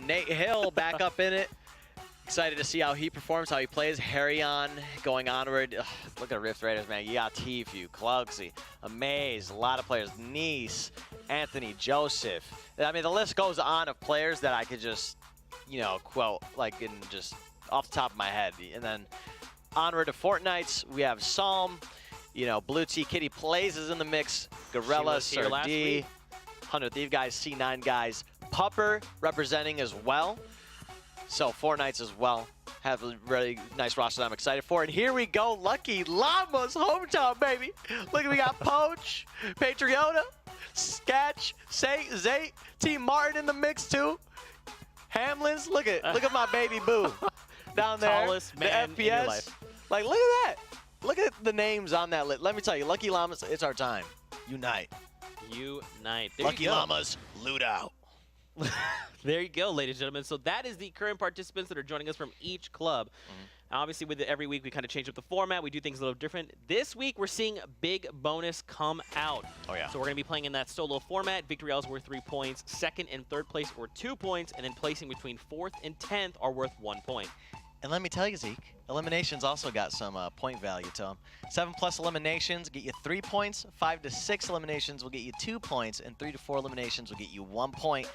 Nate Hill back up in it. Excited to see how he performs, how he plays. Harryon going onward. Ugh, look at Rift Raiders, man. You got Tfue, Clugsy, Amaze, a lot of players. Nice, Anthony, Joseph. I mean, the list goes on of players that I could just, you know, quote, like, in just off the top of my head. And then onward to Fortnites, we have Psalm. You know, Blue Tea Kitty Plays is in the mix. Gorilla, Sir D, 100 Thief guys, C9 guys. Pupper representing as well. So Fortnites as well. Have a really nice roster that I'm excited for. And here we go, LuckyLamas hometown, baby. Look, we got Poach, Patriota, Sketch, Zay, Team Martin in the mix too. Hamlins, look at my baby boo down there. Tallest man the in your FPS. life. Like, look at that. Look at the names on that list. Let me tell you, LuckyLamas, it's our time. Unite. Unite. There LuckyLamas, loot out. There you go, ladies and gentlemen. So that is the current participants that are joining us from each club. Obviously, with every week, we kind of change up the format. We do things a little different. This week, we're seeing big bonus come out. Oh, yeah. So we're going to be playing in that solo format. Victory L's worth 3 points. Second and third place worth 2 points. And then placing between 4th and 10th are worth 1 point. And let me tell you, Zeke, eliminations also got some point value to them. 7+ eliminations get you 3 points. 5 to 6 eliminations will get you 2 points. And 3 to 4 eliminations will get you 1 point.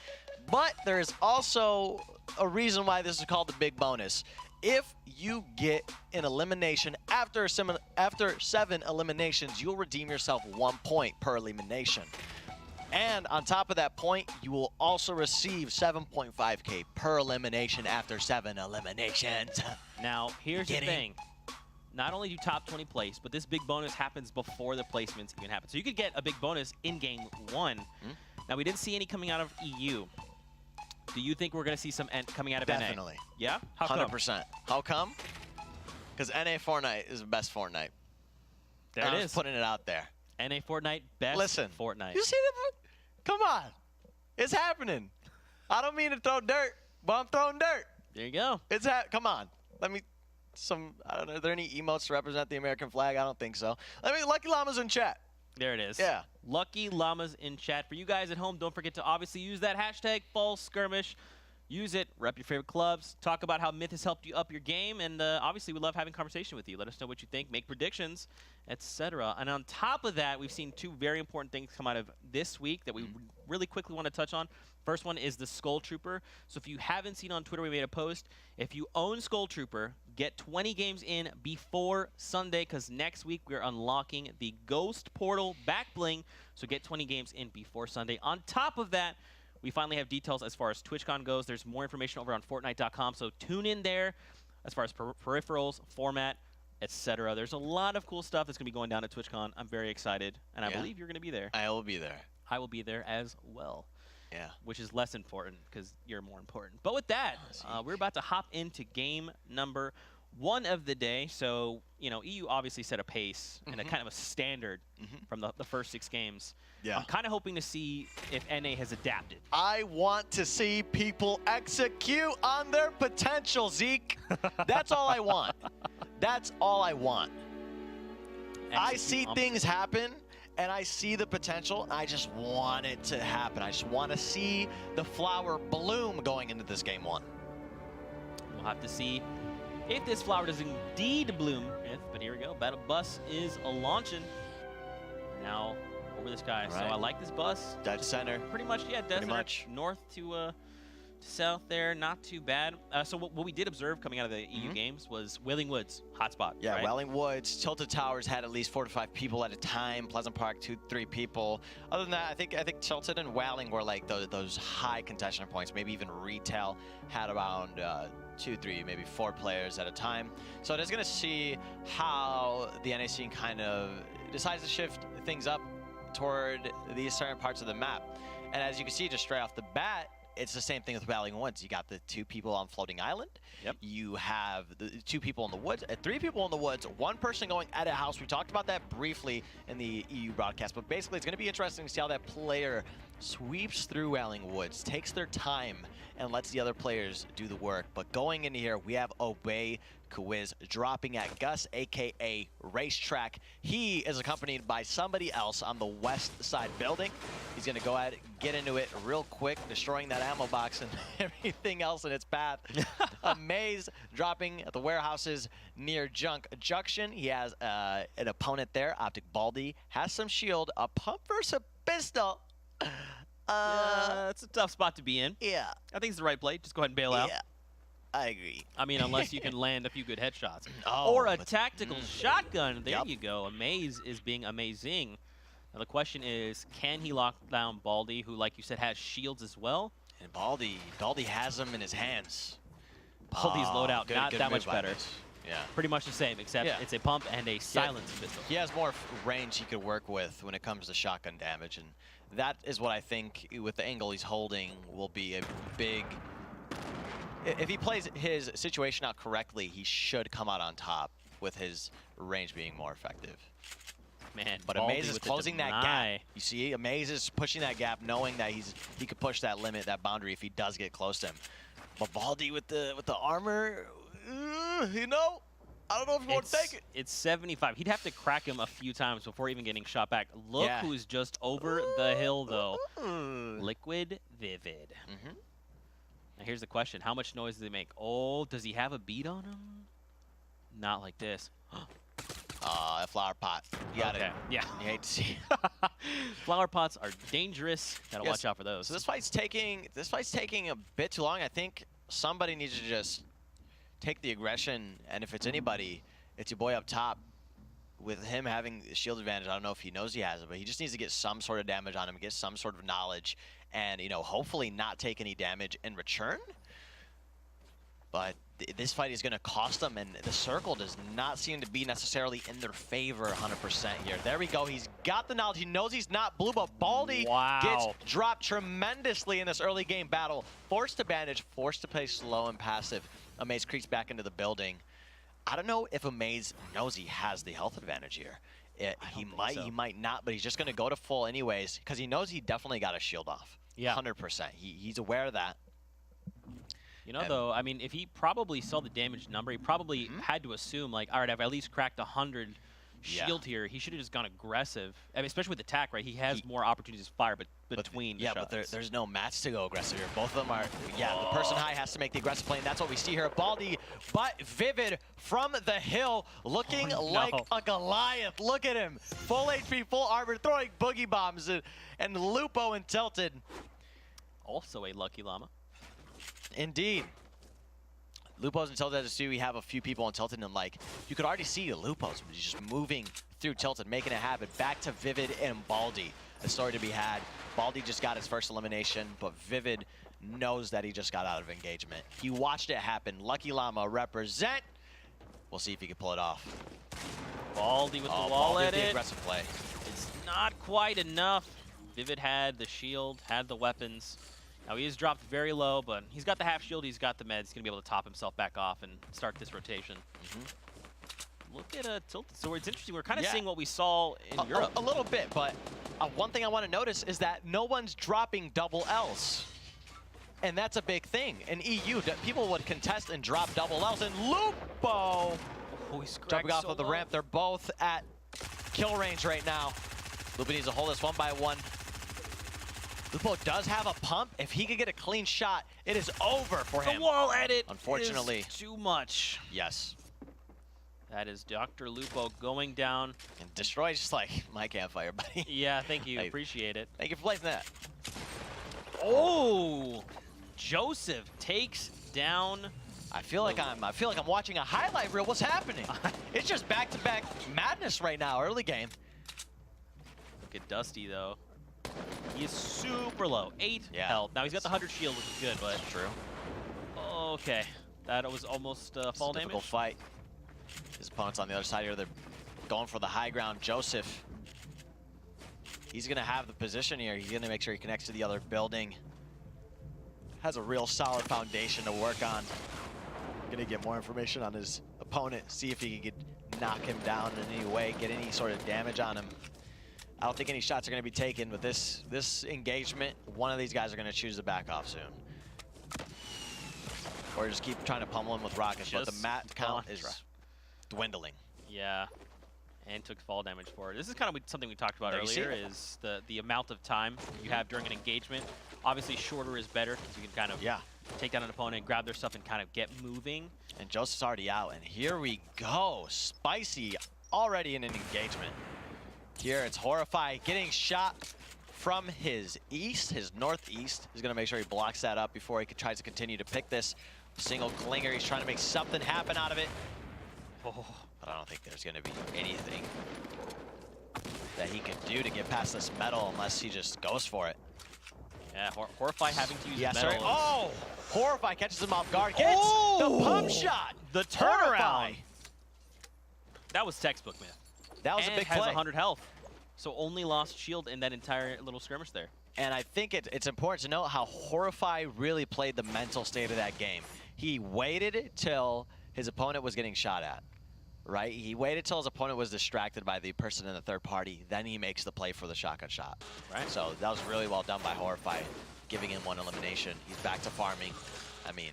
But there is also a reason why this is called the big bonus. If you get an elimination after 7 eliminations, you'll redeem yourself 1 point per elimination. And on top of that point, you will also receive 7.5K per elimination after 7 eliminations. Now, here's the thing. Not only do top 20 place, but this big bonus happens before the placements even happen. So you could get a big bonus in game 1. Now, we didn't see any coming out of EU. Do you think we're going to see some coming out of Definitely. NA? Yeah? How 100%. How come? Because NA Fortnite is the best Fortnite. There it is. I'm just putting it out there. NA Fortnite, best Fortnite. You see that? Come on. It's happening. I don't mean to throw dirt, but I'm throwing dirt. There you go. Come on. Let me, I don't know, are there any emotes to represent the American flag? I don't think so. Let me, LuckyLamas in chat. There it is. Yeah. LuckyLamas in chat. For you guys at home, don't forget to obviously use that hashtag #FallSkirmish. Use it. Rep your favorite clubs. Talk about how Myth has helped you up your game. And obviously, we love having conversation with you. Let us know what you think. Make predictions, etc. And on top of that, we've seen 2 very important things come out of this week that we really quickly want to touch on. First one is the Skull Trooper. So if you haven't seen on Twitter, we made a post. If you own Skull Trooper, get 20 games in before Sunday, because next week we're unlocking the Ghost Portal back bling. So get 20 games in before Sunday. On top of that, we finally have details as far as TwitchCon goes. There's more information over on Fortnite.com, so tune in there as far as peripherals, format, etc. There's a lot of cool stuff that's going to be going down at TwitchCon. I'm very excited, and I believe you're going to be there. I will be there. I will be there as well. Yeah. Which is less important because you're more important. But with that, we're about to hop into game number 1 of the day. So, you know, EU obviously set a pace and a kind of a standard from the first 6 games. Yeah. I'm kind of hoping to see if NA has adapted. I want to see people execute on their potential, Zeke. That's all I want. That's all I want. I see things happen, and I see the potential, and I just want it to happen. I just want to see the flower bloom going into this game 1. We'll have to see if this flower does indeed bloom. But here we go. Battle bus is launching. Now over the sky. So I like this bus. Dead center. Pretty much, yeah, desert. North to south there, not too bad. So what we did observe coming out of the EU games was Wailing Woods, hotspot. Yeah, right? Wailing Woods, Tilted Towers had at least 4 to 5 people at a time. Pleasant Park, 2 to 3 people. Other than that, I think Tilted and Wailing were like those high contention points. Maybe even Retail had around 2, 3, maybe 4 players at a time. So just gonna see how the NA scene kind of decides to shift things up toward these certain parts of the map. And as you can see, just straight off the bat, it's the same thing with Wailing Woods. You got the 2 people on Floating Island. Yep. You have the 2 people in the woods, 3 people in the woods, 1 person going at a house. We talked about that briefly in the EU broadcast, but basically it's going to be interesting to see how that player sweeps through Wailing Woods, takes their time, and lets the other players do the work. But going into here, we have Obey Quiz dropping at Gus, aka Racetrack. He is accompanied by somebody else on the west side building. He's gonna go ahead, get into it real quick, destroying that ammo box and everything else in its path. A Maze dropping at the warehouses near Junk Junction. He has an opponent there. Optic Baldy has some shield, a pump versus a pistol. Yeah, it's a tough spot to be in. Yeah. I think it's the right play. Just go ahead and bail out. Yeah, I agree. I mean, unless you can land a few good headshots. Oh, or a tactical shotgun. There Yep. you go. Amaze is being amazing. Now the question is, can he lock down Baldy, who, like you said, has shields as well? And Baldy has them in his hands. Baldy's loadout, good not that move much by better. Maze. Yeah. Pretty much the same, except Yeah. it's a pump and a silence pistol. He has more range he could work with when it comes to shotgun damage, and that is what I think, with the angle he's holding, will be a big... If he plays his situation out correctly, he should come out on top with his range being more effective. Man, But Baldy Amaze is with the closing that deny. gap. You see, Amaze is pushing that gap, knowing that he could push that limit, that boundary, if he does get close to him. But Baldy with the armor, you know, I don't know if you want to take it. It's 75. He'd have to crack him a few times before even getting shot back. Look Yeah. who's just over the hill, though. Liquid Vivid. Now here's the question. How much noise do they make? Oh, does he have a beat on him? Not like this. A flower pot. You got it. Yeah. You hate to see. Flower pots are dangerous. Gotta watch out for those. So this fight's taking a bit too long. I think somebody needs to just take the aggression, and if it's anybody, it's your boy up top. With him having the shield advantage, I don't know if he knows he has it, but he just needs to get some sort of damage on him, get some sort of knowledge, and, you know, hopefully not take any damage in return. But this fight is going to cost them, and the circle does not seem to be necessarily in their favor 100% here. There we go. He's got the knowledge. He knows he's not blue, but Baldy gets dropped tremendously in this early game battle. Forced to bandage, forced to play slow and passive. Amaze creeps back into the building. I don't know if Amaze knows he has the health advantage here. He might not, but he's just going to go to full anyways, because he knows he definitely got a shield off. Yeah. 100%. He's aware of that. You know, though, I mean, if he probably saw the damage number, he probably had to assume, like, all right, I've at least cracked 100 shield here. He should have just gone aggressive. I mean, especially with attack, right? He has more opportunities to fire between the shots. But there's no match to go aggressive here. Both of them are, the person high has to make the aggressive play, and that's what we see here at Baldy. But Vivid from the hill, looking like a Goliath. Look at him. Full HP, full armor, throwing boogie bombs, and Lupo and Tilted. Also a Lucky Llama. Indeed. Lupo's and Tilted, as we have a few people on Tilted, and like, you could already see the Lupos just moving through Tilted, making it happen. Back to Vivid and Baldy. A story to be had. Baldy just got his first elimination, but Vivid knows that he just got out of engagement. He watched it happen. Lucky Llama represent. We'll see if he can pull it off. Baldy with the wall Baldy edit. the aggressive play. It's not quite enough. Vivid had the shield, had the weapons. Now he is dropped very low, but he's got the half shield, he's got the meds. He's going to be able to top himself back off and start this rotation. Look at Tilted. So it's interesting. We're kind of seeing what we saw in Europe. A little bit, but one thing I want to notice is that no one's dropping double Ls. And that's a big thing. In EU, people would contest and drop double Ls. And Lupo jumping off of the ramp. They're both at kill range right now. Lupo needs to hold this one by one. Lupo does have a pump. If he could get a clean shot, it is over for him. The wall edit Unfortunately. is too much. Yes. That is Dr. Lupo going down. And Destroy's just like, my campfire, buddy. Yeah, thank you. Appreciate it. Thank you for placing that. Oh! Joseph takes down. I feel like I'm watching a highlight reel. What's happening? It's just back-to-back madness right now, early game. Look at Dusty, though. He is super low. 8 health. Now he's got the 100 shield, which is good, but... That's true. Okay. That was almost fall damage. Difficult fight. His opponent's on the other side here. They're going for the high ground. Joseph. He's going to have the position here. He's going to make sure he connects to the other building. Has a real solid foundation to work on. Going to get more information on his opponent. See if he could knock him down in any way. Get any sort of damage on him. I don't think any shots are going to be taken, but this engagement, one of these guys are going to choose to back off soon. Or just keep trying to pummel him with rockets, but the mat count is dwindling. Yeah, and took fall damage for it. This is kind of something we talked about earlier, is the amount of time you have during an engagement. Obviously, shorter is better because you can kind of take down an opponent, grab their stuff, and kind of get moving. And Joseph's already out, and here we go. Spicy already in an engagement. Here it's Horrify getting shot from his east, his northeast. He's gonna make sure he blocks that up before he tries to continue to pick this single clinger. He's trying to make something happen out of it. Oh, but I don't think there's gonna be anything that he can do to get past this metal unless he just goes for it. Yeah, Horrify having to use metal. Right. Oh, Horrify catches him off guard. Gets the pump shot. The turnaround. That was textbook, man. That was a big play. Has 100 health. So only lost shield in that entire little skirmish there. And I think it's important to note how Horrify really played the mental state of that game. He waited till his opponent was getting shot at, right? He waited till his opponent was distracted by the person in the third party. Then he makes the play for the shotgun shot. Right. So that was really well done by Horrify, giving him one elimination. He's back to farming. I mean,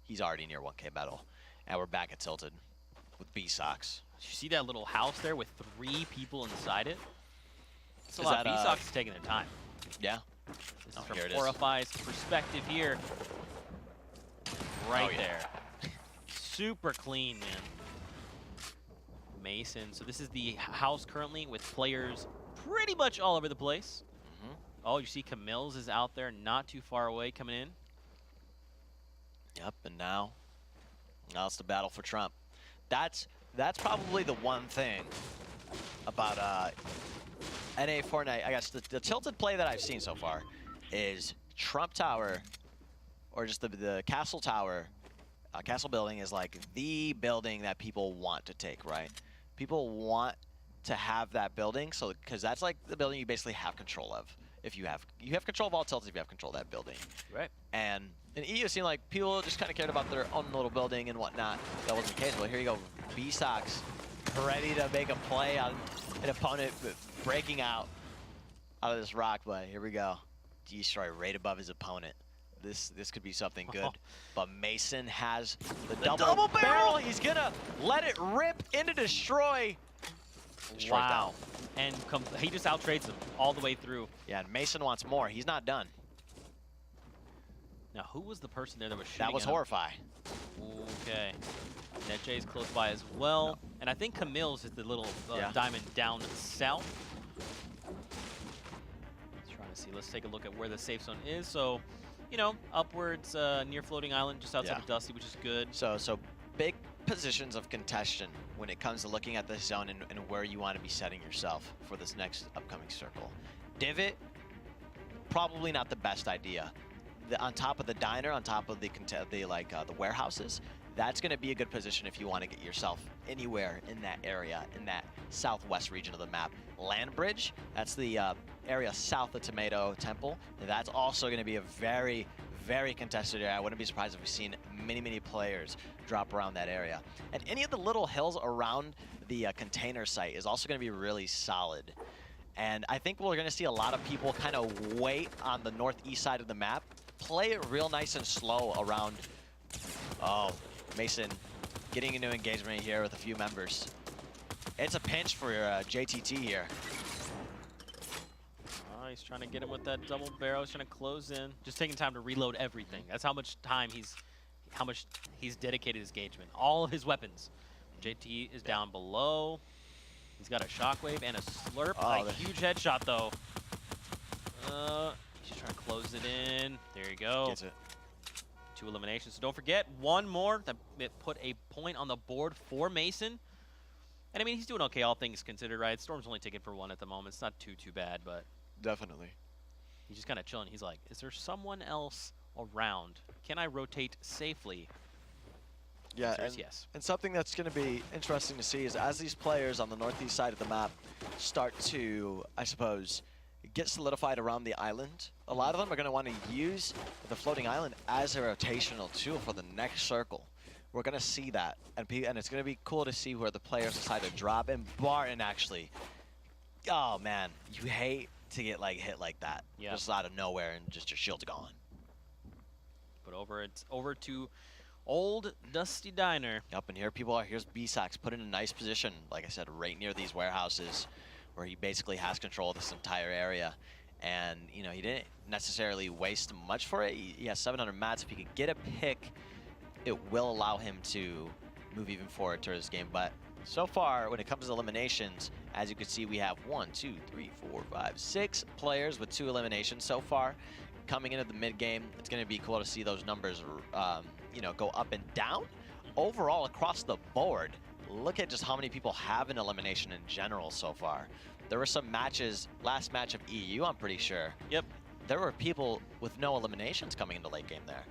he's already near 1K medal. And we're back at Tilted with B-Sox. You see that little house there with 3 people inside it? It's a lot. B-Sox is taking their time. Yeah. This is from Horrify's perspective here. Right there. Super clean, man. Mason. So this is the house currently with players pretty much all over the place. Oh, you see Camille's is out there, not too far away, coming in. Yep, and now it's the battle for Trump. That's probably the one thing about NA Fortnite. I guess the tilted play that I've seen so far is Trump Tower, or just the Castle Tower. Castle building is like the building that people want to take, right? People want to have that building, so because that's like the building you basically have control of. If you have control of all tilts, if you have control of that building. Right. And in EU, it seemed like people just kind of cared about their own little building and whatnot. That wasn't the case. Well, here you go, B-Sox ready to make a play on an opponent breaking out of this rock play. Here we go. Destroy right above his opponent. This could be something good. But Mason has the double barrel. He's gonna let it rip into destroy. Wow. And he just out-trades him all the way through. Yeah, and Mason wants more. He's not done. Now, who was the person there that was shooting? That was Horrify. Okay. NetJ's close by as well. No. And I think Camille's is the little diamond down south. Trying to see. Let's take a look at where the safe zone is. So, you know, upwards near Floating Island, just outside of Dusty, which is good. So big positions of contention when it comes to looking at this zone and where you want to be setting yourself for this next upcoming circle. Divot, probably not the best idea. On top of the diner, on top of the warehouses, that's going to be a good position if you want to get yourself anywhere in that area, in that southwest region of the map. Land Bridge, that's the area south of Tomato Temple. That's also going to be a very, very contested area. I wouldn't be surprised if we've seen many players drop around that area. And any of the little hills around the container site is also going to be really solid. And I think we're going to see a lot of people kind of wait on the northeast side of the map, play it real nice and slow around. Oh, Mason getting into engagement here with a few members. It's a pinch for JTT here. Oh, he's trying to get him with that double barrel. He's trying to close in. Just taking time to reload everything. That's how much time he's dedicated his engagement. All of his weapons. JT is down below. He's got a shockwave and a slurp. A huge headshot though. He's just trying to close it in. There you go. Gets it. 2 eliminations. So don't forget, one more that put a point on the board for Mason. And I mean, he's doing okay, all things considered, right? Storm's only taken for 1 at the moment. It's not too bad, but definitely. He's just kind of chilling. He's like, is there someone else around? Can I rotate safely? Yeah, yes. And something that's going to be interesting to see is as these players on the northeast side of the map start to, I suppose, get solidified around the island, a lot of them are going to want to use the floating island as a rotational tool for the next circle. We're going to see that, and it's going to be cool to see where the players decide to drop. And Barton actually Oh man, you hate to get like hit like that, just out of nowhere, and just your shield's gone. But it's over to Old Dusty Diner. Yep, and here's B-Sox put in a nice position, like I said, right near these warehouses, where he basically has control of this entire area. And, you know, he didn't necessarily waste much for it. He has 700 mats. If he could get a pick, it will allow him to move even forward towards this game. But so far, when it comes to eliminations, as you can see, we have 1, 2, 3, 4, 5, 6 players with 2 eliminations so far. Coming into the mid game, it's going to be cool to see those numbers, you know, go up and down. Overall, across the board, look at just how many people have an elimination in general so far. There were some matches, last match of EU, I'm pretty sure. Yep. There were people with no eliminations coming into late game there.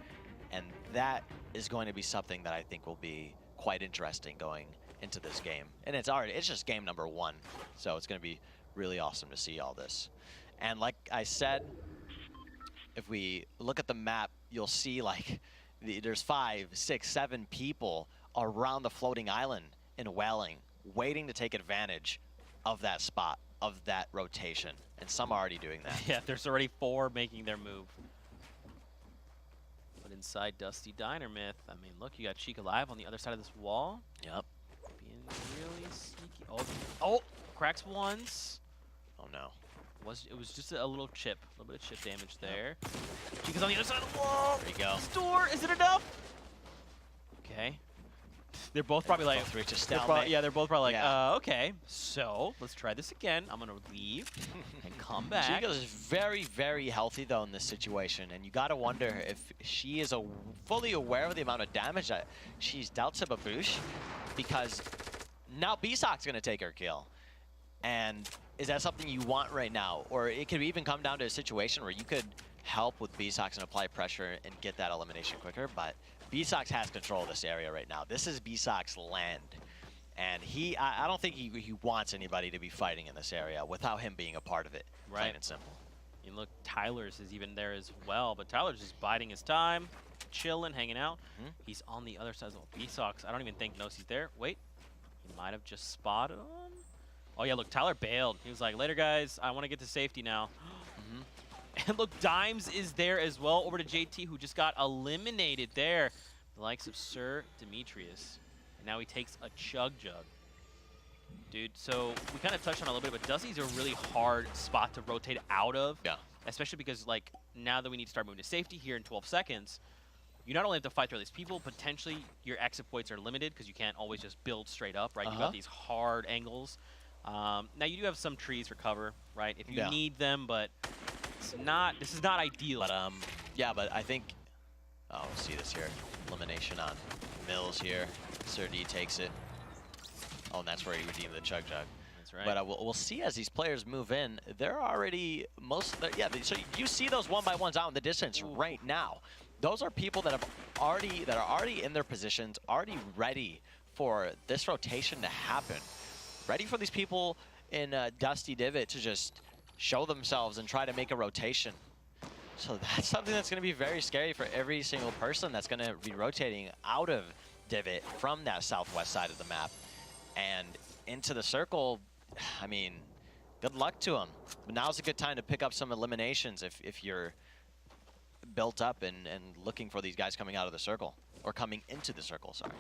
And that is going to be something that I think will be quite interesting going into this game. And it's just game number 1. So it's going to be really awesome to see all this. And like I said, if we look at the map, you'll see like there's 5, 6, 7 people around the floating island in Welling waiting to take advantage of that spot, of that rotation. And some are already doing that. Yeah, there's already 4 making their move. But inside Dusty Diner Myth, I mean, look, you got Cheek Alive on the other side of this wall. Yep. Being really sneaky. Oh, cracks once. Oh no. It was just a little chip, a little bit of chip damage there. Cheek is on the other side of the wall. There you go. Store, is it enough? Okay. They're both probably like, both reach a stalemate. they're both probably like, okay, so let's try this again. I'm gonna leave and come back. Chica is very, very healthy though in this situation, and you gotta wonder if she is fully aware of the amount of damage that she's dealt to Babouche, because now B-Sock's gonna take her kill. And is that something you want right now? Or it could even come down to a situation where you could help with B-Sox and apply pressure and get that elimination quicker, but B-Sox has control of this area right now. This is B-Sox land. And I don't think he wants anybody to be fighting in this area without him being a part of it, plain and simple. And look, Tyler's is even there as well, but Tyler's just biding his time, chilling, hanging out. He's on the other side of B-Sox. I don't even think knows he's there. Wait, he might have just spotted him. Oh yeah, look, Tyler bailed. He was like, later guys, I want to get to safety now. And look, Dimes is there as well, over to JT, who just got eliminated there. The likes of Sir Demetrius. And now he takes a Chug Jug. Dude, so we kind of touched on it a little bit, but Dusty's a really hard spot to rotate out of. Yeah. Especially because, like, now that we need to start moving to safety here in 12 seconds, you not only have to fight through these people, potentially your exit points are limited because you can't always just build straight up, right? You've got these hard angles. Now, you do have some trees for cover, right? If you need them, but this is not ideal. But, yeah, but I think, we'll see this here. Elimination on Mills here. Sir D takes it. Oh, and that's where he redeemed the Chug Jug. That's right. But we'll see as these players move in. They're already so you see those 1-by-1s out in the distance right now. Those are people that are already in their positions, already ready for this rotation to happen. Ready for these people in Dusty Divot to just show themselves and try to make a rotation. So that's something that's going to be very scary for every single person that's going to be rotating out of Divot from that southwest side of the map and into the circle. I mean, good luck to them. But now's a good time to pick up some eliminations if you're built up and looking for these guys coming out of the circle, or coming into the circle, sorry.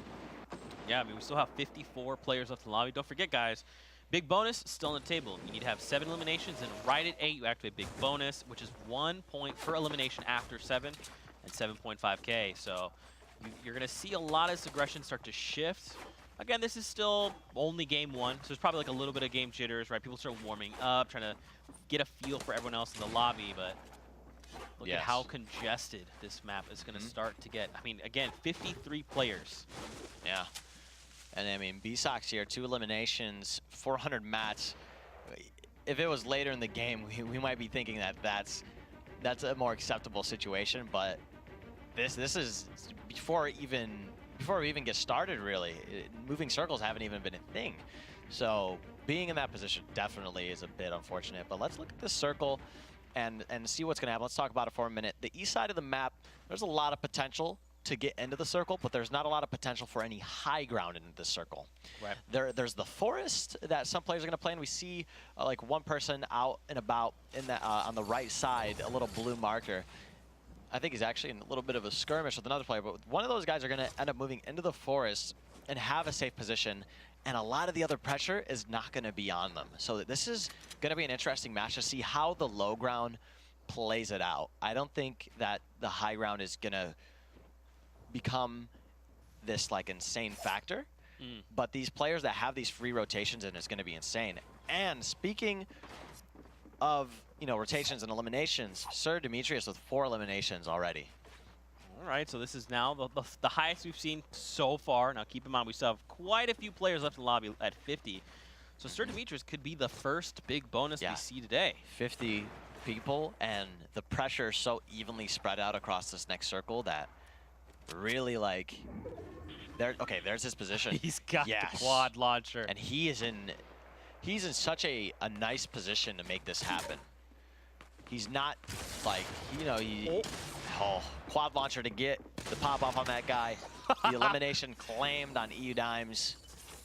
Yeah, I mean, we still have 54 players left in the lobby. Don't forget, guys, big bonus still on the table. You need to have 7 eliminations, and right at 8, you activate big bonus, which is 1 point per elimination after 7, and 7.5K. So you're going to see a lot of this aggression start to shift. Again, this is still only game 1, so there's probably like a little bit of game jitters, right? People start warming up, trying to get a feel for everyone else in the lobby, but look at how congested this map is going to start to get. I mean, again, 53 players. Yeah. And I mean, B-Sox here, 2 eliminations, 400 mats. If it was later in the game, we might be thinking that that's a more acceptable situation. But this is before we even get started, really. Moving circles haven't even been a thing. So being in that position definitely is a bit unfortunate. But let's look at this circle and see what's going to happen. Let's talk about it for a minute. The east side of the map, there's a lot of potential to get into the circle, but there's not a lot of potential for any high ground in this circle. Right. There's the forest that some players are going to play in. We see like one person out and about in that on the right side, a little blue marker. I think he's actually in a little bit of a skirmish with another player, but one of those guys are going to end up moving into the forest and have a safe position, and a lot of the other pressure is not going to be on them. So this is going to be an interesting match to see how the low ground plays it out. I don't think that the high ground is going to become this like insane factor, but these players that have these free rotations, and it's going to be insane. And speaking of, you know, rotations and eliminations, Sir Demetrius with 4 eliminations already. All right, so this is now the highest we've seen so far. Now keep in mind, we still have quite a few players left in the lobby at 50. So Sir Demetrius could be the first big bonus we see today. 50 people, and the pressure so evenly spread out across this next circle that really, like, there's his position. He's got the quad launcher. And he's in such a nice position to make this happen. He's not like, you know, quad launcher to get the pop off on that guy. The elimination claimed on EU Dimes.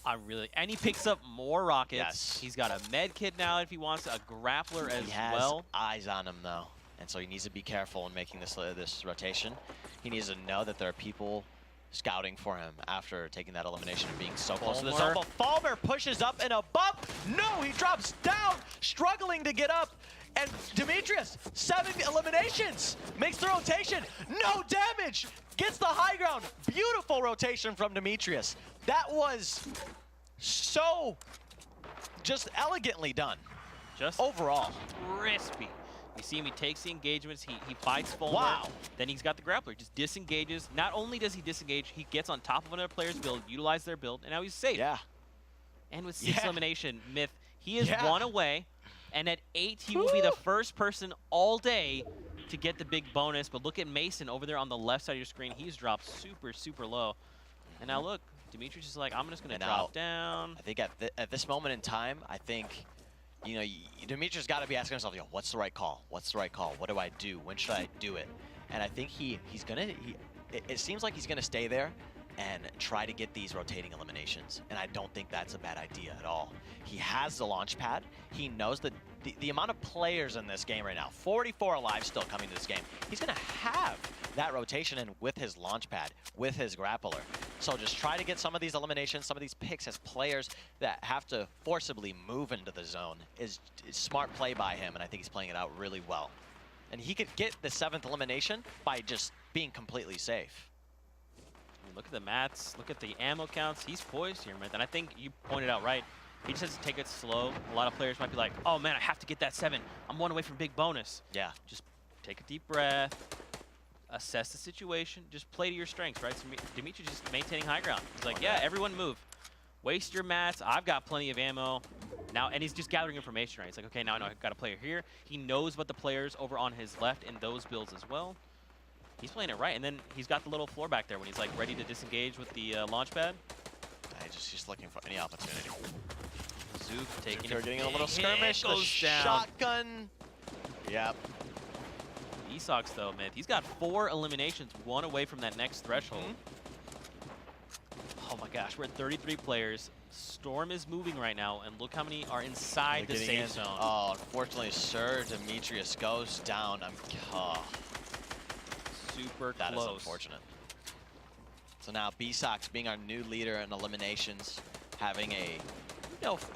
And he picks up more rockets. Yes. He's got a med kit now if he wants, a grappler as He has well. eyes on him though, and so he needs to be careful in making this rotation. He needs to know that there are people scouting for him after taking that elimination and being so close to the circle. Falmer pushes up and above. No, he drops down, struggling to get up. And Demetrius, 7 eliminations, makes the rotation. No damage, gets the high ground. Beautiful rotation from Demetrius. That was so just elegantly done. Just overall crispy. You see him, he takes the engagements, he fights Fulmer. Wow. Then he's got the grappler, just disengages. Not only does he disengage, he gets on top of another player's build, utilize their build, and now he's safe. Yeah. And with 6 elimination, Myth, he is 1 away. And at 8, he will be the first person all day to get the big bonus. But look at Mason over there on the left side of your screen. He's dropped super, super low. And now look, Demetrius is like, I'm just going to drop down. I think at this moment in time, I think, you know, Demetrius got to be asking himself, yo, what's the right call? What's the right call? What do I do? When should I do it? And I think he's going to, it seems like he's going to stay there and try to get these rotating eliminations. And I don't think that's a bad idea at all. He has the launch pad. He knows that the amount of players in this game right now, 44 alive still coming to this game. He's going to have that rotation in with his launch pad, with his grappler. So just try to get some of these eliminations, some of these picks as players that have to forcibly move into the zone is smart play by him, and I think he's playing it out really well. And he could get the 7th elimination by just being completely safe. Look at the mats, look at the ammo counts. He's poised here, man. And I think you pointed out right. He just has to take it slow. A lot of players might be like, oh man, I have to get that 7. I'm 1 away from big bonus. Yeah. Just take a deep breath, assess the situation, just play to your strengths, right? So Demetrius just maintaining high ground. He's like, yeah, everyone move. Waste your mats. I've got plenty of ammo. Now, and he's just gathering information, right? He's like, okay, now I know I've got a player here. He knows what the players over on his left in those builds as well. He's playing it right, and then he's got the little floor back there when he's like ready to disengage with the launch pad. Just looking for any opportunity. Zook taking it. Getting a little skirmish. Goes down. Shotgun. Yep. Esox though, man, he's got 4 eliminations, 1 away from that next threshold. Oh my gosh, we're at 33 players. Storm is moving right now, and look how many are inside the safe zone. Oh, unfortunately, Sir Demetrius goes down. Super close. That is unfortunate. So now Bsox being our new leader in eliminations, having a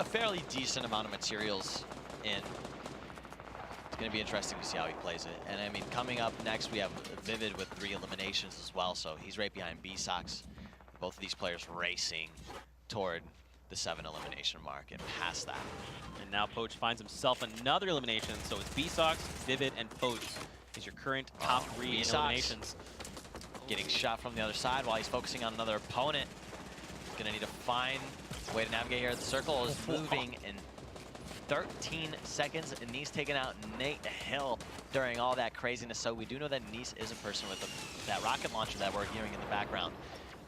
fairly decent amount of materials in. It's going to be interesting to see how he plays it. And I mean, coming up next, we have Vivid with 3 eliminations as well. So he's right behind Bsox. Both of these players racing toward the 7 elimination mark and past that. And now Poach finds himself another elimination. So it's Bsox, Vivid, and Poach is your current top 3 in eliminations. Getting shot from the other side while he's focusing on another opponent. He's going to need to find a way to navigate here. The circle is moving in 13 seconds, and Nice taking out Nate Hill during all that craziness. So we do know that Nice is a person with that rocket launcher that we're hearing in the background.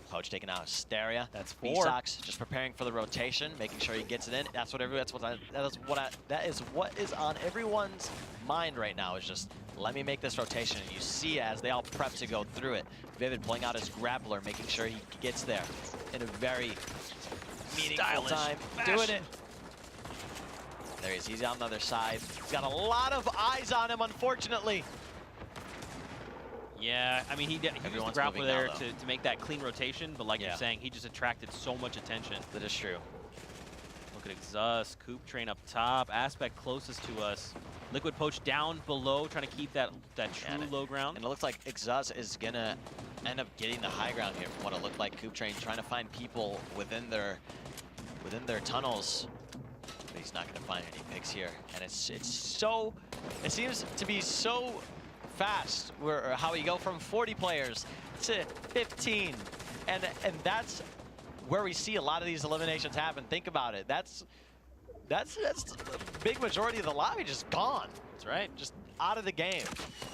Poach taking out Hysteria. That's 4. B-Sox just preparing for the rotation, making sure he gets it in. That's what that is what is on everyone's mind right now, is just let me make this rotation. And you see as they all prep to go through it. Vivid pulling out his grappler, making sure he gets there in a very meaningful time. Doing it. There he is. He's on the other side. He's got a lot of eyes on him, unfortunately. Yeah, I mean, he used the grappler there to make that clean rotation, but like you're saying, he just attracted so much attention. That is true. Look at Exus, Coop Train up top, Aspect closest to us. Liquid Poach down below, trying to keep that true low ground. And it looks like Exus is going to end up getting the high ground here from what it looked like. Coop Train trying to find people within their tunnels. But he's not going to find any picks here. And it seems to be so fast how we go from 40 players to 15. And that's where we see a lot of these eliminations happen. Think about it. That's a big majority of the lobby just gone. That's right. Just out of the game.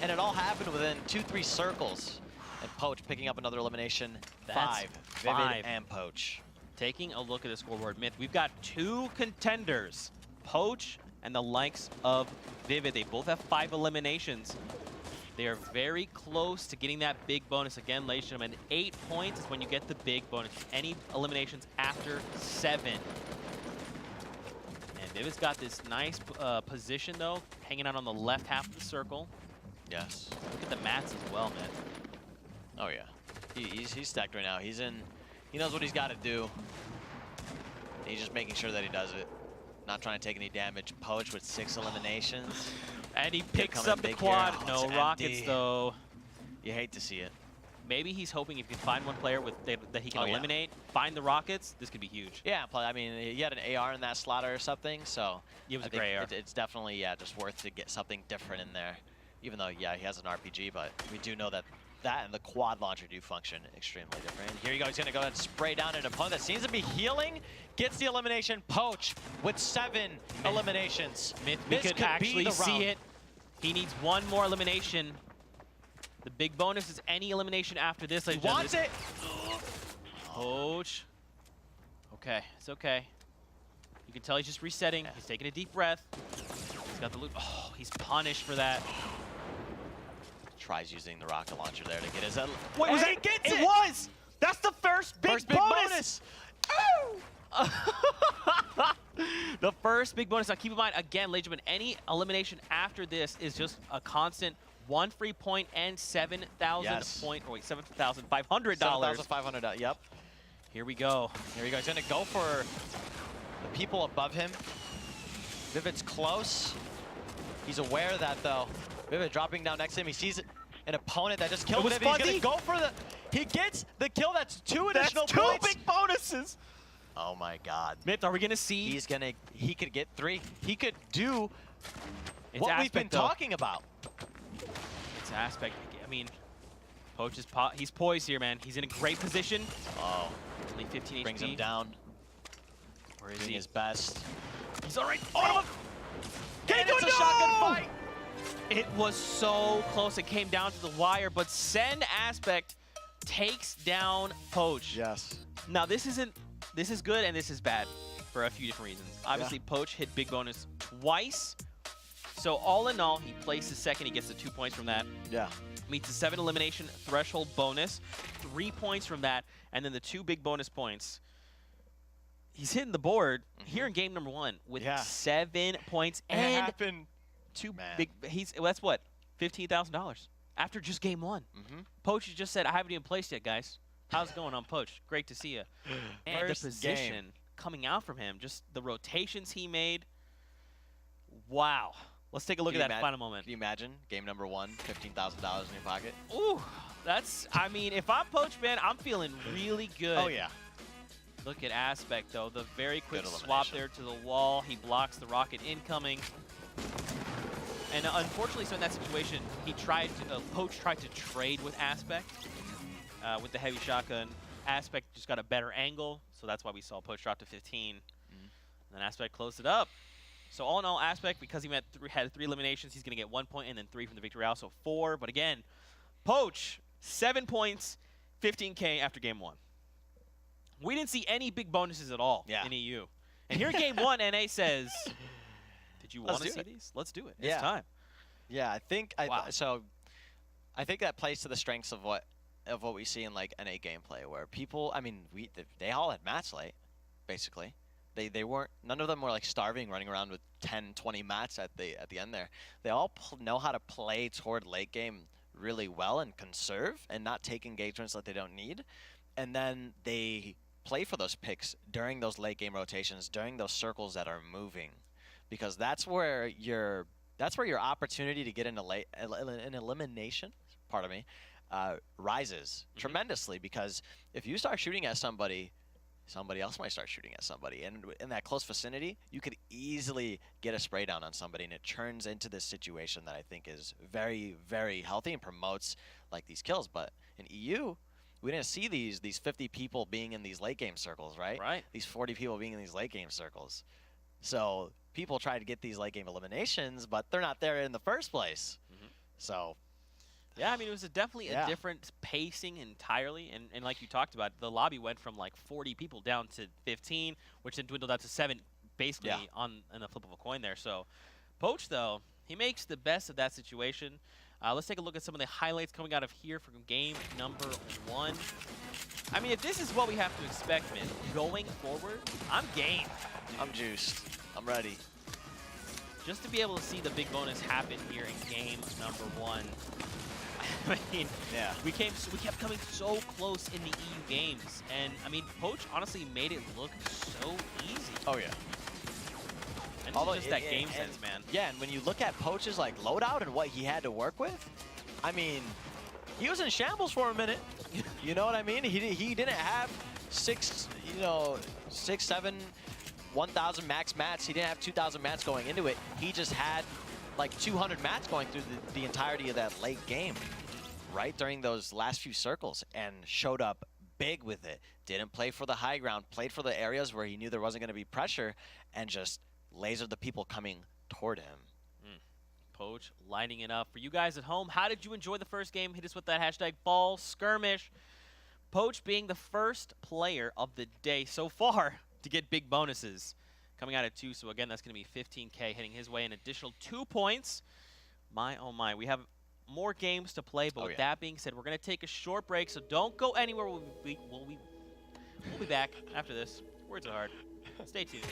And it all happened within 2-3 circles. And Poach picking up another elimination. That's 5. Vivid and Poach. Taking a look at the scoreboard, Myth, we've got 2 contenders, Poach and the likes of Vivid. They both have 5 eliminations. They are very close to getting that big bonus. Again, ladies and gentlemen, 8 points is when you get the big bonus. Any eliminations after 7. And Vivid's got this nice position, though, hanging out on the left half of the circle. Yes. Look at the mats as well, man. Oh, yeah. He's stacked right now. He knows what he's got to do. He's just making sure that he does it. Not trying to take any damage. Poach with 6 eliminations. And he picks up the quad. No rockets, though. You hate to see it. Maybe he's hoping if he can find one player that he can eliminate, find the rockets, this could be huge. Yeah, I mean, he had an AR in that slot or something, so it was a great AR. It's definitely, just worth to get something different in there. Even though, he has an RPG, but we do know that and the quad launcher do function extremely different. And here you go, he's going to go ahead and spray down an opponent that seems to be healing. Gets the elimination. Poach with 7 eliminations. We could actually see it. He needs 1 more elimination. The big bonus is any elimination after this. He wants it. Poach. Okay, it's okay. You can tell he's just resetting. He's taking a deep breath. He's got the loot. Oh, he's punished for that. Tries using the rocket launcher there to get his... Wait, was that? It was! That's the first big bonus! The first big bonus. Now keep in mind, again, ladies and gentlemen, any elimination after this is just a constant 1 free point and 7,000 point, or wait, $7,500. $7,500, yep. Here we go. Here we go. He's going to go for the people above him. Vivid's close. He's aware of that, though. Vivid dropping down next to him. He sees an opponent that just killed him. He's going to go for the... He gets the kill. That's 2 additional points. That's 2 big bonuses. Oh, my God. Myth, are we going to see... He could get 3. He could do what we've been talking about. It's Aspect. I mean, Poach is he's poised here, man. He's in a great position. Oh. Only 15 Brings HP. him down. Where is Doing he? his best. He's all right. Oh! And it's a shotgun fight. It was so close. It came down to the wire, but Send Aspect takes down Poach. Yes. Now, this is good and this is bad for a few different reasons. Obviously, Poach hit big bonus twice. So all in all, he places second. He gets the 2 points from that. Yeah. Meets the 7 elimination threshold bonus. 3 points from that. And then the 2 big bonus points. He's hitting the board here in game number 1 with 7 points. And it happened. 2 big. That's what? $15,000 after just game 1. Poach just said, I haven't even placed yet, guys. How's it going on, Poach? Great to see you. And the position coming out from him, just the rotations he made. Wow. Let's take a look at that final moment. Can you imagine? Game number 1, $15,000 in your pocket. Ooh, I mean, if I'm Poach, man, I'm feeling really good. Oh, yeah. Look at Aspect, though. The very quick swap there to the wall. He blocks the rocket incoming. And unfortunately, so in that situation, Poach tried to trade with Aspect with the heavy shotgun. Aspect just got a better angle, so that's why we saw Poach drop to 15. And then Aspect closed it up. So all in all, Aspect, because he had 3 eliminations, he's going to get 1 point and then 3 from the victory route, so 4. But again, Poach, 7 points, 15K after game 1. We didn't see any big bonuses at all Yeah. in EU. And here in game 1, NA says, did you want to see it. these? Let's do it. Yeah. It's time. Yeah, I think Wow. so. I think that plays to the strengths of what we see in like NA gameplay, where people, I mean, they all had match late, basically. They weren't, none of them were like starving, running around with 10, 20 mats at the end there. They all know how to play toward late game really well and conserve and not take engagements that they don't need, and then they play for those picks during those late game rotations, during those circles that are moving, because that's where your opportunity to get into an elimination, pardon me, rises tremendously, because if you start shooting at somebody else might start shooting at somebody, and in that close vicinity, you could easily get a spray down on somebody, and it turns into this situation that I think is very, very healthy and promotes like these kills. But in EU, we didn't see these 50 people being in these late game circles, right? Right. These 40 people being in these late game circles. So people try to get these late game eliminations, but they're not there in the first place. So yeah, I mean, it was definitely a different pacing entirely. And like you talked about, the lobby went from like 40 people down to 15, which then dwindled out to 7 basically on the flip of a coin there. So Poach, though, he makes the best of that situation. Let's take a look at some of the highlights coming out of here from game number 1. I mean, if this is what we have to expect, man, going forward, I'm game. I'm juiced. I'm ready. Just to be able to see the big bonus happen here in game number 1. I mean, we kept coming so close in the EU games, and I mean, Poach honestly made it look so easy. Oh yeah. And it's just that game sense, man. Yeah, and when you look at Poach's like loadout and what he had to work with, I mean, he was in shambles for a minute. You know what I mean? He didn't have 6, 7, 1,000 max mats. He didn't have 2,000 mats going into it. He just had like 200 mats going through the entirety of that late game, right during those last few circles, and showed up big with it. Didn't play for the high ground, played for the areas where he knew there wasn't going to be pressure, and just lasered the people coming toward him. Poach lining it up. For you guys at home, how did you enjoy the first game? Hit us with that hashtag ball skirmish. Poach being the first player of the day so far to get big bonuses. Coming out at 2, so again, that's going to be 15K hitting his way, an additional 2 points. My, oh my, we have more games to play, but with that being said, we're going to take a short break, so don't go anywhere. We'll be back after this. Words are hard. Stay tuned.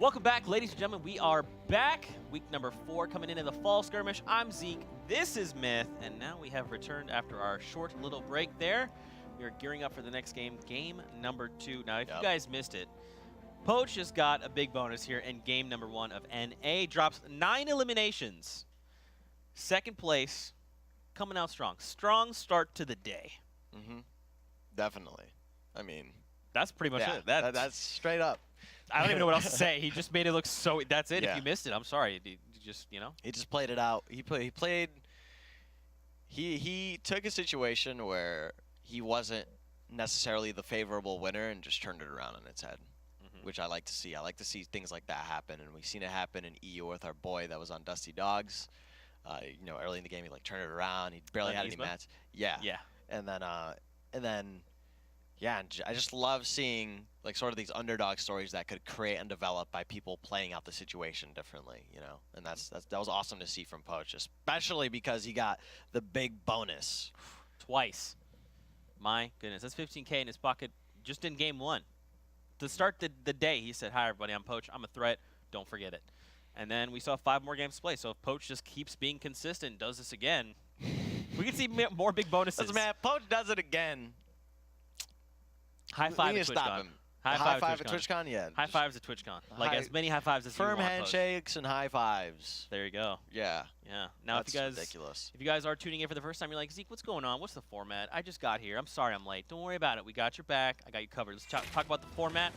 Welcome back, ladies and gentlemen. We are back. Week number 4 coming into the fall skirmish. I'm Zeke. This is Myth. And now we have returned after our short little break there. We are gearing up for the next game, game number 2. Now, if you guys missed it, Poach just got a big bonus here in game number 1 of NA. Drops 9 eliminations. Second place, coming out strong. Strong start to the day. Mm-hmm. Definitely. I mean, that's pretty much it. That's straight up. I don't even know what else to say. He just made it look so. That's it. Yeah. If you missed it, I'm sorry. You just, you know. He just played it out. He played. He took a situation where he wasn't necessarily the favorable winner and just turned it around on its head, which I like to see. I like to see things like that happen, and we've seen it happen in EU with our boy that was on Dusty Dogs. You know, early in the game, he like turned it around. He barely had any mats. Yeah. Yeah. And then, yeah, and I just love seeing like sort of these underdog stories that could create and develop by people playing out the situation differently, you know. And that was awesome to see from Poach, especially because he got the big bonus twice. My goodness, that's 15K in his pocket just in game 1. To start the day, he said, "Hi everybody, I'm Poach. I'm a threat. Don't forget it." And then we saw 5 more games to play. So if Poach just keeps being consistent, does this again, we can see more big bonuses. Listen, man, Poach does it again. High five at TwitchCon. High five at TwitchCon, yeah. High fives at TwitchCon. Like as many high fives as you want. Firm handshakes and high fives. There you go. Yeah. Yeah. Now, that's ridiculous. If you guys are tuning in for the first time, you're like, Zeke, what's going on? What's the format? I just got here. I'm sorry I'm late. Don't worry about it. We got your back. I got you covered. Let's talk about the format.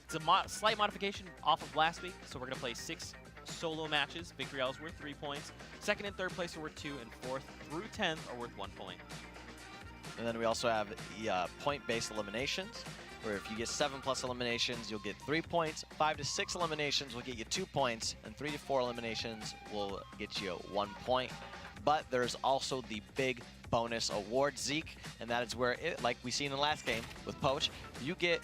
It's a slight modification off of last week. So we're going to play 6 solo matches. Victory L's worth 3 points. Second and third place are worth 2, and 4th through 10th are worth 1 point. And then we also have the point-based eliminations, where if you get 7+ eliminations, you'll get 3 points. 5 to 6 eliminations will get you 2 points, and 3 to 4 eliminations will get you 1 point. But there's also the big bonus award, Zeke, and that is where, like we seen in the last game with Poach, you get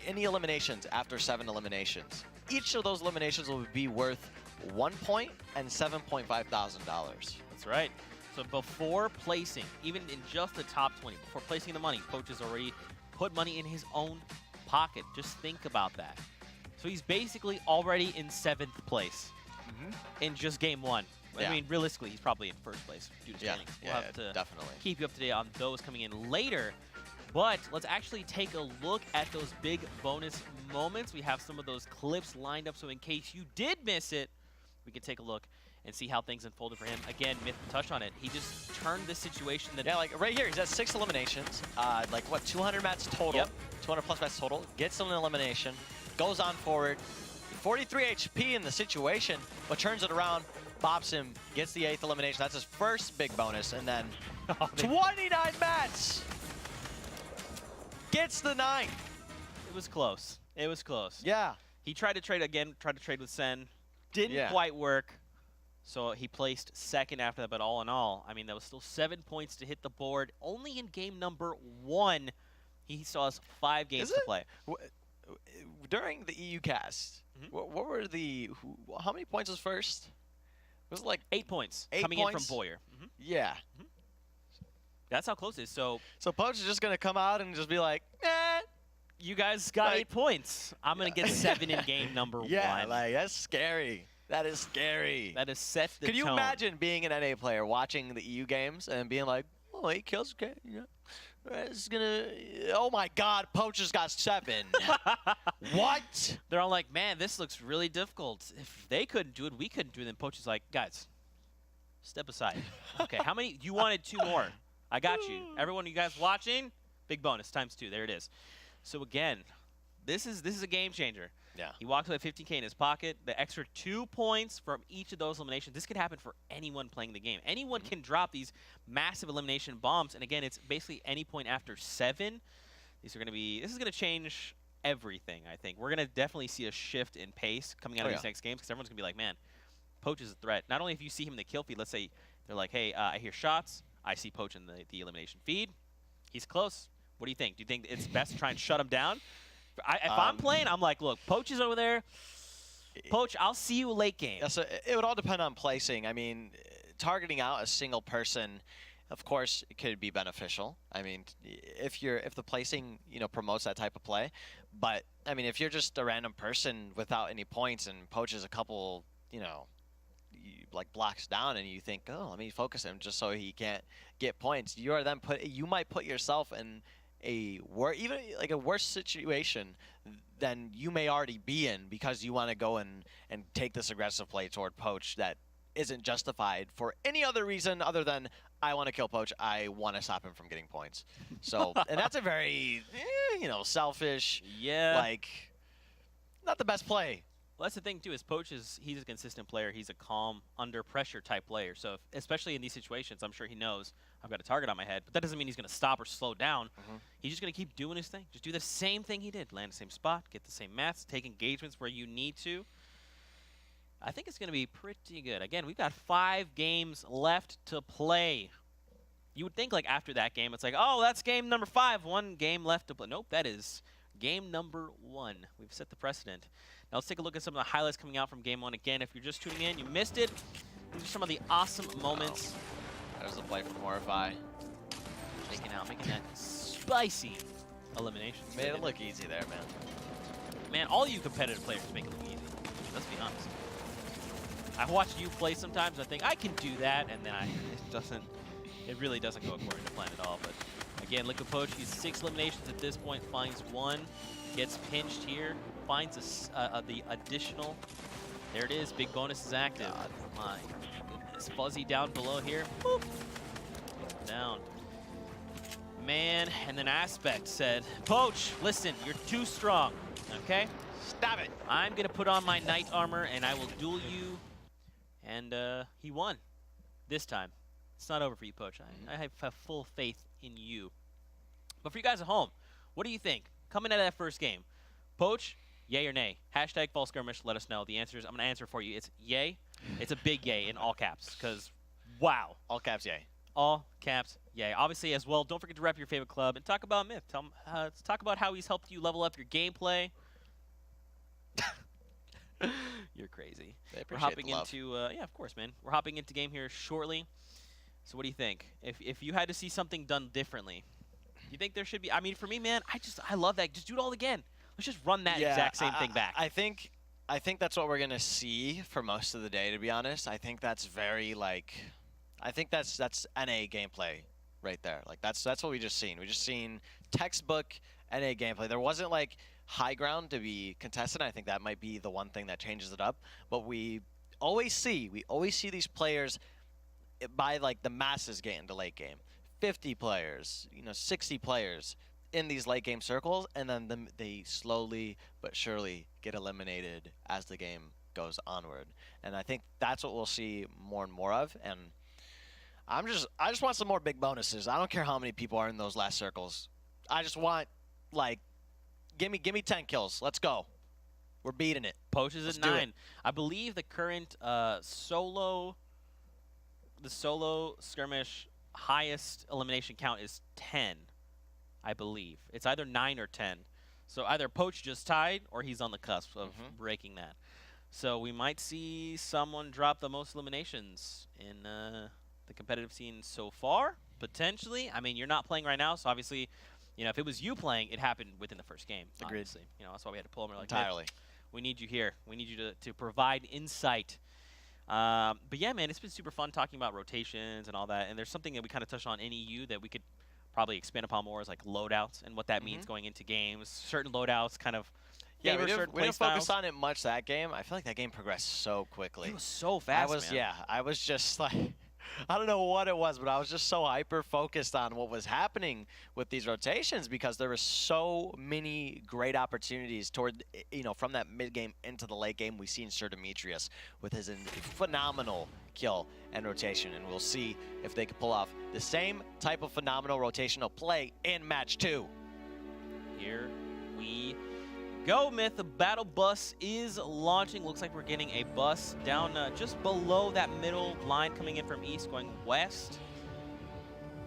any eliminations after 7 eliminations. Each of those eliminations will be worth 1 point and $7,500. That's right. So before placing, even in just the top 20, before placing the money, Poach has already put money in his own pocket. Just think about that. So he's basically already in 7th place in just game 1. Yeah. I mean, realistically, he's probably in 1st place due to standings. We'll have to definitely keep you up to date on those coming in later. But let's actually take a look at those big bonus moments. We have some of those clips lined up, so in case you did miss it, we can take a look and see how things unfolded for him. Again, Myth touched on it. He just turned this situation that... Yeah, like right here, he's at 6 eliminations. Like, what, 200 mats total? Yep. 200+ mats total. Gets an elimination. Goes on forward. 43 HP in the situation, but turns it around. Bops him. Gets the 8th elimination. That's his first big bonus. And then 29 mats! Gets the 9th. It was close. It was close. Yeah. He tried to trade again, tried to trade with Sen. Didn't quite work. So he placed 2nd after that, but all in all, I mean, that was still 7 points to hit the board. Only in game number 1, he still has 5 games to play. During the EU cast, what were how many points was first? Was it like 8 points 8 coming points? in from Boyer. Yeah. That's how close it is. So Poach is just going to come out and just be like, you guys got 8 points. I'm going to get 7 in game number 1. Yeah, like, that's scary. That is scary. That is set the Could you tone. imagine being an NA player watching the EU games and being like, oh, 8 kills, okay, you know, it's gonna, oh my God, Poach has got 7. What? They're all like, man, this looks really difficult. If they couldn't do it, we couldn't do it. Then Poach is like, guys, step aside. Okay, how many? You wanted 2 more. I got you. Everyone, you guys watching, big bonus, ×2. There it is. So again, this is a game changer. Yeah. He walks away with 15K in his pocket. The extra 2 points from each of those eliminations. This could happen for anyone playing the game. Anyone can drop these massive elimination bombs. And again, it's basically any point after 7. This is going to change everything, I think. We're going to definitely see a shift in pace coming out of these next games, because everyone's going to be like, man, Poach is a threat. Not only if you see him in the kill feed, let's say they're like, hey, I hear shots. I see Poach in the elimination feed. He's close. What do you think? Do you think it's best to try and shut him down? If I'm playing, I'm like, look, Poach is over there. Poach, I'll see you late game. Yeah, so it would all depend on placing. I mean, targeting out a single person of course, it could be beneficial. I mean, if the placing, promotes that type of play. But I mean, if you're just a random person without any points and poaches a couple, like blocks down, and you think, oh, let me focus him just so he can't get points, you might put yourself in even like a worse situation than you may already be in, because you want to go and take this aggressive play toward poach that isn't justified for any other reason other than I want to kill poach, I want to stop him from getting points. So, and that's a very, selfish, like, not the best play. Well, that's the thing too. Is poach he's a consistent player. He's a calm, under pressure type player. So especially in these situations, I'm sure he knows I've got a target on my head. But that doesn't mean he's going to stop or slow down. He's just going to keep doing his thing. Just do the same thing he did. Land the same spot, get the same mats, take engagements where you need to. I think it's going to be pretty good. Again, we've got 5 games left to play. You would think like after that game, it's like, oh, that's game number 5. 1 game left to play. Nope, that is game number 1. We've set the precedent. Now let's take a look at some of the highlights coming out from game 1. Again, if you're just tuning in, you missed it. These are some of the awesome moments. That was a play from Horrify. Making that spicy elimination. Made it look easy there, man. Man, all you competitive players make it look easy. Let's be honest. I watch you play sometimes, I think I can do that, and then it really doesn't go according to plan at all. But again, look at Poach. He's 6 eliminations at this point, finds 1, gets pinched here, finds the additional. There it is, big bonus is active. God. My goodness, Fuzzy down below here. Boop. Down. Man, and then Aspect said, Poach, listen, you're too strong, okay? Stop it. I'm gonna put on my knight armor and I will duel you. And he won this time. It's not over for you, Poach. I have full faith in you. But for you guys at home, what do you think? Coming out of that first game, Poach, yay or nay? Hashtag fall skirmish, let us know. The answer is, I'm going to answer for you. It's yay. It's a big yay in all caps, because wow. All caps, yay. All caps, yay. Obviously, as well, don't forget to rep your favorite club and talk about Myth. Let's talk about how he's helped you level up your gameplay. You're crazy. We're hopping into, yeah, of course, man. We're hopping into game here shortly. So what do you think? If you had to see something done differently, do you think there should be? I mean, for me, man, I love that. Just do it all again. Let's just run that exact same thing back. I think that's what we're gonna see for most of the day. To be honest, I think that's very like, I think that's NA gameplay right there. Like that's what we just seen. We just seen textbook NA gameplay. There wasn't like high ground to be contested. I think that might be the one thing that changes it up. But we always see these players by like the masses get into late game. 50 players, 60 players in these late game circles, and then they slowly but surely get eliminated as the game goes onward. And I think that's what we'll see more and more of. And I just want some more big bonuses. I don't care how many people are in those last circles. I just want, like, give me 10 kills. Let's go. We're beating it. Poach is at 9. I believe the current solo skirmish highest elimination count is 10, I believe. It's either 9 or 10. So either Poach just tied or he's on the cusp of breaking that. So we might see someone drop the most eliminations in the competitive scene so far, potentially. I mean, you're not playing right now, so obviously, if it was you playing, it happened within the first game. Agreed. Obviously. That's why we had to pull him. Like, entirely. We need you here. We need you to provide insight. But yeah, man, it's been super fun talking about rotations and all that. And there's something that we kind of touched on in EU that we could probably expand upon more, is like loadouts and what that means going into games. Certain loadouts kind of we didn't focus on it much that game. I feel like that game progressed so quickly. It was so fast, man. I was just like, I don't know what it was, but I was just so hyper focused on what was happening with these rotations, because there were so many great opportunities toward, from that mid game into the late game. We've seen Sir Demetrius with his phenomenal kill and rotation, and we'll see if they can pull off the same type of phenomenal rotational play in match 2. Here we go, Myth. The battle bus is launching. Looks like we're getting a bus down just below that middle line coming in from east, going west.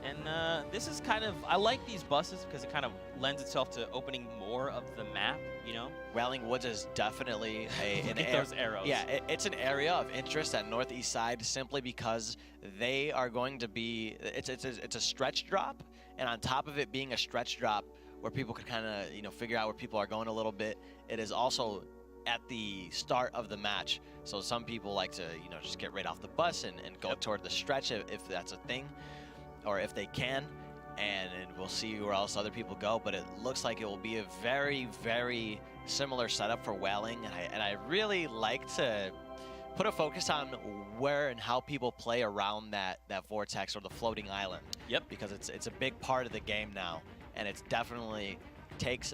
And this is kind of, I like these buses because it kind of lends itself to opening more of the map, you know? Wailing Woods is definitely an Get those arrows. Yeah, it's an area of interest at Northeast Side simply because they are going to be, it's a stretch drop, and on top of it being a stretch drop where people could kind of, you know, figure out where people are going a little bit, it is also at the start of the match. So some people like to, you know, just get right off the bus and go toward the stretch if that's a thing, or if they can, and we'll see where else other people go. But it looks like it will be a very, very similar setup for Wailing, and I really like to put a focus on where and how people play around that vortex or the floating island. Yep. Because it's a big part of the game now, and it's definitely takes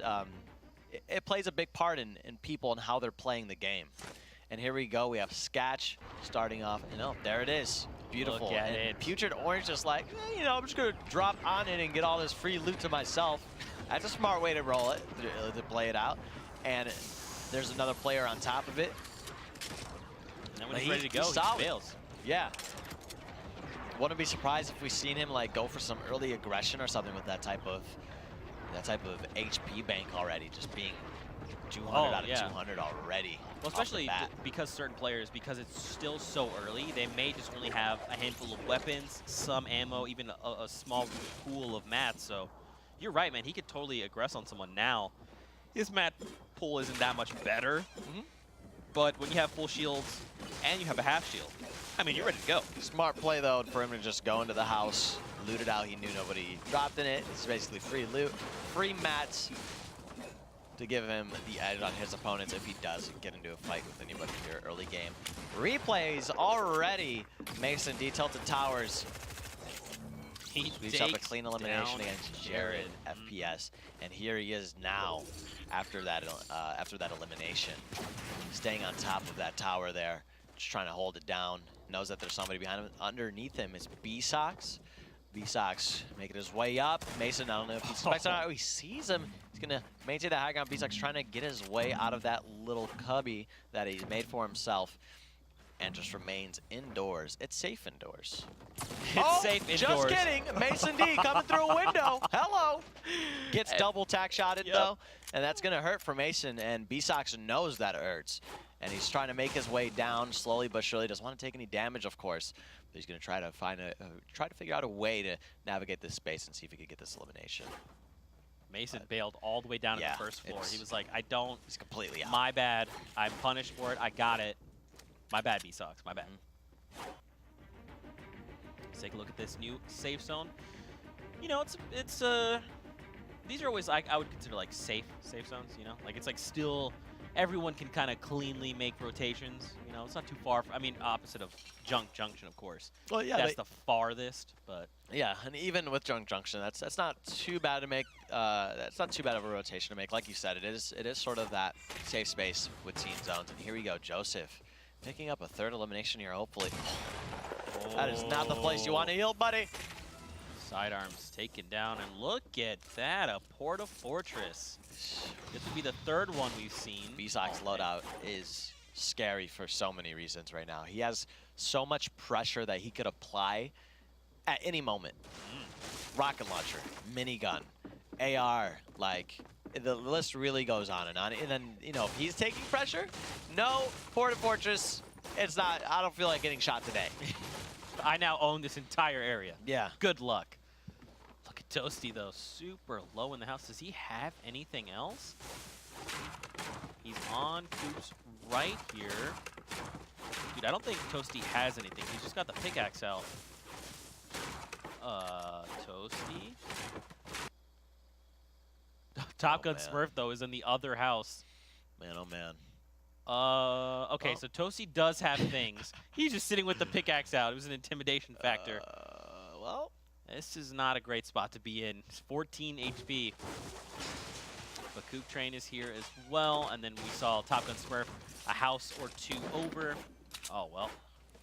it plays a big part in people and how they're playing the game. And here we go. We have Skatch starting off. You know, there it is. Beautiful. Look at and it. Putrid Orange just like, you know, I'm just going to drop on it and get all this free loot to myself. That's a smart way to roll it, to play it out. And there's another player on top of it. And then when he's ready to go, he fails. Yeah. Wouldn't be surprised if we seen him like go for some early aggression or something with that type of HP bank already, just being 200 out of 200 already. Well, especially because certain players, because it's still so early, they may just only have a handful of weapons, some ammo, even a small pool of mats. So you're right, man. He could totally aggress on someone now. His mat pool isn't that much better, but when you have full shields and you have a half shield, I mean, you're ready to go. Smart play, though, for him to just go into the house, loot it out. He knew nobody dropped in it. It's basically free loot, free mats to give him the edge on his opponents if he does get into a fight with anybody here early game. Replays already. Mason D-tilted towers. He sweeps up a clean elimination against Jared FPS, and here he is now after that elimination, staying on top of that tower there, just trying to hold it down. Knows that there's somebody behind him. Underneath him is B-Sox. B-Sox making his way up. Mason, I don't know if he suspects or not. He sees him. He's going to maintain that high ground. B-Sox trying to get his way out of that little cubby that he's made for himself and just remains indoors. It's safe indoors. It's safe indoors. Just kidding. Mason D coming through a window. Hello. Gets double tack shotted, though, and that's going to hurt for Mason, and B-Sox knows that it hurts. And he's trying to make his way down slowly but surely. Doesn't want to take any damage, of course. But he's going to try to figure out a way to navigate this space and see if he could get this elimination. Mason bailed all the way down to the first floor. He was like, I don't. He's completely out. My bad. I'm punished for it. I got it. My bad, B-Sox. My bad. Let's take a look at this new safe zone. You know, it's these are always I would consider like safe zones. You know, like it's like still. Everyone can kind of cleanly make rotations. You know, it's not too far. I mean, opposite of Junk Junction, of course. Well, yeah, that's the farthest. But yeah, and even with Junk Junction, that's not too bad to make. That's not too bad of a rotation to make. Like you said, it is sort of that safe space with team zones. And here we go, Joseph, picking up a third elimination here. Hopefully, that is not the place you want to heal, buddy. Sidearms taken down, and look at that, a Porta Fortress. This would be the third one we've seen. B-Sox loadout is scary for so many reasons right now. He has so much pressure that he could apply at any moment. Rocket launcher, minigun, AR, like the list really goes on. And then, you know, if he's taking pressure, no, Porta Fortress, it's not, I don't feel like getting shot today. I now own this entire area. Yeah. Good luck. Look at Toasty, though. Super low in the house. Does he have anything else? He's on Coops right here. Dude, I don't think Toasty has anything. He's just got the pickaxe out. Toasty? Top Gun Smurf, though, is in the other house. Man, oh, man. Okay, so Toasty does have things. He's just sitting with the pickaxe out. It was an intimidation factor. Well, this is not a great spot to be in. It's 14 HP. But Coop Train is here as well. And then we saw Top Gun Smurf a house or two over. Oh, well.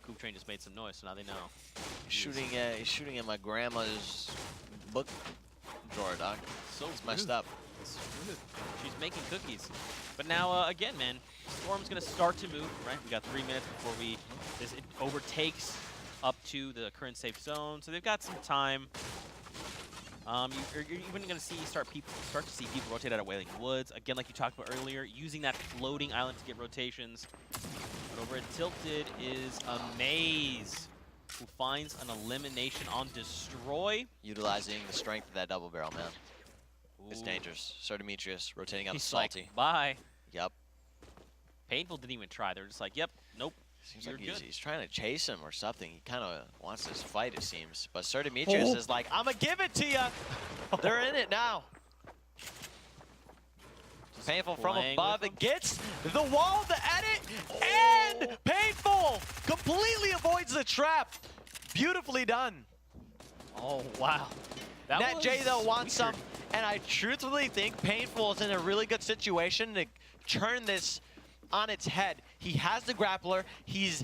Coop Train just made some noise, so now they know. He's shooting at my grandma's book drawer, Doc. So it's messed up. She's making cookies. But now, again, man, Storm's going to start to move, right? We got 3 minutes before it overtakes up to the current safe zone. So they've got some time. You're even going to start to see people rotate out of Wailing Woods. Again, like you talked about earlier, using that floating island to get rotations. But over at Tilted is Amaze, who finds an elimination on Destroy. Utilizing the strength of that double barrel, man. Ooh. It's dangerous. Sir Demetrius rotating out He's the Salty. like, bye. Yep. Painful didn't even try. They're just like, yep, nope. Seems You're like good. he's trying to chase him or something. He kind of wants this fight, it seems. But Sir Demetrius is like, I'm going to give it to you. They're in it now. Painful from above. It gets the wall, the edit, and Painful completely avoids the trap. Beautifully done. Oh, wow. Net J, though, wants some. And I truthfully think Painful is in a really good situation to turn this on its head. He has the grappler. He's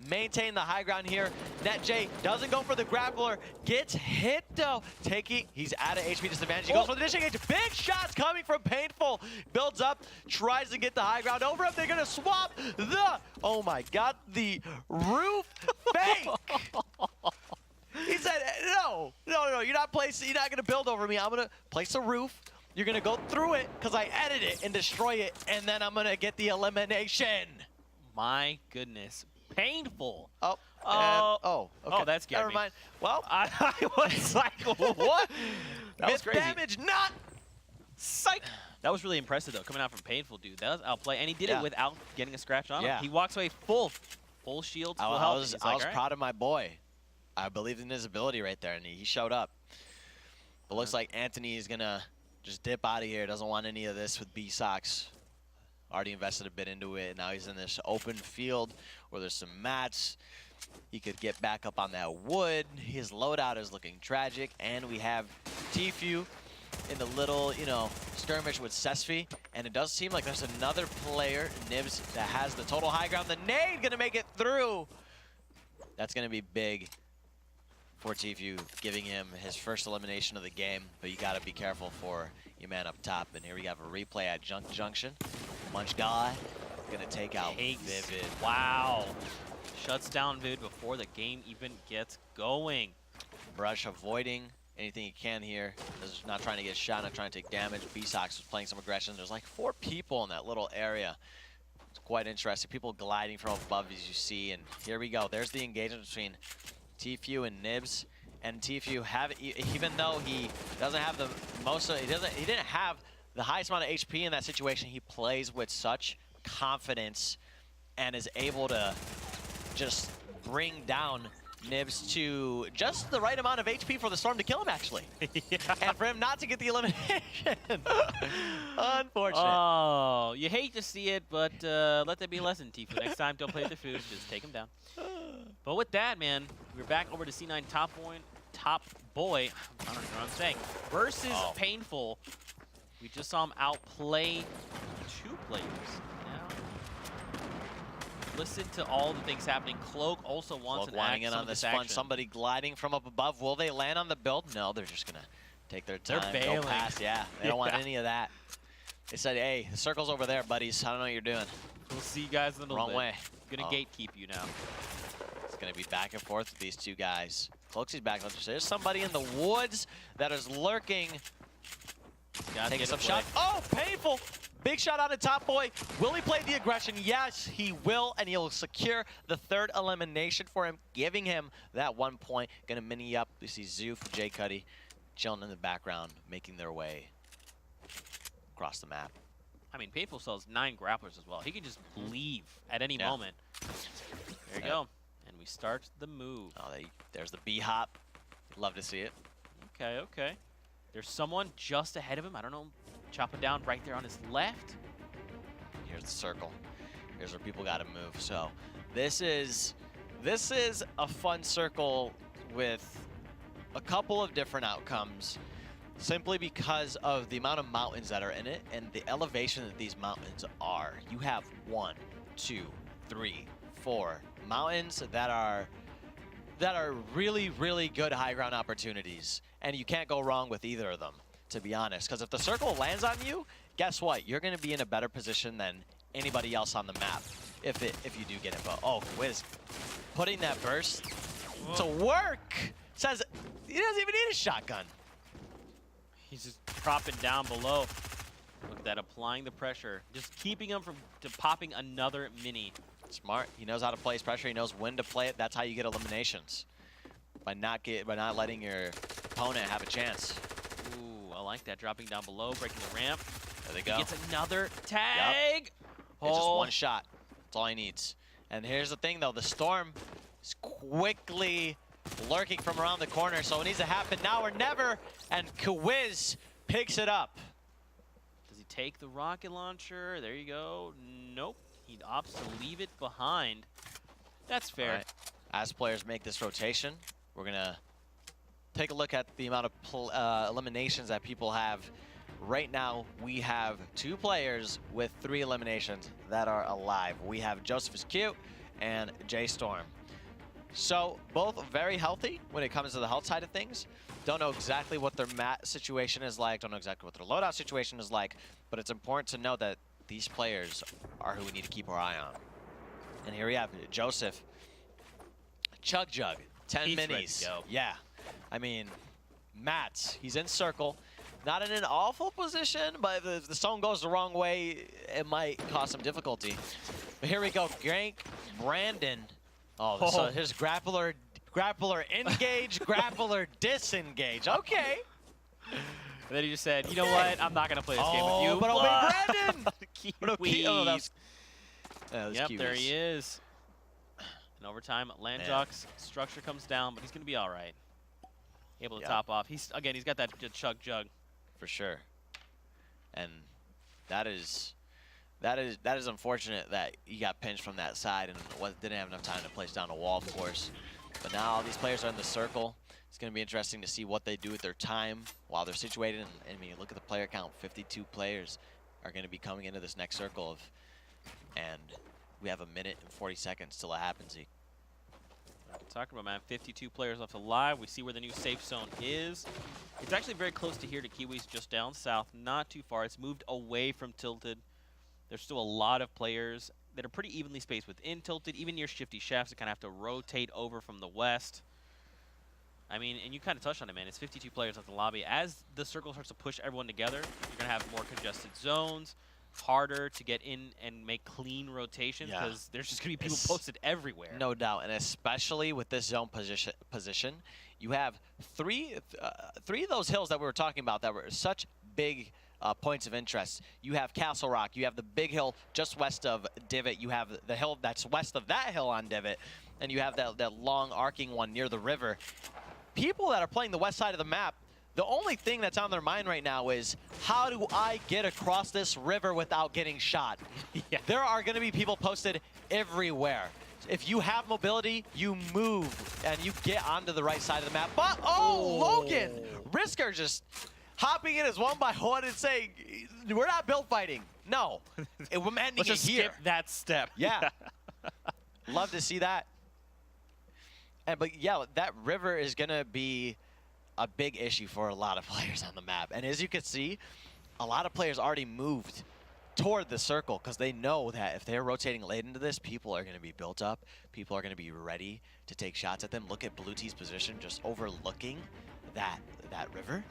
maintained the high ground here. Net J doesn't go for the grappler. Gets hit, though. He's at an HP disadvantage. He goes for the dishing age. Big shots coming from Painful. Builds up, tries to get the high ground over him. They're going to swap the, oh my God, the roof fake. He said, no, you're not going to build over me. I'm going to place a roof. You're going to go through it because I edit it and destroy it, and then I'm going to get the elimination. My goodness. Painful. Oh. Okay. Oh, that's scary. Never mind. Well, I was like, what? That was crazy. Damage, not. Psych. That was really impressive, though, coming out from Painful, dude. That was outplay, and he did it without getting a scratch on him. He walks away full shield, full health. I was proud of my boy. I believed in his ability right there, and he showed up. But looks like Anthony is going to just dip out of here. Doesn't want any of this with B-Sox. Already invested a bit into it. Now he's in this open field where there's some mats. He could get back up on that wood. His loadout is looking tragic. And we have Tfue in the little, skirmish with Sesfi. And it does seem like there's another player, Nibs, that has the total high ground. The nade going to make it through. That's going to be big for Tfue, giving him his first elimination of the game. But you got to be careful for your man up top. And here we have a replay at Junction. Munch Guy gonna take out Vivid. Wow. Shuts down Vivid before the game even gets going. Brush avoiding anything he can here. Is not trying to get shot, not trying to take damage. B-Sox was playing some aggression. There's like 4 people in that little area. It's quite interesting. People gliding from above, as you see. And here we go. There's the engagement between Tfue and Nibs. And Tfue, even though he doesn't have the most, he didn't have the highest amount of HP in that situation, he plays with such confidence and is able to just bring down Nibs to just the right amount of HP for the Storm to kill him, actually. And for him not to get the elimination. Unfortunate. Oh, you hate to see it, but let that be a lesson, Tfue. Next time, don't play with the food. Just take him down. But with that, man, we're back over to C9 Top Boy. I don't know what I'm saying. Versus Painful. We just saw him outplay 2 players. Now, listen to all the things happening. Cloak also wants an lining in on this fun. Somebody gliding from up above. Will they land on the build? No, they're just gonna take their time. They're bailing. Go past. Yeah, they don't want any of that. They said, "Hey, the circle's over there, buddies. I don't know what you're doing." We'll see you guys in a little Wrong bit. way. Gonna gatekeep you now. It's gonna be back and forth with these 2 guys. Cloaksy's back. There's somebody in the woods that is lurking. Taking some shots. Oh, Painful! Big shot on the Top Boy. Will he play the aggression? Yes, he will, and he'll secure the 3rd elimination for him, giving him that 1 point. Gonna mini up. We see Zoof, J Cuddy chilling in the background, making their way across the map. I mean, Painful sells 9 grapplers as well. He can just leave at any moment. There you go. And we start the move. Oh, there's the B-hop. Love to see it. Okay, okay. There's someone just ahead of him. I don't know. Chop it down right there on his left. Here's the circle. Here's where people got to move. So this is a fun circle with a couple of different outcomes, simply because of the amount of mountains that are in it and the elevation that these mountains are. You have 1, 2, 3, 4 mountains that are really, really good high ground opportunities. And you can't go wrong with either of them, to be honest. Because if the circle lands on you, guess what? You're going to be in a better position than anybody else on the map if you do get it. But oh, Wiz, putting that burst to work. Says he doesn't even need a shotgun. He's just dropping down below. Look at that, applying the pressure. Just keeping him from popping another mini. Smart. He knows how to place pressure. He knows when to play it. That's how you get eliminations. By not letting your opponent have a chance. Ooh, I like that. Dropping down below, breaking the ramp. There they go. He gets another tag. Yep. It's just one shot. That's all he needs. And here's the thing, though. The storm is quickly lurking from around the corner, so it needs to happen now or never. And Kwiz picks it up. Does he take the rocket launcher? There you go. Nope. He opts to leave it behind. That's fair. Right. As players make this rotation, we're going to take a look at the amount of eliminations that people have. Right now, we have 2 players with 3 eliminations that are alive. We have Joseph is Cute and J Storm. So both very healthy when it comes to the health side of things. Don't know exactly what their mat situation is like. Don't know exactly what their loadout situation is like. But it's important to know that these players are who we need to keep our eye on. And here we have Joseph. Chug Jug. 10 He's minis. ready to go. Yeah. I mean, Mats. He's in circle. Not in an awful position, but if the zone goes the wrong way, it might cause some difficulty. But here we go. Gank, Brandon. Oh, so here's grappler engage, grappler disengage. Okay. And then he just said, you know what? I'm not going to play this game with you. But obey Brandon! Kiwis. Yep, Kiwis. there he is. And overtime, Landjock's structure comes down, but he's going to be all right. Able to top off. He's got that chug jug. For sure. And that is unfortunate that he got pinched from that side and didn't have enough time to place down a wall, of course. But now all these players are in the circle. It's going to be interesting to see what they do with their time while they're situated. And I mean, look at the player count. 52 players are going to be coming into this next circle and we have 1 minute and 40 seconds till it happens. Talking about, man, 52 players left alive. We see where the new safe zone is. It's actually very close to here to Kiwis, just down south, not too far. It's moved away from Tilted. There's still a lot of players that are pretty evenly spaced within Tilted, even near Shifty Shafts that kind of have to rotate over from the west. I mean, and you kind of touched on it, man. It's 52 players left in the lobby. As the circle starts to push everyone together, you're going to have more congested zones, harder to get in and make clean rotations because there's just going to be people posted everywhere. No doubt, and especially with this zone position, you have three of those hills that we were talking about that were such big points of interest. You have Castle Rock, you have the big hill just west of Divot, you have the hill that's west of that hill on Divot, and you have that long arcing one near the river. People that are playing the west side of the map, the only thing that's on their mind right now is, how do I get across this river without getting shot? There are going to be people posted everywhere. If you have mobility, you move and you get onto the right side of the map. But, Logan! Risker just hopping in as one by one and saying, we're not build fighting. No, we're ending Let's just here. skip that step. Yeah. Love to see that. But yeah, that river is going to be a big issue for a lot of players on the map. And as you can see, a lot of players already moved toward the circle because they know that if they're rotating late into this, people are going to be built up. People are going to be ready to take shots at them. Look at Blue T's position just overlooking that river.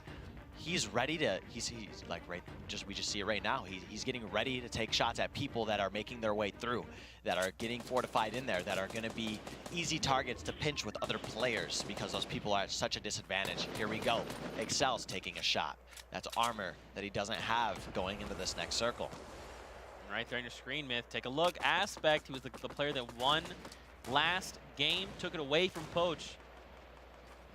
He's ready to, he's like we just see it right now. He's getting ready to take shots at people that are making their way through, that are getting fortified in there, that are going to be easy targets to pinch with other players because those people are at such a disadvantage. Here we go. Excel's taking a shot. That's armor that he doesn't have going into this next circle. Right there on your screen, Myth. Take a look. Aspect, he was the player that won last game, took it away from Poach.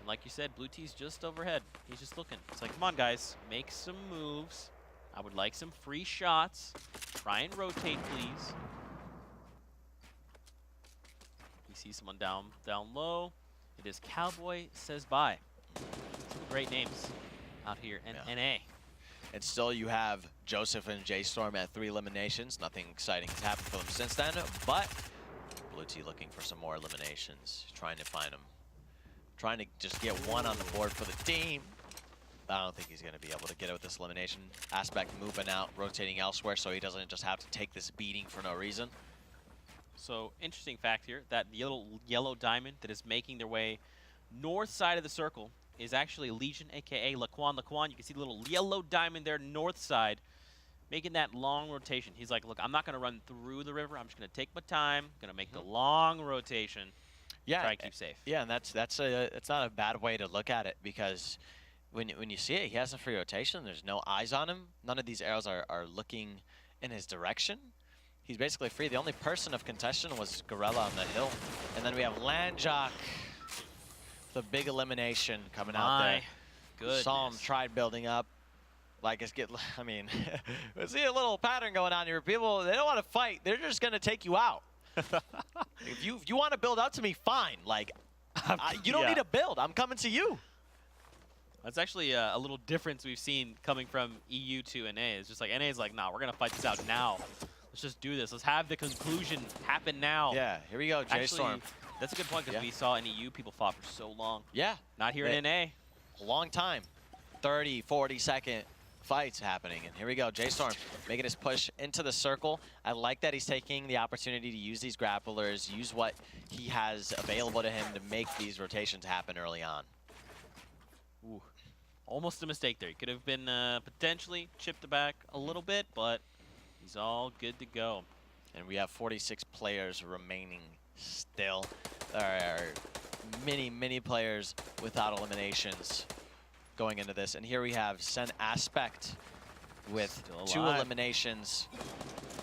Like you said, Blue T's just overhead. He's just looking. It's like, come on, guys. Make some moves. I would like some free shots. Try and rotate, please. We see someone down low. It is Cowboy Says Bye. Some great names out here. And NA. And still you have Joseph and J-Storm at 3 eliminations. Nothing exciting has happened for them since then. But Blue T looking for some more eliminations. Trying to find them. Trying to just get one on the board for the team. I don't think he's going to be able to get it with this elimination. Aspect moving out, rotating elsewhere, so he doesn't just have to take this beating for no reason. So, interesting fact here, that yellow diamond that is making their way north side of the circle is actually Legion, a.k.a. Laquan. Laquan, you can see the little yellow diamond there, north side, making that long rotation. He's like, look, I'm not going to run through the river. I'm just going to take my time, going to make the long rotation, try to keep safe. Yeah, and that's not a bad way to look at it, because when you see it, he has a free rotation. There's no eyes on him. None of these arrows are looking in his direction. He's basically free. The only person of contention was Gorilla on the hill. And then we have Landjock, the big elimination coming out there. Goodness. Saw him tried building up. Like, I mean, we see a little pattern going on here. People, they don't want to fight. They're just going to take you out. If you want to build up to me, fine. Like, you don't need to build. I'm coming to you. That's actually a little difference we've seen coming from EU to NA. It's just like, NA is like, nah, we're going to fight this out now. Let's just do this. Let's have the conclusion happen now. Yeah, here we go, J-Storm. That's a good point, because we saw in EU people fought for so long. Yeah. Not here in NA. A long time. 30, 40-second fights happening. And here we go, J-Storm making his push into the circle. I like that he's taking the opportunity to use these grapplers, use what he has available to him to make these rotations happen early on. Ooh. Almost a mistake there. He could have been potentially chipped the back a little bit, but he's all good to go. And we have 46 players remaining still. There are many players without eliminations going into this. And here we have Sen Aspect with 2 eliminations.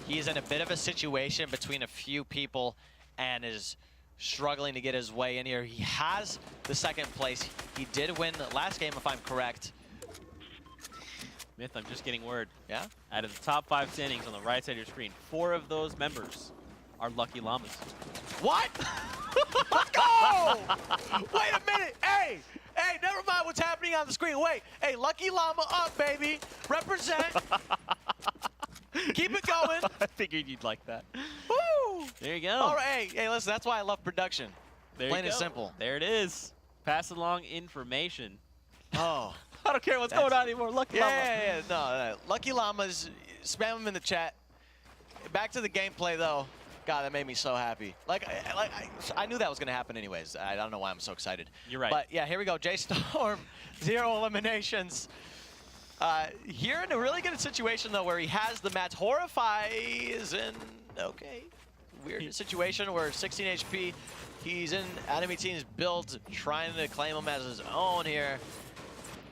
He's in a bit of a situation between a few people and is struggling to get his way in here. He has the 2nd place. He did win the last game, if I'm correct. Myth, I'm just getting word. Yeah? Out of the top 5 standings on the right side of your screen, 4 of those members are LuckyLamas. What? Let's go! Wait a minute. Hey, never mind what's happening on the screen. Wait, hey, Lucky Llama up, baby. Represent. Keep it going. I figured you'd like that. Woo! There you go. All right, hey, listen, that's why I love production. There Plain you go. and simple. There it is. Pass along information. Oh. I don't care what's going on anymore. Lucky Llama. Yeah, no. Lucky Llamas, spam them in the chat. Back to the gameplay, though. God, that made me so happy. I knew that was going to happen anyways. I don't know why I'm so excited. You're right. But, yeah, here we go. J-Storm, 0 eliminations. Here in a really good situation, though, where he has the match. Horrify is in, okay, weird situation where 16 HP. He's in enemy team's build, trying to claim him as his own here.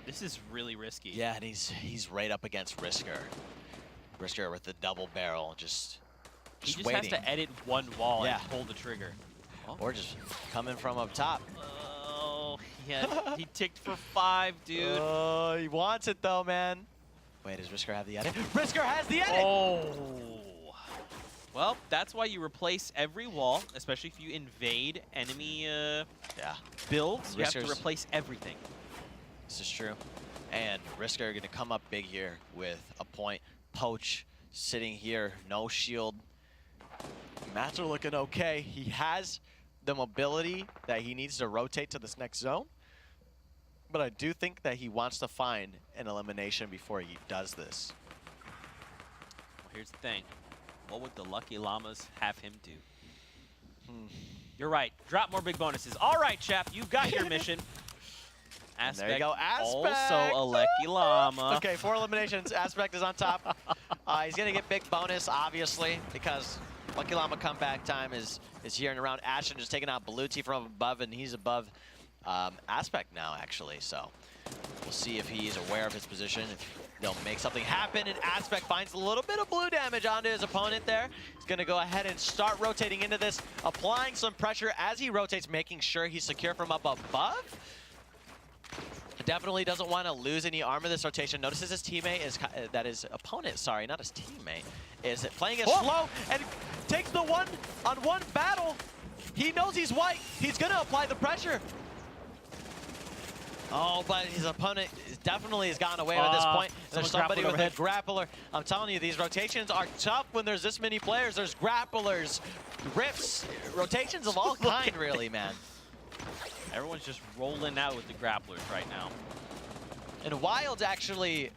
This is really risky. Yeah, and he's right up against Risker. Risker with the double barrel, just He waiting. has to edit one wall Yeah. and pull the trigger. Oh. Or just coming from up top. Oh, yeah. He ticked for 5, dude. Oh, he wants it though, man. Wait, does Risker have the edit? Risker has the edit! Oh. Well, that's why you replace every wall, especially if you invade enemy builds. You have to replace everything. This is true. And Risker are going to come up big here with a point. Poach sitting here, no shield. Mats are looking okay. He has the mobility that he needs to rotate to this next zone. But I do think that he wants to find an elimination before he does this. Well, here's the thing. What would the Lucky Llamas have him do? You're right. Drop more big bonuses. All right, chap. You got your mission. Aspect, there you go. Aspect. Also a Lucky Llama. Okay, 4 eliminations. Aspect is on top. He's going to get big bonus, obviously, because Lucky Llama comeback time is here and around. Ashen just taking out Baluti from above, and he's above Aspect now, actually. So we'll see if he's aware of his position. If they'll make something happen, and Aspect finds a little bit of blue damage onto his opponent there. He's going to go ahead and start rotating into this, applying some pressure as he rotates, making sure he's secure from up above. Definitely doesn't want to lose any armor this rotation. Notices his teammate is, that his opponent, sorry, not his teammate, is playing it slow and takes the 1-on-1 battle. He knows he's white. He's going to apply the pressure. Oh, but his opponent definitely has gotten away at this point. There's somebody with a grappler. I'm telling you, these rotations are tough when there's this many players. There's grapplers, rips, rotations of all kind, really, man. Everyone's just rolling out with the grapplers right now. And Wild actually,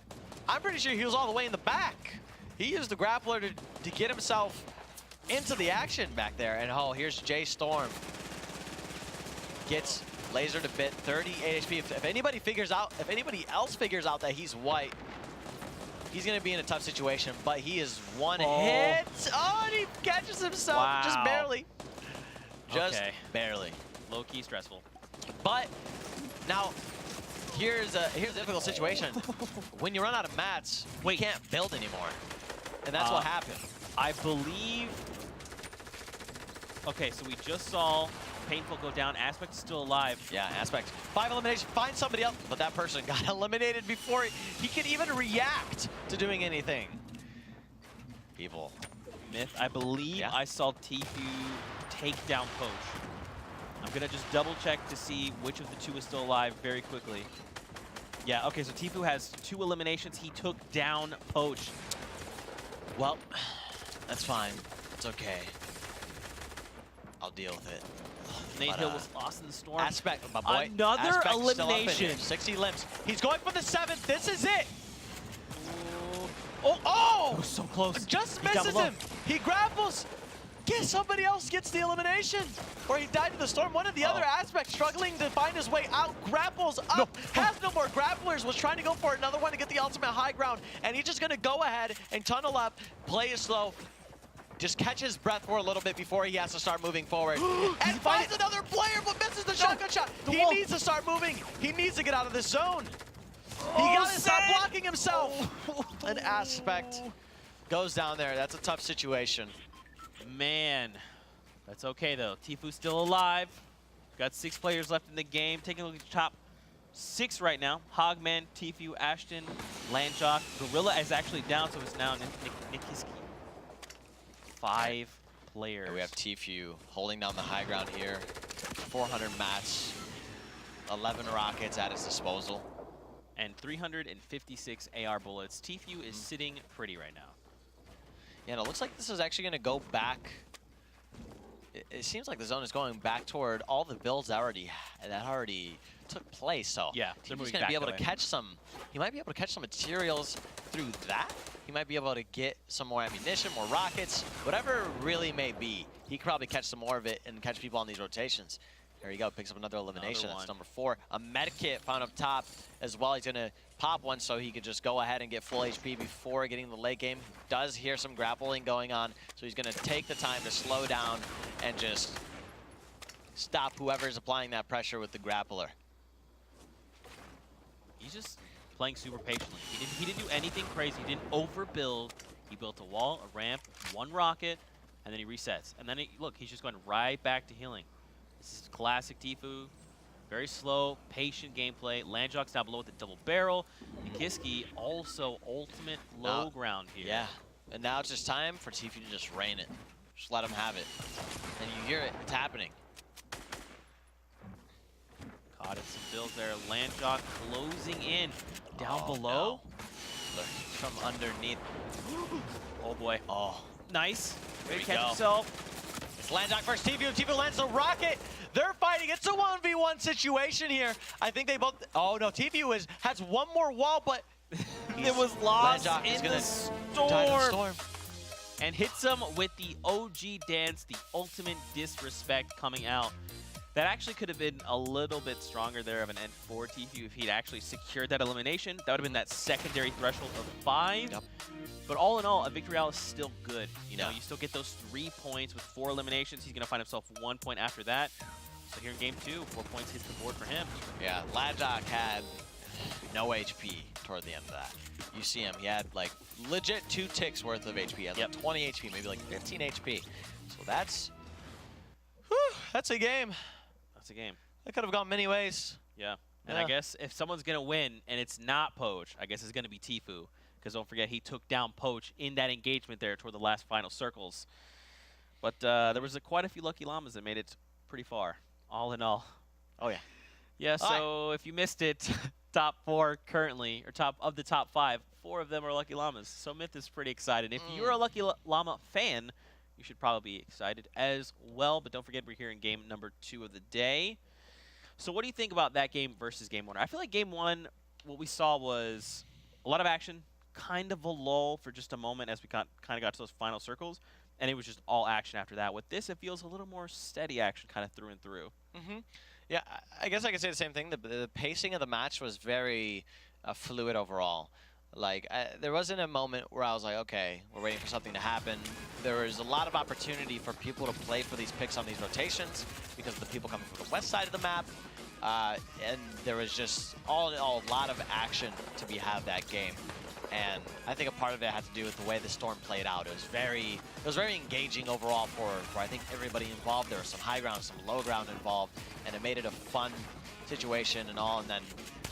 I'm pretty sure he was all the way in the back. He used the grappler to get himself into the action back there. And oh, here's J-Storm. Gets lasered a bit, 38 HP. If anybody else figures out that he's white, he's gonna be in a tough situation. But he is one hit. Oh, and he catches himself just barely. Just barely. Low key stressful. But now, here's a difficult situation. When you run out of mats, we can't build anymore, and that's what happened. I believe. Okay, so we just saw Painful go down. Aspect is still alive. Yeah, Aspect. 5 eliminations. Find somebody else, but that person got eliminated before he could even react to doing anything. Evil. Myth. I believe I saw Tfue take down Poach. I'm gonna just double check to see which of the two is still alive very quickly. Yeah, okay, so Tfue has 2 eliminations. He took down Poach. Well, that's fine. It's okay. I'll deal with it. Nate Hill was lost in the storm. Aspect, my boy. Another Aspect elimination. 60 limbs. He's going for the 7th. This is it. Oh! So close. Just misses him. He grapples. Somebody else gets the elimination. Or he died in the storm. One of the other Aspects struggling to find his way out. Grapples up. Has no more grapplers. Was trying to go for another one to get the ultimate high ground. And he's just going to go ahead and tunnel up. Play it slow. Just catch his breath for a little bit before he has to start moving forward. And finds another player, but misses the shotgun shot. He needs to start moving. He needs to get out of this zone. He got to stop blocking himself. An Aspect goes down there. That's a tough situation. Man, that's okay though. Tfue's still alive. Got 6 players left in the game. Taking a look at the top 6 right now. Hogman, Tfue, Ashton, Landjock. Gorilla is actually down, so it's now Nikiski. 5 players. We have Tfue holding down the high ground here. 400 mats, 11 rockets at his disposal. And 356 AR bullets. Tfue is sitting pretty right now. Yeah, and it looks like this is actually going to go back. It seems like the zone is going back toward all the builds that already took place. So yeah, he's going to be able to catch some. He might be able to catch some materials through that. He might be able to get some more ammunition, more rockets, whatever it really may be. He could probably catch some more of it and catch people on these rotations. There you go, picks up another elimination. That's number 4. A medkit found up top as well. He's going to pop one so he could just go ahead and get full HP before getting the late game. Does hear some grappling going on, so he's going to take the time to slow down and just stop whoever's applying that pressure with the grappler. He's just playing super patiently. He didn't do anything crazy. He didn't overbuild. He built a wall, a ramp, 1 rocket, and then he resets. And then, look, he's just going right back to healing. This is classic Tfue. Very slow, patient gameplay. Landjock's down below with the double barrel. Nikiski also ultimate low ground here. Yeah, and now it's just time for Tfue to just rain it. Just let him have it. And you hear it, it's happening. Caught in some builds there. Landjock closing in. Down below. No. From underneath. Oh boy. Oh. Nice. There Ready we to catch himself. It's Landjock versus Tfue. Tfue lands the rocket. They're fighting. It's a 1v1 situation here. I think they both. Oh no, Tfue has one more wall, but it was lost in the storm. And hits him with the OG dance, the ultimate disrespect coming out. That actually could have been a little bit stronger there of an end for Tfue if he'd actually secured that elimination. That would have been that secondary threshold of 5. Yep. But all in all, a victory royale is still good. You know, you still get those 3 points with 4 eliminations. He's going to find himself 1 point after that. So here in game 2, 4 points hits the board for him. Yeah, Landjock had no HP toward the end of that. You see him, he had like legit 2 ticks worth of HP. He had like 20 HP, maybe like 15 HP. So that's a game. That's a game. That could have gone many ways. Yeah. And I guess if someone's going to win and it's not Poach, I guess it's going to be Tfue. Because don't forget, he took down Poach in that engagement there toward the last final circles. But there was quite a few LuckyLamas that made it pretty far, all in all. Oh, yeah. Yeah, so if you missed it, top 4 currently, or top 5, 4 of them are LuckyLamas. So Myth is pretty excited. If you're a LuckyLama fan, you should probably be excited as well. But don't forget, we're here in game number 2 of the day. So what do you think about that game versus game 1? I feel like game 1, what we saw was a lot of action, kind of a lull for just a moment as we kind of got to those final circles, and it was just all action after that. With this, it feels a little more steady action kind of through and through. Yeah, I guess I could say the same thing. The pacing of the match was very fluid overall. Like, there wasn't a moment where I was like, okay, we're waiting for something to happen. There was a lot of opportunity for people to play for these picks on these rotations because of the people coming from the west side of the map. And there was just all in all a lot of action to be had that game. And I think a part of it had to do with the way the storm played out. It was very engaging overall for I think everybody involved. There was some high ground, some low ground involved, and it made it a fun situation and all. And then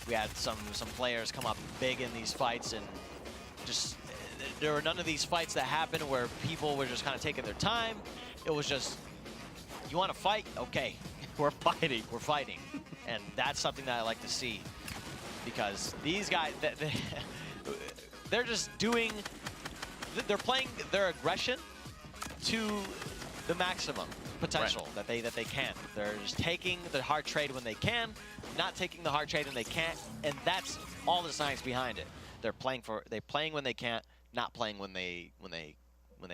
we had some players come up big in these fights, and just there were none of these fights that happened where people were just kind of taking their time. It was just, you want to fight? Okay, We're fighting. we're fighting, and that's something that I like to see, because these guys, they're just doing, they're playing their aggression to the maximum potential that they can. They're just taking the hard trade when they can, not taking the hard trade when they can't, and that's all the science behind it. They're playing when they can't, not playing when they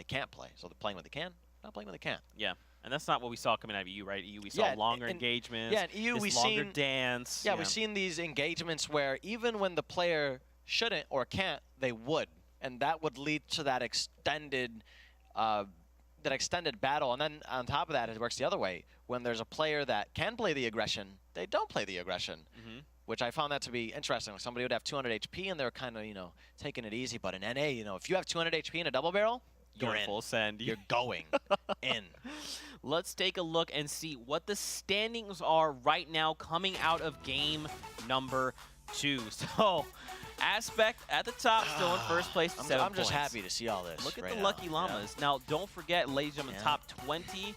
can't play. So they're playing when they can, not playing when they can't. Yeah. And that's not what we saw coming out of EU, right? EU, we saw longer engagements. Yeah, in EU this we've longer seen dance. Yeah, we've seen these engagements where even when the player shouldn't or can't, they would, and that would lead to that extended battle. And then on top of that, it works the other way. When there's a player that can play the aggression, they don't play the aggression, which I found that to be interesting. Like, somebody would have 200 HP and they're kind of, taking it easy. But in NA, if you have 200 HP in a double barrel, you're in. Full send. You're going in. Let's take a look and see what the standings are right now coming out of game number 2. So, Aspect at the top, still in first place, 7 points. I'm just happy to see all this. Look at right the now. Lucky Llamas. Yeah. Now, don't forget, ladies and gentlemen, top 20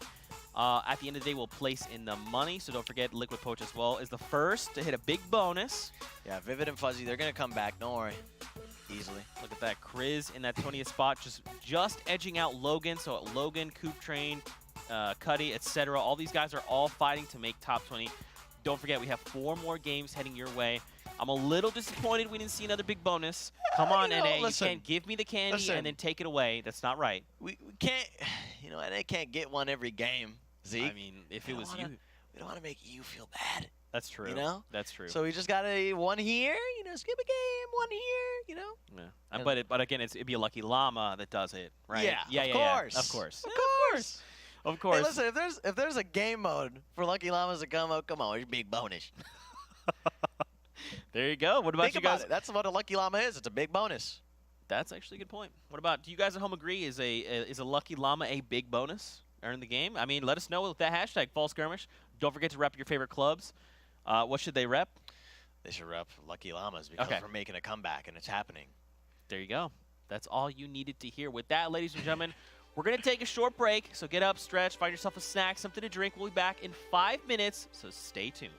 at the end of the day will place in the money. So don't forget, Liquid Poach as well is the first to hit a big bonus. Yeah, Vivid and Fuzzy, they're going to come back. Don't worry. Easily. Look at that. Kriz in that 20th spot, just edging out Logan. So Logan, Coop Train, Cuddy, etc. All these guys are all fighting to make top 20. Don't forget, we have 4 more games heading your way. I'm a little disappointed we didn't see another big bonus. Come on, NA. Listen, you can't give me the candy and then take it away. That's not right. We can't, NA can't get one every game, Zeke. I mean, if it was you. We don't want to make you feel bad. That's true. That's true. So we just got one here, skip a game, one here, Yeah. But again, it'd be a Lucky Llama that does it, right? Yeah, of course. Of course. Of course. Of course. Hey, listen, if there's a game mode for Lucky Llamas to come on, it's a big bonus. There you go. What about Think you guys? about it. That's what a Lucky Llama is. It's a big bonus. That's actually a good point. What about, do you guys at home agree? Is a Lucky Llama a big bonus earn the game? I mean, let us know with that hashtag, Fall Skirmish. Don't forget to rep your favorite clubs. What should they rep? They should rep Lucky Llamas because we're making a comeback, and it's happening. There you go. That's all you needed to hear. With that, ladies and gentlemen, we're going to take a short break. So get up, stretch, find yourself a snack, something to drink. We'll be back in 5 minutes, so stay tuned.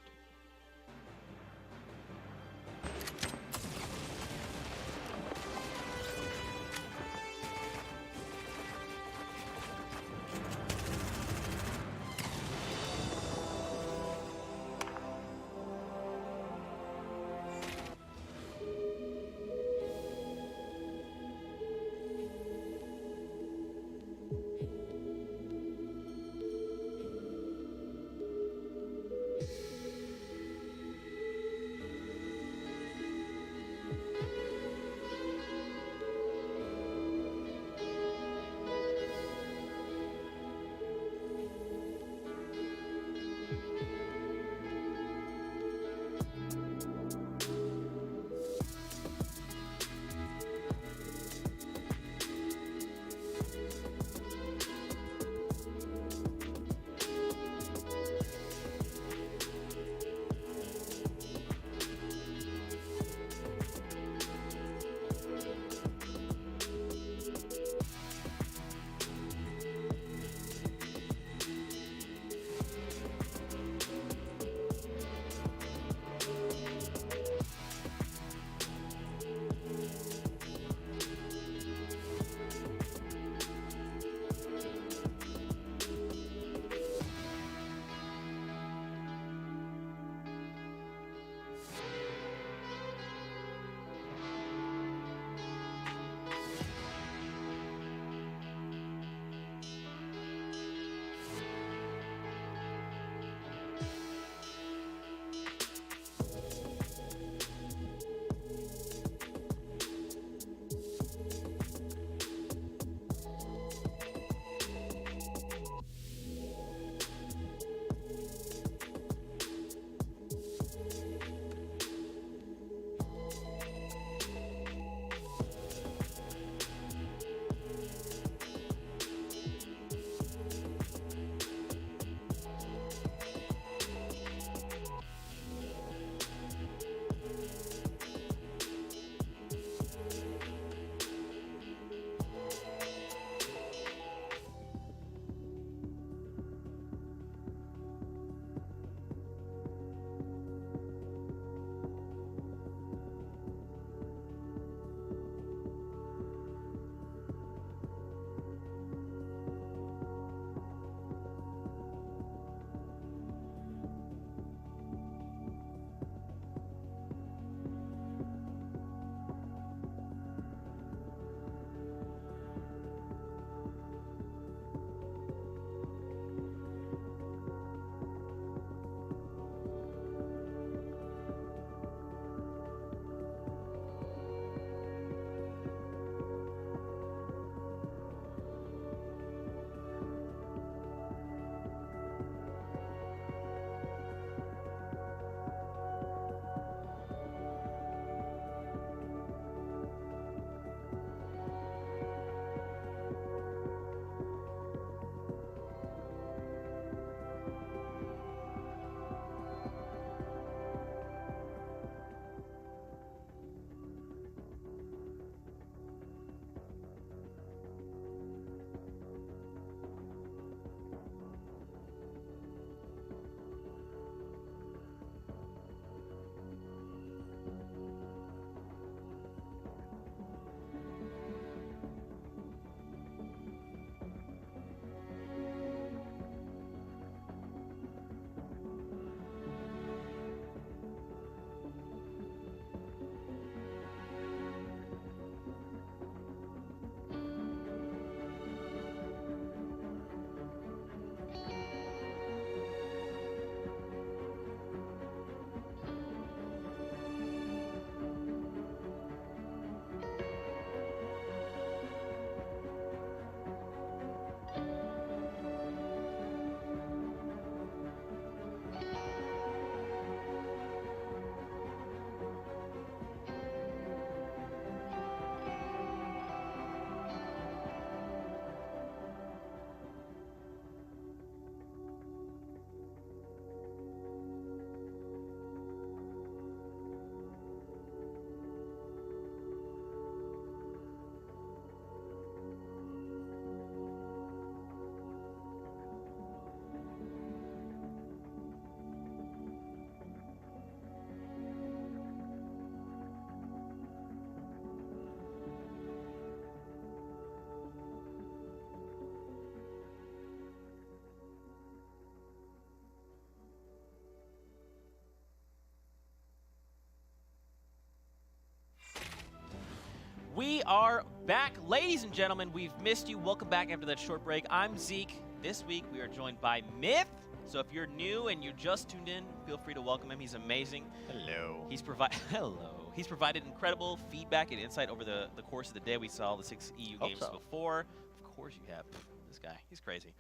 We are back, ladies and gentlemen. We've missed you. Welcome back after that short break. I'm Zeke. This week we are joined by Myth. So if you're new and you just tuned in, feel free to welcome him. He's amazing. Hello. He's provided incredible feedback and insight over the course of the day. We saw the 6 EU games before. Of course you have. This guy, he's crazy.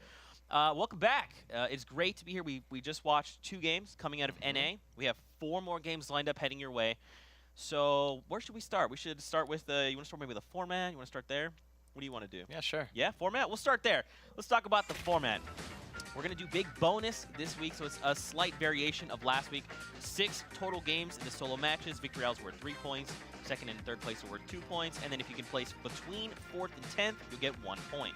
Welcome back. It's great to be here. We just watched 2 games coming out of NA. We have 4 more games lined up heading your way. So where should we start? We should start with, you want to start maybe with the format? You want to start there? What do you want to do? Yeah, sure. Yeah, format? We'll start there. Let's talk about the format. We're going to do big bonus this week, so it's a slight variation of last week. 6 total games in the solo matches. Victory rounds were 3 points. Second and third place were 2 points. And then if you can place between 4th and 10th, you'll get 1 point.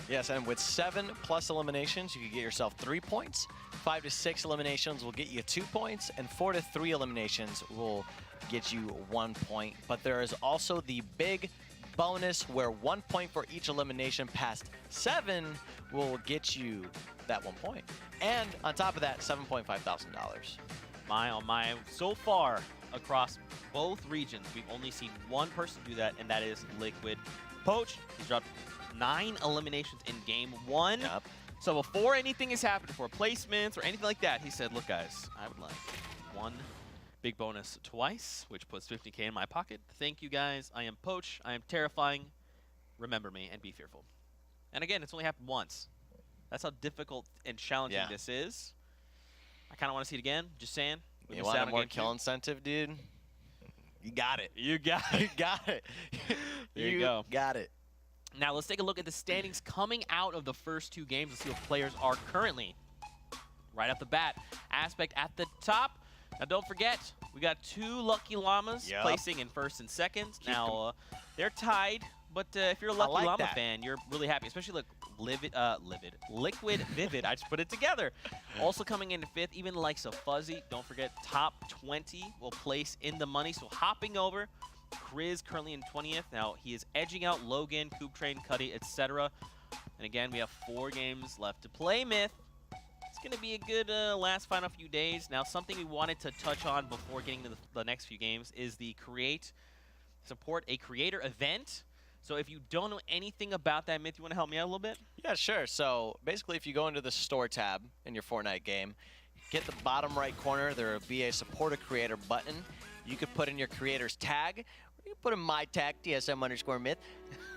Yes, and with 7+ eliminations, you can get yourself 3 points. 5 to 6 eliminations will get you 2 points, and 4 to 3 eliminations will get you 1 point. But there is also the big bonus where 1 point for each elimination past 7 will get you that 1 point. And on top of that, $7,500. My oh my, so far across both regions, we've only seen one person do that, and that is Liquid Poach. He's dropped 9 eliminations in game 1. Yep. So before anything has happened, before placements or anything like that, he said, look guys, I would like 1 big bonus twice, which puts 50K in my pocket. Thank you guys. I am Poach. I am terrifying. Remember me and be fearful. And again, it's only happened once. That's how difficult and challenging this is. I kind of want to see it again. Just saying. You want a more kill incentive, dude? You got it. You got it. You got it. There you go. Got it. Now let's take a look at the standings coming out of the first 2 games and see what players are currently. Right off the bat, Aspect at the top. Now don't forget, we got 2 LuckyLamas placing in 1st and 2nd. Now they're tied, but if you're a Lucky Llama fan, you're really happy, especially look Liquid Vivid. I just put it together. Also coming in 5th, even the likes of Fuzzy. Don't forget, top 20 will place in the money. So hopping over, Kriz currently in 20th. Now he is edging out Logan, Coop Train, Cuddy, etc. And again, we have 4 games left to play, Myth. It's going to be a good last final few days. Now, something we wanted to touch on before getting to the next few games is the support a creator event. So if you don't know anything about that, Myth, you want to help me out a little bit? Yeah, sure. So basically, if you go into the store tab in your Fortnite game, get the bottom right corner, there will be a support a creator button. You could put in your creator's tag. You put in my tag, TSM_Myth,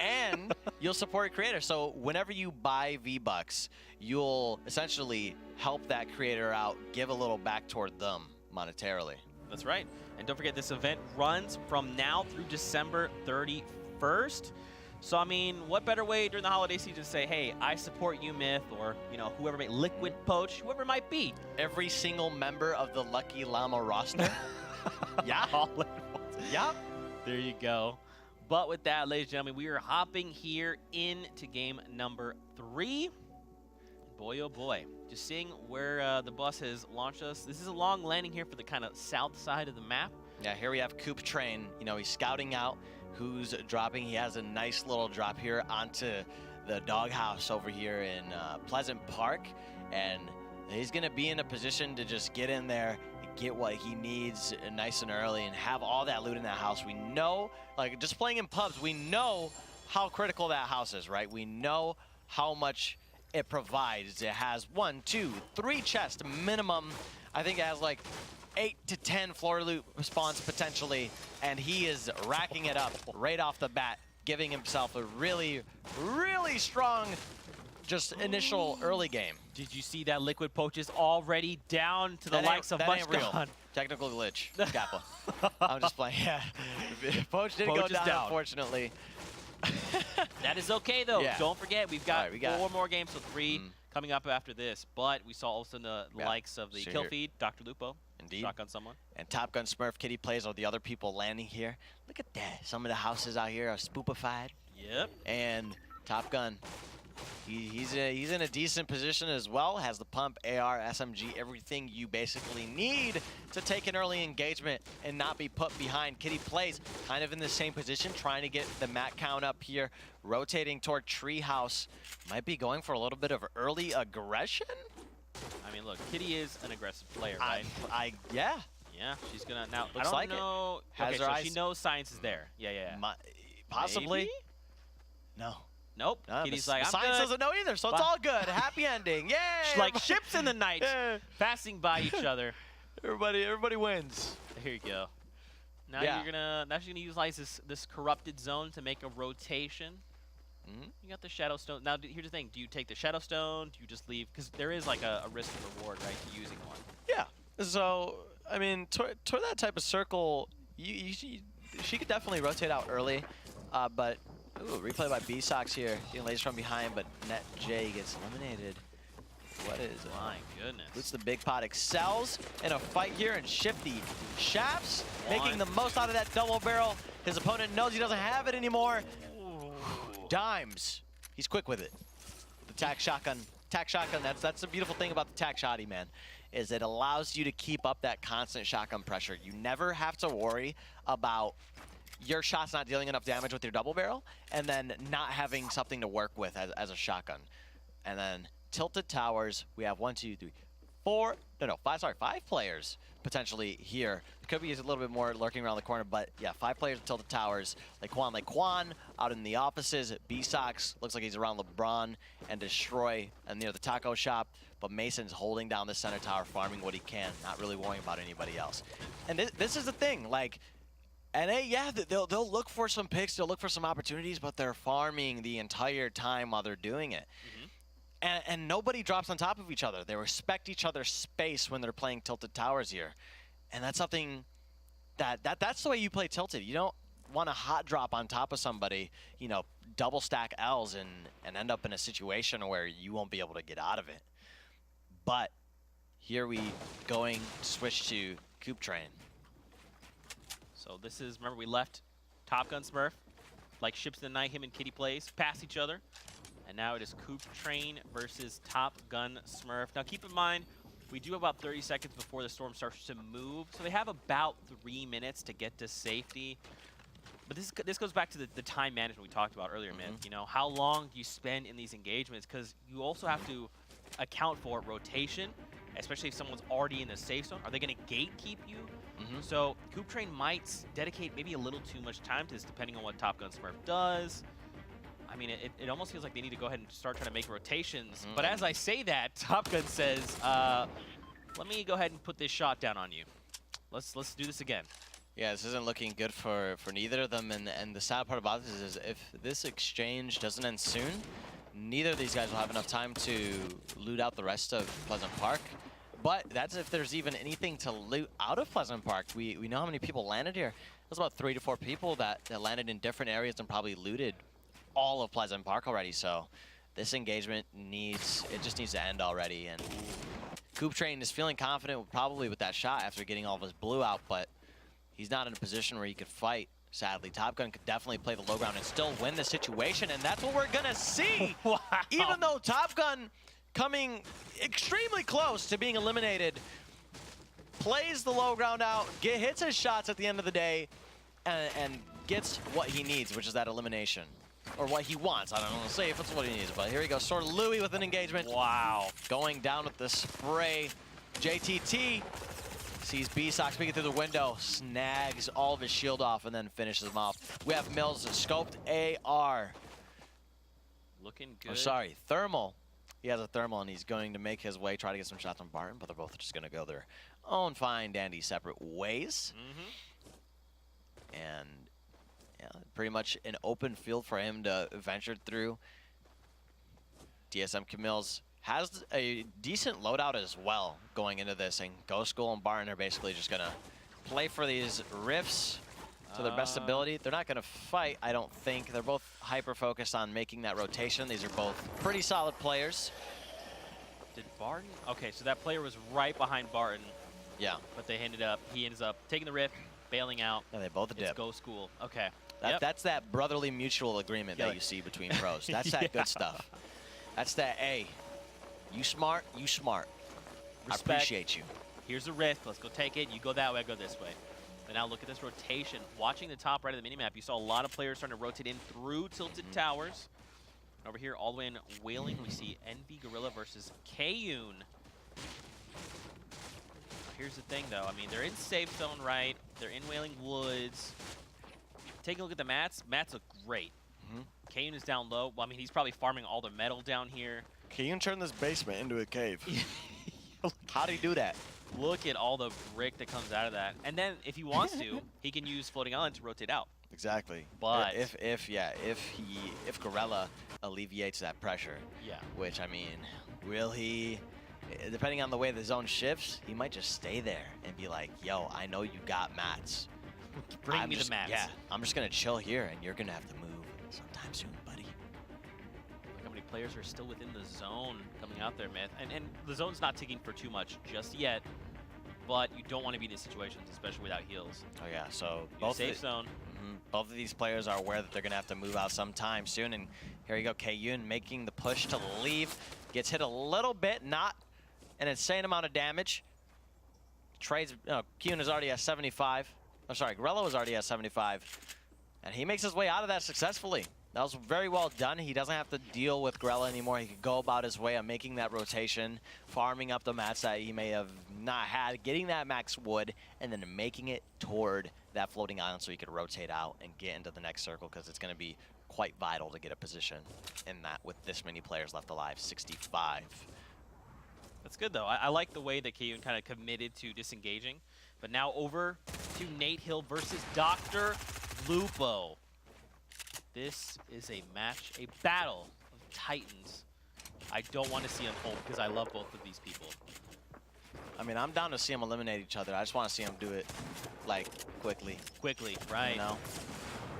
and you'll support a creator. So whenever you buy V-Bucks, you'll essentially help that creator out, give a little back toward them monetarily. That's right. And don't forget, this event runs from now through December 31st. So, I mean, what better way during the holiday season to say, hey, I support you, Myth, or, you know, whoever may, Liquid Poach, whoever it might be. Every single member of the Lucky Llama roster. Yeah. Yep. There you go. But with that, ladies and gentlemen, we are hopping here into game number 3. Boy, oh boy. Just seeing where the bus has launched us. This is a long landing here for the kind of south side of the map. Yeah, here we have Coop Train. You know, he's scouting out who's dropping. He has a nice little drop here onto the doghouse over here in Pleasant Park. And he's going to be in a position to just get in there, get what he needs nice and early, and have all that loot in that house. We know, like, just playing in pubs, we know how critical that house is, right? We know how much it provides. It has 1, 2, 3 chests minimum. I think it has like 8 to 10 floor loot spawns potentially, and he is racking it up right off the bat, giving himself a really, really strong just initial early game. Did you see that Liquid Poach is already down to the likes of Mushgun? Technical glitch, Kappa. I'm just playing. Yeah, Poach did go down, unfortunately. That is okay though. Yeah. Don't forget, we've got 4 more games, so 3 coming up after this. But we saw also the likes of the kill feed, Dr Lupo. Indeed. Shotgun someone. And Top Gun Smurf Kitty plays all the other people landing here. Look at that. Some of the houses out here are spoopified. Yep. And Top Gun, he's in a decent position as well. Has the pump, AR, SMG, everything you basically need to take an early engagement and not be put behind. Kitty plays kind of in the same position, trying to get the mat count up here, rotating toward Treehouse. Might be going for a little bit of early aggression. I mean, look, Kitty is an aggressive player, right? Yeah. Yeah, she's gonna now. Looks I don't know. Has okay, her so eyes. she knows science is there. Yeah. Possibly. Maybe? No. Nope. Kitty's like, I'm science good. doesn't know either, so it's Bye. all good. Happy ending. Yay! Like ships in the night, Yeah. passing by each other. Everybody wins. Here you go. Now Yeah. you're gonna utilize this corrupted zone to make a rotation. You got the Shadow Stone. Now here's the thing: do you take the Shadow Stone? Do you just leave? Because there is like a risk and reward, right, to using one. Yeah. So I mean, toward that type of circle, she could definitely rotate out early, but ooh, replay by B-Sox here, getting lasers from behind, but Net J gets eliminated. What is it? My goodness. Boots the big pot excels in a fight here, and Shifty Shafts making the most out of that double barrel. His opponent knows he doesn't have it anymore. Dimes. He's quick with it. The tack shotgun. That's the beautiful thing about the tack shotty, man, is it allows you to keep up that constant shotgun pressure. You never have to worry about your shot's not dealing enough damage with your double barrel, and then not having something to work with as a shotgun. And then Tilted Towers, we have 5 players potentially here. It could be a little bit more lurking around the corner, but yeah, 5 players at Tilted Towers. Laquan out in the offices. B-Sox looks like he's around LeBron and Destroy and near the taco shop, but Mason's holding down the center tower, farming what he can, not really worrying about anybody else. And this is the thing, like, NA, yeah, they'll look for some picks, they'll look for some opportunities, but they're farming the entire time while they're doing it. And nobody drops on top of each other. They respect each other's space when they're playing Tilted Towers here. And that's something that's the way you play Tilted. You don't want to hot drop on top of somebody, you know, double stack L's and end up in a situation where you won't be able to get out of it. But here we going to switch to Coop Train. So this is, remember we left Top Gun Smurf, like ships in the night, him and Kitty plays, pass each other. And now it is Coop Train versus Top Gun Smurf. Now keep in mind, we do have about 30 seconds before the storm starts to move. So they have about 3 minutes to get to safety. But this goes back to the time management we talked about earlier, man. You know, how long do you spend in these engagements? Because you also have to account for rotation, especially if someone's already in the safe zone. Are they going to gatekeep you? So Coop Train might dedicate maybe a little too much time to this, depending on what Top Gun Smurf does. I mean, it almost feels like they need to go ahead and start trying to make rotations. But as I say that, Top Gun says, let me go ahead and put this shot down on you. Let's do this again. Yeah, this isn't looking good for neither of them. And the sad part about this is if this exchange doesn't end soon, neither of these guys will have enough time to loot out the rest of Pleasant Park. But that's if there's even anything to loot out of Pleasant Park. We know how many people landed here. There's about 3 to 4 people that landed in different areas and probably looted all of Pleasant Park already. So this engagement just needs to end already. And Coop Train is feeling confident probably with that shot after getting all of his blue out, but he's not in a position where he could fight. Sadly, Top Gun could definitely play the low ground and still win the situation, and that's what we're gonna see. Wow. Even though Top Gun coming extremely close to being eliminated, plays the low ground out, hits his shots at the end of the day, and gets what he needs, which is that elimination. Or what he wants. I don't want to say if it's what he needs, but here we go. Sword of Louis with an engagement. Wow. Going down with the spray. JTT sees B-Sox peeking through the window, snags all of his shield off, and then finishes him off. We have Mills scoped AR. Looking good. Oh, sorry, thermal. He has a thermal, and he's going to make his way, try to get some shots on Barton, but they're both just going to go their own fine, dandy, separate ways. And yeah, pretty much an open field for him to venture through. DSM Camille's has a decent loadout as well going into this, and Ghost School and Barton are basically just going to play for these rifts to their best ability. They're not going to fight, I don't think. They're both hyper-focused on making that rotation. These are both pretty solid players. Did Barton? Okay, so that player was right behind Barton. Yeah. But he ends up taking the rift, bailing out. Yeah, they both did. It's Go School. Okay. That's that brotherly mutual agreement that you see between pros. That's that good stuff. That's that, hey, you smart, you smart. Respect. I appreciate you. Here's a rift. Let's go take it. You go that way, I go this way. But now look at this rotation. Watching the top right of the minimap, you saw a lot of players starting to rotate in through Tilted Towers. And over here, all the way in Wailing, we see Envy Gorilla versus Kayun. Here's the thing, though. I mean, they're in safe zone, right? They're in Wailing Woods. taking a look at the mats look great. Mhm. Kayun is down low. Well, I mean, he's probably farming all the metal down here. Can you turn this basement into a cave? How do you do that? Look at all the brick that comes out of that. And then, if he wants to, he can use Floating Island to rotate out. Exactly. But if Gorilla alleviates that pressure, yeah, which I mean, will he? Depending on the way the zone shifts, he might just stay there and be like, "Yo, I know you got mats. bring me the mats." Yeah, I'm just gonna chill here, and you're gonna have to move sometime soon, buddy." Look how many players are still within the zone coming out there, Myth. And the zone's not ticking for too much just yet, but you don't want to be in these situations, especially without heals. Oh yeah, so Safe zone. Both of these players are aware that they're gonna have to move out sometime soon, and here you go, Kayun making the push to leave, gets hit a little bit, not an insane amount of damage. Trades, Kayun is already at 75. I'm sorry, Grello is already at 75, and he makes his way out of that successfully. That was very well done. He doesn't have to deal with Grella anymore. He could go about his way of making that rotation, farming up the mats that he may have not had, getting that max wood, and then making it toward that floating island so he could rotate out and get into the next circle, because it's going to be quite vital to get a position in that with this many players left alive. 65. That's good, though. I like the way that Kayun kind of committed to disengaging. But now over to Nate Hill versus Dr. Lupo. This is a match, a battle of titans. I don't want to see unfold because I love both of these people. I mean, I'm down to see them eliminate each other. I just want to see them do it, like, quickly. Quickly, right. You know?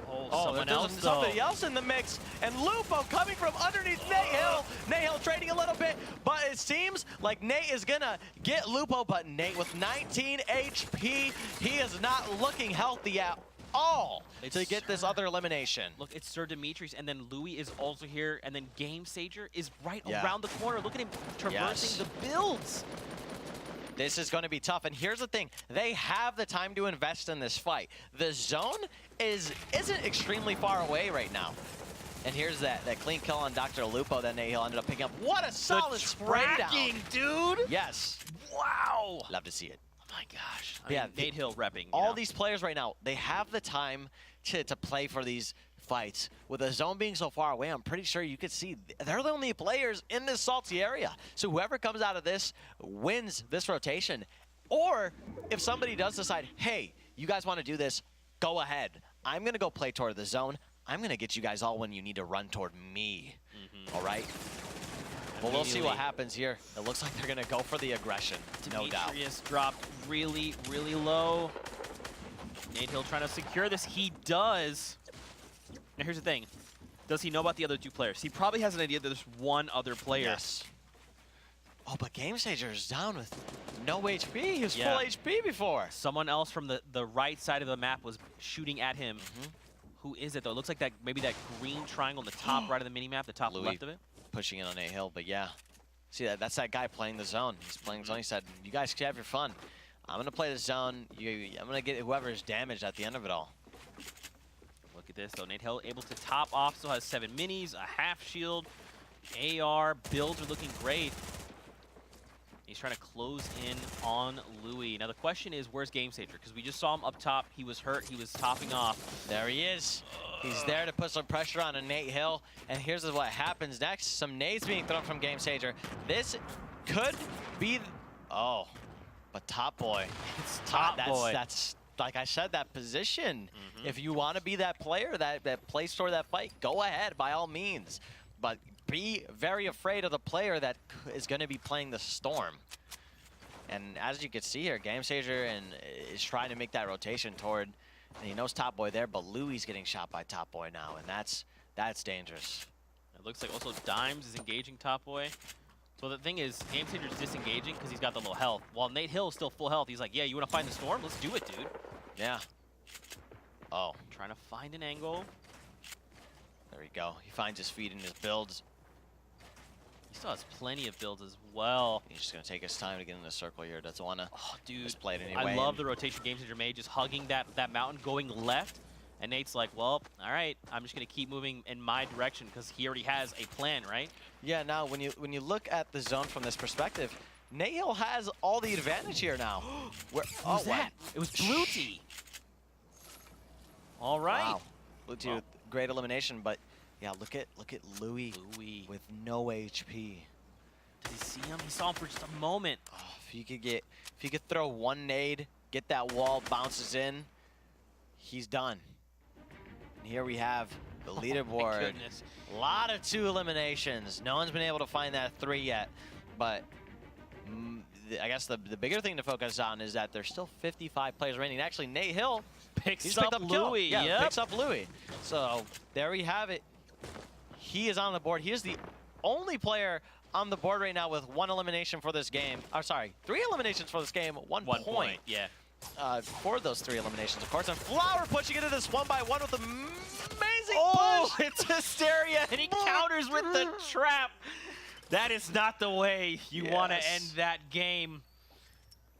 Oh, someone else, somebody else in the mix, and Lupo coming from underneath Nate Hill. Nate Hill trading a little bit, but it seems like Nate is gonna get Lupo, but Nate with 19 HP, he is not looking healthy at all to get this other elimination. Look, it's Sir Demetrius, and then Louis is also here, and then Game Sager is right around the corner. Look at him traversing the builds. This is going to be tough, and here's the thing. They have the time to invest in this fight. The zone isn't extremely far away right now. And here's that clean kill on Dr. Lupo that Nate Hill ended up picking up. What a solid spray down. Dude! Yes. Wow! Love to see it. Oh my gosh. Yeah, Nate Hill repping. All these players right now, they have the time to play for these fights. With the zone being so far away, I'm pretty sure you could see they're the only players in this salty area. So whoever comes out of this wins this rotation. Or if somebody does decide, hey, you guys want to do this, go ahead. I'm going to go play toward the zone. I'm going to get you guys all when you need to run toward me. All right? Well, we'll see what happens here. It looks like they're going to go for the aggression, no doubt. Demetrius dropped really, really low. Nate Hill trying to secure this. He does. Now, here's the thing. Does he know about the other two players? He probably has an idea that there's one other player. Yes. Oh, but Game Sager is down with no HP. He was full HP before. Someone else from the right side of the map was shooting at him. Who is it, though? It looks like that maybe that green triangle on the top right of the minimap, the top left of it. Pushing in on Nate Hill, but yeah. See, that's that guy playing the zone. He's playing zone. He said, you guys can have your fun. I'm going to play the zone. I'm going to get whoever is damaged at the end of it all. Look at this, though. Nate Hill able to top off, still has 7 minis, a half shield, AR, builds are looking great. He's trying to close in on Louis. Now the question is, where's Game Sager? Because we just saw him up top. He was hurt. He was topping off. There he is. He's there to put some pressure on a Nate Hill. And here's what happens next. Some nades being thrown from Game Sager. This could be... Oh, but Top Boy. It's Top Boy. That's like I said, that position. If you want to be that player that plays toward that fight, go ahead by all means. But be very afraid of the player that is going to be playing the Storm. And as you can see here, Game Sager is trying to make that rotation toward, and he knows Top Boy there, but Louis is getting shot by Top Boy now, and that's dangerous. It looks like also Dimes is engaging Top Boy. So the thing is, Game Sager's disengaging because he's got the low health. While Nate Hill is still full health, he's like, yeah, you want to find the Storm? Let's do it, dude. Yeah. Oh. Trying to find an angle. There we go. He finds his feet in his builds. He still has plenty of builds as well. He's just going to take his time to get in the circle here. Doesn't want to just play it anyway. I love the rotation Game Sager made, just hugging that mountain, going left. And Nate's like, well, all right, I'm just going to keep moving in my direction because he already has a plan, right? Yeah, now when you look at the zone from this perspective, Nate Hill has all the advantage here now. Who's that? It was Blue Tea. All right. Wow. to great elimination, but yeah, look at Louis with no HP. Did he see him? He saw him for just a moment. Oh, if you could throw one nade, get that wall, bounces in, he's done. And here we have the leaderboard. Goodness. A lot of 2 eliminations. No one's been able to find that 3 yet, but I guess the bigger thing to focus on is that there's still 55 players remaining. Actually, Nate Hill picks up Louis. Yeah, picks up Louis. So there we have it. He is on the board. He is the only player on the board right now with 1 elimination for this game. Oh, sorry, 3 eliminations for this game, 1 point. Yeah. For those 3 eliminations, of course. And Flower pushing into this 1-by-1 with amazing push. It's hysteria, and he counters with the trap. That is not the way you want to end that game.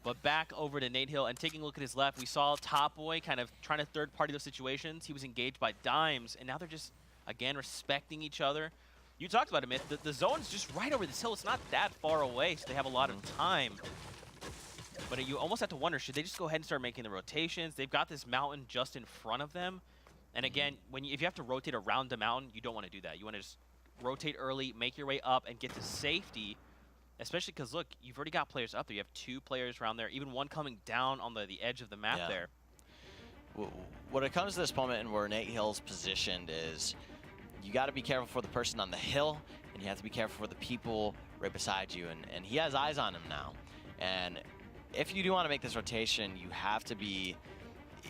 But back over to Nate Hill, and taking a look at his left, we saw Top Boy kind of trying to third-party those situations. He was engaged by Dimes, and now they're just, again, respecting each other. You talked about it, Myth. The zone's just right over this hill. It's not that far away, so they have a lot of time. But you almost have to wonder, should they just go ahead and start making the rotations? They've got this mountain just in front of them. And again, if you have to rotate around the mountain, you don't want to do that. You want to just rotate early, make your way up, and get to safety. Especially because, look, you've already got players up there. You have 2 players around there, even 1 coming down on the edge of the map there. When it comes to this moment and where Nate Hill's positioned is, you got to be careful for the person on the hill, and you have to be careful for the people right beside you. And he has eyes on him now. And if you do want to make this rotation, you have to be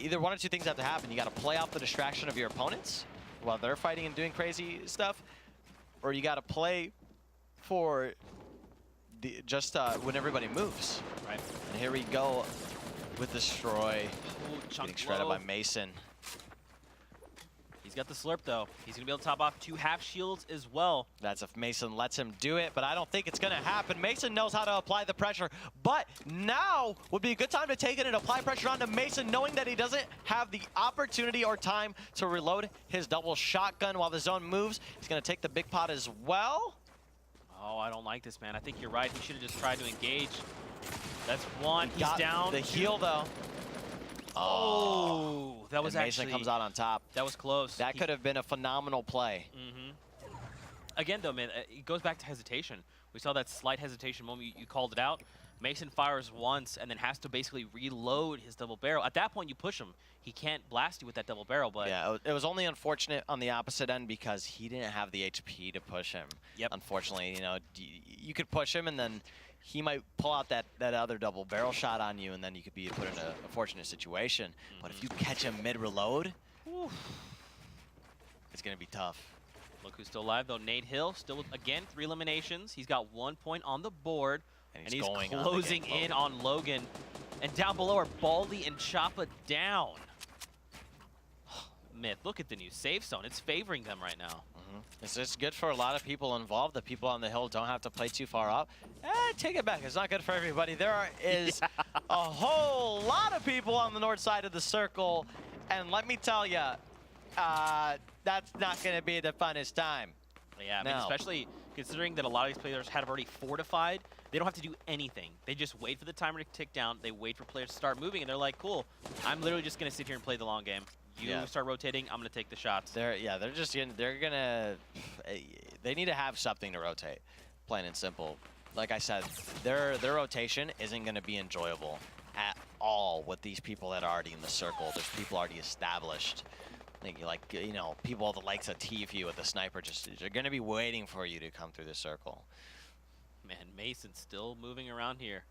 either 1 or 2 things have to happen. You got to play off the distraction of your opponents while they're fighting and doing crazy stuff, or you got to play for just when everybody moves. Right. And here we go with Destroy. Getting shredded by Mason. He's got the slurp, though. He's going to be able to top off 2 half shields as well. That's if Mason lets him do it, but I don't think it's going to happen. Mason knows how to apply the pressure, but now would be a good time to take it and apply pressure onto Mason, knowing that he doesn't have the opportunity or time to reload his double shotgun while the zone moves. He's going to take the big pot as well. Oh, I don't like this, man. I think you're right. He should have just tried to engage. That's 1. He's down. The heal, though. Oh, that was and Mason comes out on top. That was close. That could have been a phenomenal play. Again, though, man, it goes back to hesitation. We saw that slight hesitation moment. You called it out. Mason fires once and then has to basically reload his double barrel. At that point, you push him. He can't blast you with that double barrel. But yeah, it was only unfortunate on the opposite end because he didn't have the HP to push him. Yep. Unfortunately, you know, you could push him and then he might pull out that other double barrel shot on you, and then you could be put in a fortunate situation. But if you catch him mid-reload, it's going to be tough. Look who's still alive, though. Nate Hill, still, again, 3 eliminations. He's got 1 point on the board, and he's closing in on Logan. And down below are Baldy and Choppa down. Myth, look at the new safe zone. It's favoring them right now. It's just good for a lot of people involved. The people on the hill don't have to play too far up. Take it back. It's not good for everybody. There is a whole lot of people on the north side of the circle. And let me tell you, that's not going to be the funnest time. Yeah, I mean, especially considering that a lot of these players have already fortified. They don't have to do anything. They just wait for the timer to tick down. They wait for players to start moving, and they're like, cool, I'm literally just going to sit here and play the long game. You start rotating, I'm going to take the shots. They need to have something to rotate, plain and simple. Like I said, their rotation isn't going to be enjoyable at all with these people that are already in the circle. There's people already established. You know, people the likes of Tfue with the sniper, they're going to be waiting for you to come through the circle. Man, Mason's still moving around here.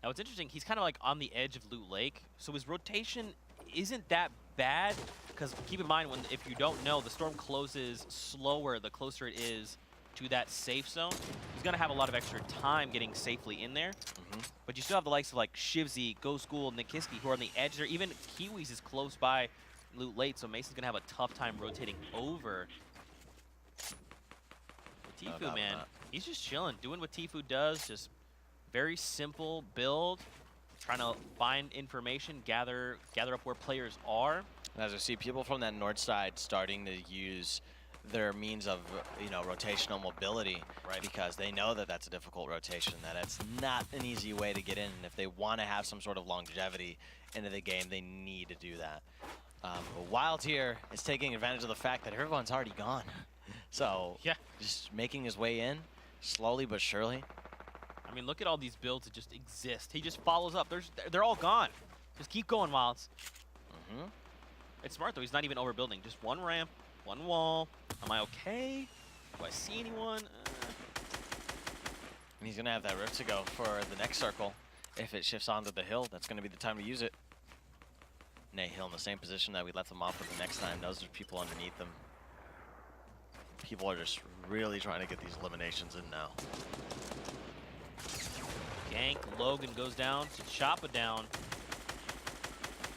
Now, what's interesting, he's kind of like on the edge of Loot Lake, so his rotation isn't that bad, because keep in mind, if you don't know, the storm closes slower the closer it is to that safe zone. He's going to have a lot of extra time getting safely in there. But you still have the likes of like Shivzy, Go School, Nikiski, who are on the edge there. Even Kiwis is close by Loot Late, so Mason's going to have a tough time rotating over. Tfue, man, he's just chilling, doing what Tfue does, just very simple build, trying to find information, gather up where players are. As we see people from that north side starting to use their means of, you know, rotational mobility, because they know that that's a difficult rotation, that it's not an easy way to get in. And if they want to have some sort of longevity into the game, they need to do that. But Wild here is taking advantage of the fact that everyone's already gone. So Yeah. just making his way in, slowly but surely. I mean, look at all these builds that just exist. He just follows up. They're all gone. Just keep going, Wilds. It's smart, though. He's not even overbuilding. Just one ramp, one wall. Am I okay? Do I see anyone? And he's going to have that rift to go for the next circle. If it shifts onto the hill, that's going to be the time to use it. Nate Hill in the same position that we left him off with the next time. Those are people underneath them. People are just really trying to get these eliminations in now. Gank, Logan goes down to chop it down.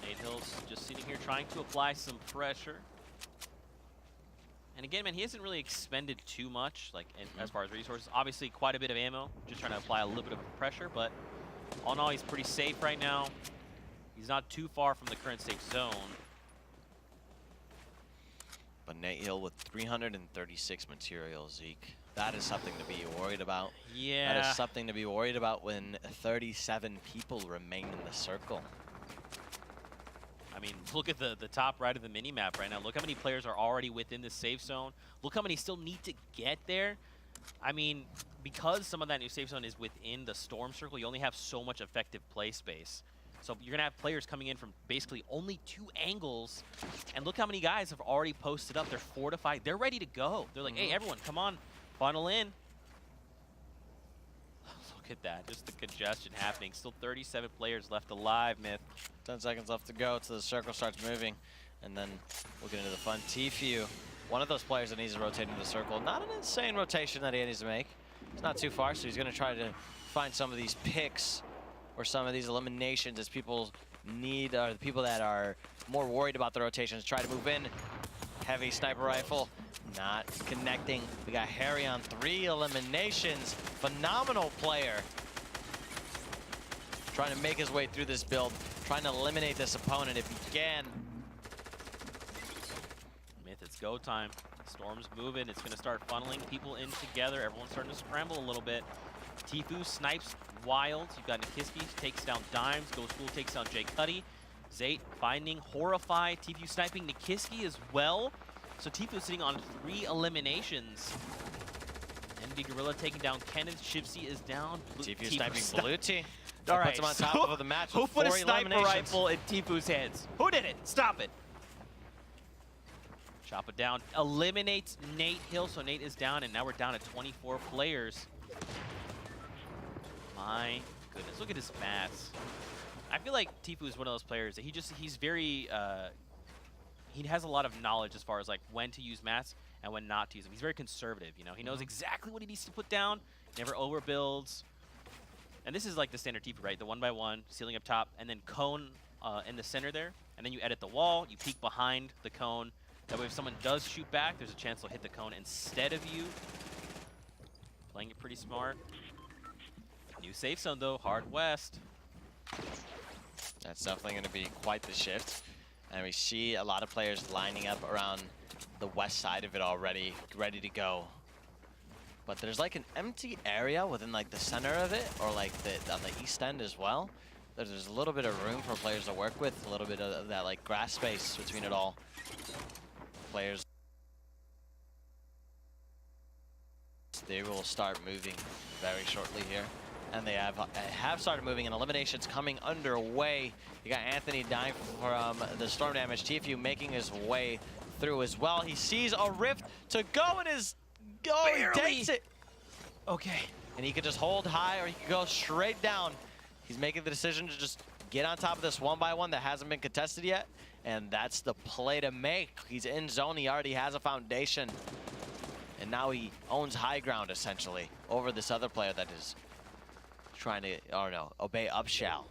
Nate Hill's just sitting here trying to apply some pressure. And again, man, he hasn't really expended too much, like as far as resources. Obviously, quite a bit of ammo, just trying to apply a little bit of pressure. But all in all, he's pretty safe right now. He's not too far from the current safe zone. But Nate Hill with 336 materials, Zeke. That is something to be worried about. Yeah. That is something to be worried about when 37 people remain in the circle. I mean, look at the top right of the mini-map right now. Look how many players are already within the safe zone. Look how many still need to get there. I mean, because some of that new safe zone is within the storm circle, you only have so much effective play space. So you're going to have players coming in from basically only 2 angles. And look how many guys have already posted up. They're fortified. They're ready to go. They're like, hey, everyone, come on. Funnel in. Look at that. Just the congestion happening. Still 37 players left alive, Myth. 10 seconds left to go till the circle starts moving. And then we'll get into the fun. Tfue, one of those players that needs to rotate into the circle. Not an insane rotation that he needs to make. It's not too far, so he's going to try to find some of these picks or some of these eliminations as people need, the people that are more worried about the rotations, try to move in. Heavy sniper rifle, not connecting. We got Harry on 3 eliminations. Phenomenal player. Trying to make his way through this build, trying to eliminate this opponent if he can. Myth, it's go time. Storm's moving. It's going to start funneling people in together. Everyone's starting to scramble a little bit. Tfue snipes Wild. You've got Nikiski, takes down Dimes. Ghost Fool takes down Jay Cuddy. Zate finding Horrify. Tfue sniping Nikiski as well. So Tfue sitting on 3 eliminations. NB Gorilla taking down Kenneth. Shivsy is down. Tfue sniping Baluti. All right, puts him on top of the match. Who with put a 4 sniper rifle in Tfue's hands? Who did it? Stop it. Chop it down. Eliminates Nate Hill. So Nate is down, and now we're down to 24 players. My goodness, look at his mats. I feel like Tfue is one of those players that he's very, he has a lot of knowledge as far as like when to use mats and when not to use them. He's very conservative, you know. He knows exactly what he needs to put down, never overbuilds. And this is like the standard Tfue, right? The 1x1, ceiling up top, and then cone in the center there. And then you edit the wall, you peek behind the cone. That way if someone does shoot back, there's a chance they'll hit the cone instead of you. Playing it pretty smart. New safe zone though, hard west. That's definitely going to be quite the shift. And we see a lot of players lining up around the west side of it already, ready to go. But there's like an empty area within like the center of it, or like on the east end as well. There's a little bit of room for players to work with, a little bit of that like grass space between it all. Players, they will start moving very shortly here. And they have started moving, and eliminations coming underway. You got Anthony dying from the storm damage. Tfue making his way through as well. He sees a rift to go, and he takes it. Okay. And he could just hold high, or he could go straight down. He's making the decision to just get on top of this 1x1 that hasn't been contested yet. And that's the play to make. He's in zone. He already has a foundation. And now he owns high ground, essentially, over this other player that is trying to, obey Upshall.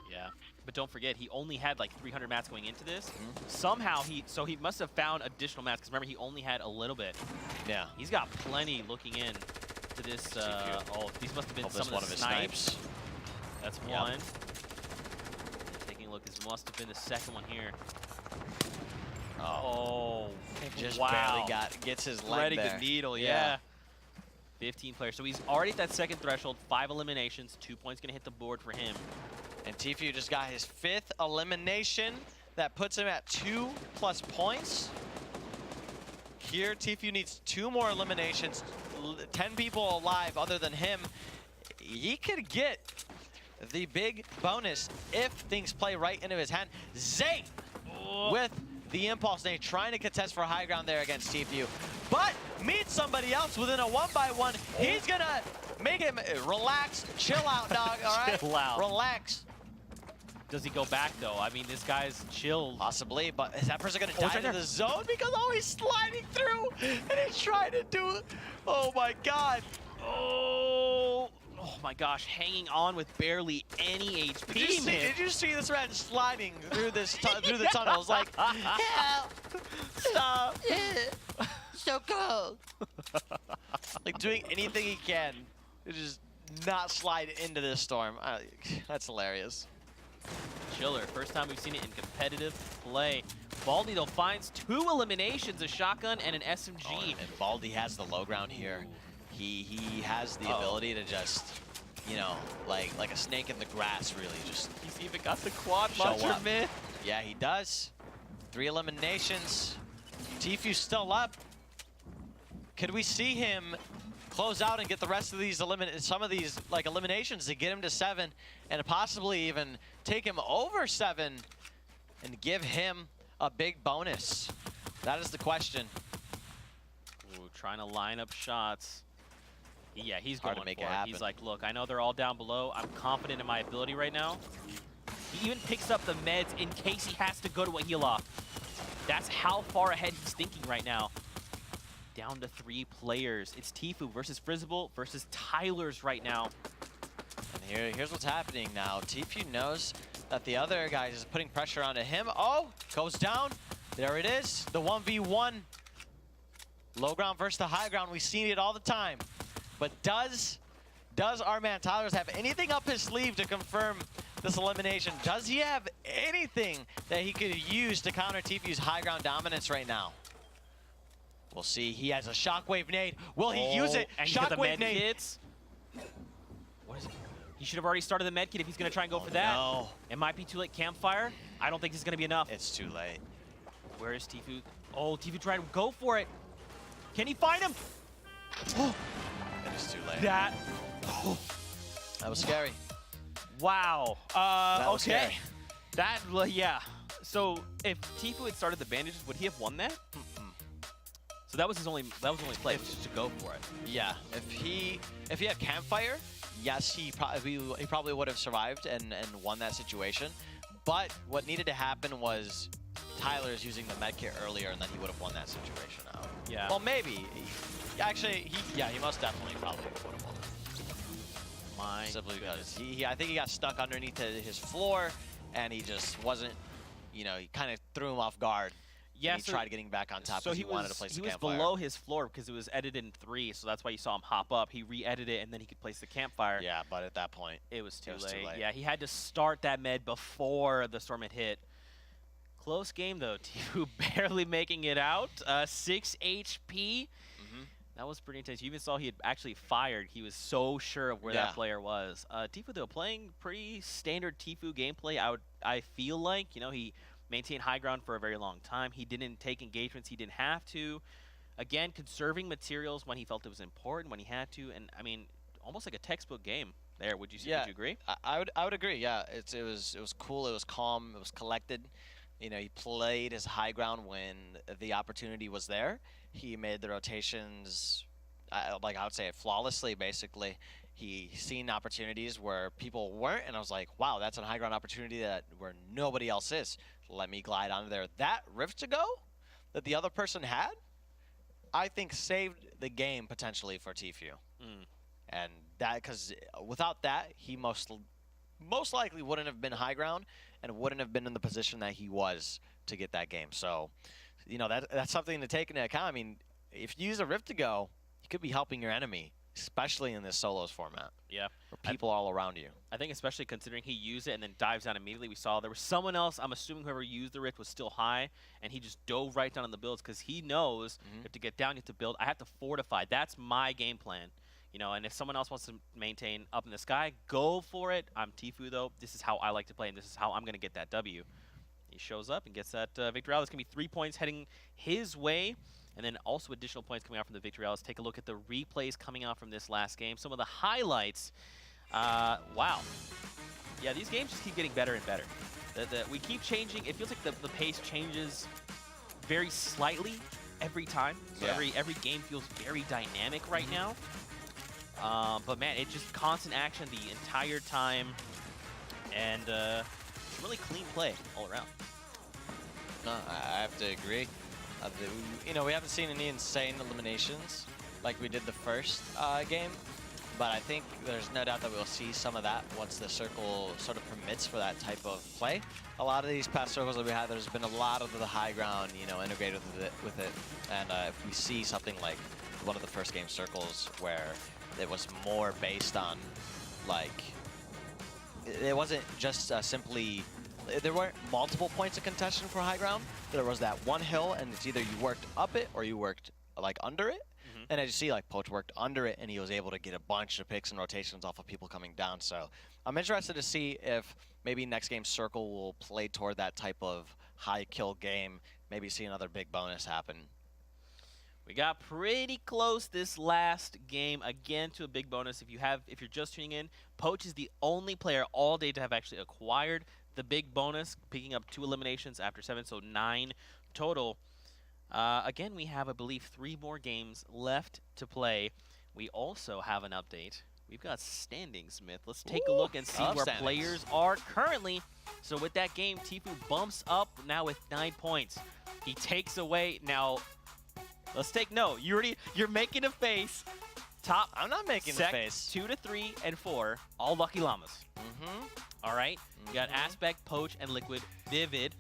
Yeah, but don't forget, he only had like 300 mats going into this. Somehow he must have found additional mats, because remember, he only had a little bit. Yeah. He's got plenty looking in to this. These must have been some of the snipes. That's one. Taking a look, this must have been the second one here. Oh, Just wow. barely gets his leg Threading there. the needle, yeah. 15 players. So he's already at that second threshold, 5 eliminations, 2 points gonna hit the board for him. And Tfue just got his 5th elimination. that puts him at 2+ points. Here, Tfue needs 2 more eliminations, 10 people alive other than him. He could get the big bonus if things play right into his hand. Zay with the impulse nade, trying to contest for high ground there against Tfue, but meets somebody else within a 1-by-1. He's gonna make him relax, chill out, dog. All right, Chill out. Relax. Does he go back though? I mean, this guy's chilled. Possibly, but is that person gonna Oh, it's die right to there. the zone? Because he's sliding through and he's trying to do. Oh my God. Oh my gosh, hanging on with barely any HP. Did you see this man sliding through this through the tunnels? Like, help! Stop! So cold. Like doing anything he can to just not slide into this storm. That's hilarious. Chiller, first time we've seen it in competitive play. Baldy though finds 2 eliminations, a shotgun and an SMG. Oh, and Baldy has the low ground here. He has the ability to just, you know, like a snake in the grass, really. Just He's even got the quad show launcher, up. man. Yeah, he does. 3 eliminations. Tfue's still up. Could we see him close out and get the rest of these some of these like eliminations to get him to 7 and possibly even take him over 7 and give him a big bonus? That is the question. Ooh, trying to line up shots. Yeah, he's Hard going to make for it it. happen. He's like, look, I know they're all down below. I'm confident in my ability right now. He even picks up the meds in case he has to go to a heal off. That's how far ahead he's thinking right now. Down to 3 players. It's Tfue versus Frizzable versus Tyler's right now. And here's what's happening now. Tfue knows that the other guy is putting pressure onto him. Oh, goes down. There it is. The 1v1. Low ground versus the high ground. We've seen it all the time. But does our man Tyler's have anything up his sleeve to confirm this elimination? Does he have anything that he could use to counter Tfue's high ground dominance right now? We'll see. He has a shockwave nade. Will he use it? And shockwave Shockwave nade. kits. What is it? He should have already started the med kit if he's going to try and go for that. No. It might be too late. Campfire. I don't think this is going to be enough. It's too late. Where is Tfue? Oh, Tfue tried to go for it. Can he find him? It is too late. That. That was scary. Wow. That was okay. scary. That, yeah. So if Tfue had started the bandages, would he have won that? So that was his only play, was just to go for it. Yeah, if he had campfire, yes, he probably would have survived and won that situation. But what needed to happen was Tyler's using the medkit earlier, and then he would have won that situation out. Yeah. Well, maybe. He most definitely probably would have won that. My Simply because I think he got stuck underneath his floor, and he just wasn't, you know, he kind of threw him off guard. Yeah, and he tried getting back on top so because he wanted to place the He was campfire. below his floor because it was edited in 3, so that's why you saw him hop up. He re-edited it, and then he could place the campfire. Yeah, but at that point, It was too too late. late. Yeah, he had to start that med before the storm had hit. Close game, though. Tfue barely making it out. 6 HP. That was pretty intense. You even saw he had actually fired. He was so sure of where that player was. Tfue, though, playing pretty standard Tfue gameplay. I feel like, you know, he maintained high ground for a very long time. He didn't take engagements he didn't have to. Again, conserving materials when he felt it was important, when he had to. And, I mean, almost like a textbook game there. Would you agree? I would agree. Yeah, it was cool. It was calm. It was collected. You know, he played his high ground when the opportunity was there. He made the rotations, like I would say, flawlessly. Basically, he seen opportunities where people weren't, and I was like, wow, that's a high ground opportunity where nobody else is. Let me glide onto there. That rift to go that the other person had, I think saved the game potentially for Tfue. And that, because without that, he most likely wouldn't have been high ground and wouldn't have been in the position that he was to get that game. So, you know, that's something to take into account. I mean, if you use a rift to go, you could be helping your enemy, especially in this solos format. Yeah. Where people all around you. I think especially considering he used it and then dives down immediately. We saw there was someone else, I'm assuming whoever used the rift was still high, and he just dove right down on the builds because he knows you have to get down, you have to build. I have to fortify. That's my game plan. You know, and if someone else wants to maintain up in the sky, go for it. I'm Tfue, though. This is how I like to play, and this is how I'm going to get that W. He shows up and gets that victory out. That's going to be 3 points heading his way. And then also additional points coming out from the victory. Let's take a look at the replays coming out from this last game. Some of the highlights. Wow. Yeah, these games just keep getting better and better. We keep changing. It feels like the pace changes very slightly every time. So every game feels very dynamic right now. But man, it's just constant action the entire time. And really clean play all around. No, I have to agree. You know, we haven't seen any insane eliminations like we did the first game, but I think there's no doubt that we'll see some of that once the circle sort of permits for that type of play. A lot of these past circles that we had, there's been a lot of the high ground, you know, integrated with it. And if we see something like one of the first game circles where it was more based on, like, it wasn't just simply, there weren't multiple points of contention for high ground. There was that one hill, and it's either you worked up it or you worked like under it. And as you see, like Poach worked under it, and he was able to get a bunch of picks and rotations off of people coming down. So I'm interested to see if maybe next game circle will play toward that type of high kill game. Maybe see another big bonus happen. We got pretty close this last game again to a big bonus. If you're just tuning in, Poach is the only player all day to have actually acquired the big bonus, picking up 2 eliminations after 7, so 9 total. Again, we have, I believe, 3 more games left to play. We also have an update. We've got standings, Smith. Let's take a look and see where players are currently. So with that game, Tfue bumps up now with 9 points. He takes away now. Let's take note. You're making a face. Top. I'm not making a face. 2 to 3 and 4, all LuckyLamas. All right. You got Aspect, Poach, and Liquid, Vivid.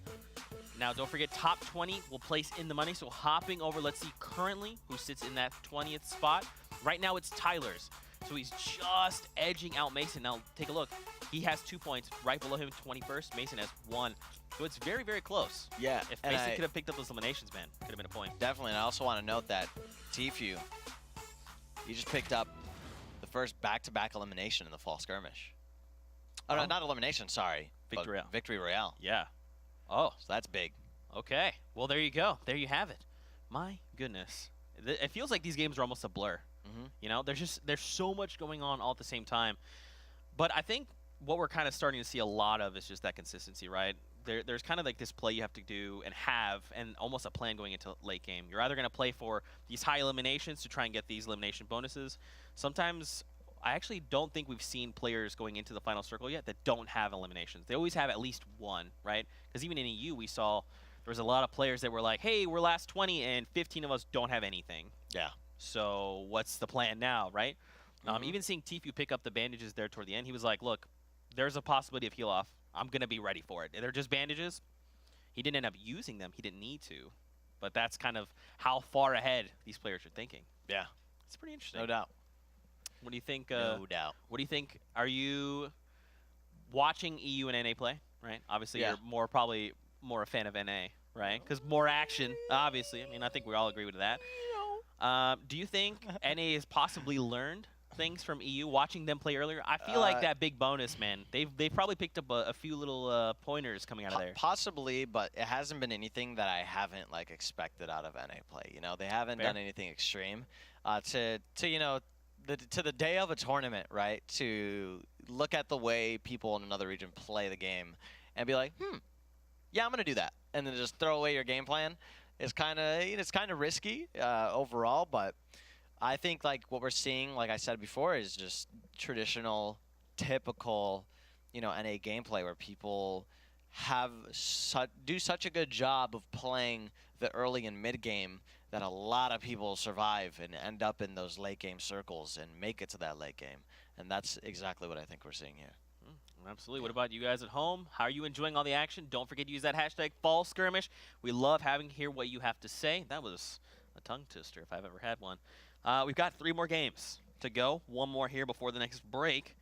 Now, don't forget, top 20 will place in the money. So hopping over, let's see currently who sits in that 20th spot. Right now, it's Tyler's. So he's just edging out Mason. Now, take a look. He has 2 points. Right below him, 21st. Mason has 1. So it's very, very close. Yeah. If Mason could have picked up those eliminations, man, could have been a point. Definitely. And I also want to note that Tfue, you just picked up the first back-to-back elimination in the fall skirmish. Oh, no, not elimination, sorry. Victory Royale. Victory Royale. Yeah. Oh. So that's big. Okay. Well, there you go. There you have it. My goodness. It feels like these games are almost a blur. You know, there's so much going on all at the same time. But I think what we're kind of starting to see a lot of is just that consistency, right? There's kind of like this play you have to do and almost a plan going into late game. You're either going to play for these high eliminations to try and get these elimination bonuses. Sometimes I actually don't think we've seen players going into the final circle yet that don't have eliminations. They always have at least one, right? Because even in EU, we saw there was a lot of players that were like, hey, we're last 20 and 15 of us don't have anything. Yeah. So what's the plan now, right? Even seeing Tfue pick up the bandages there toward the end, he was like, look, there's a possibility of heal off. I'm going to be ready for it. They're just bandages. He didn't end up using them. He didn't need to. But that's kind of how far ahead these players are thinking. Yeah. It's pretty interesting. No doubt. What do you think? No doubt. What do you think? Are you watching EU and NA play, right? Obviously, Yeah. you're probably more a fan of NA, right? Because more action, obviously. I mean, I think we all agree with that. Do you think NA has possibly learned things from EU, watching them play earlier? I feel like that big bonus, man. They've probably picked up a few little pointers coming out of there. Possibly, but it hasn't been anything that I haven't like expected out of NA play. You know, they haven't done anything extreme. To you know, to the day of a tournament, right? To look at the way people in another region play the game and be like, yeah, I'm gonna do that, and then just throw away your game plan. It's kind of risky overall, but I think like what we're seeing, like I said before, is just traditional, typical, you know, NA gameplay where people do such a good job of playing the early and mid game that a lot of people survive and end up in those late game circles and make it to that late game, and that's exactly what I think we're seeing here. Absolutely. What about you guys at home? How are you enjoying all the action? Don't forget to use that hashtag Fall Skirmish. We love having to hear what you have to say. That was a tongue twister if I've ever had one. We've got 3 more games to go. 1 more here before the next break.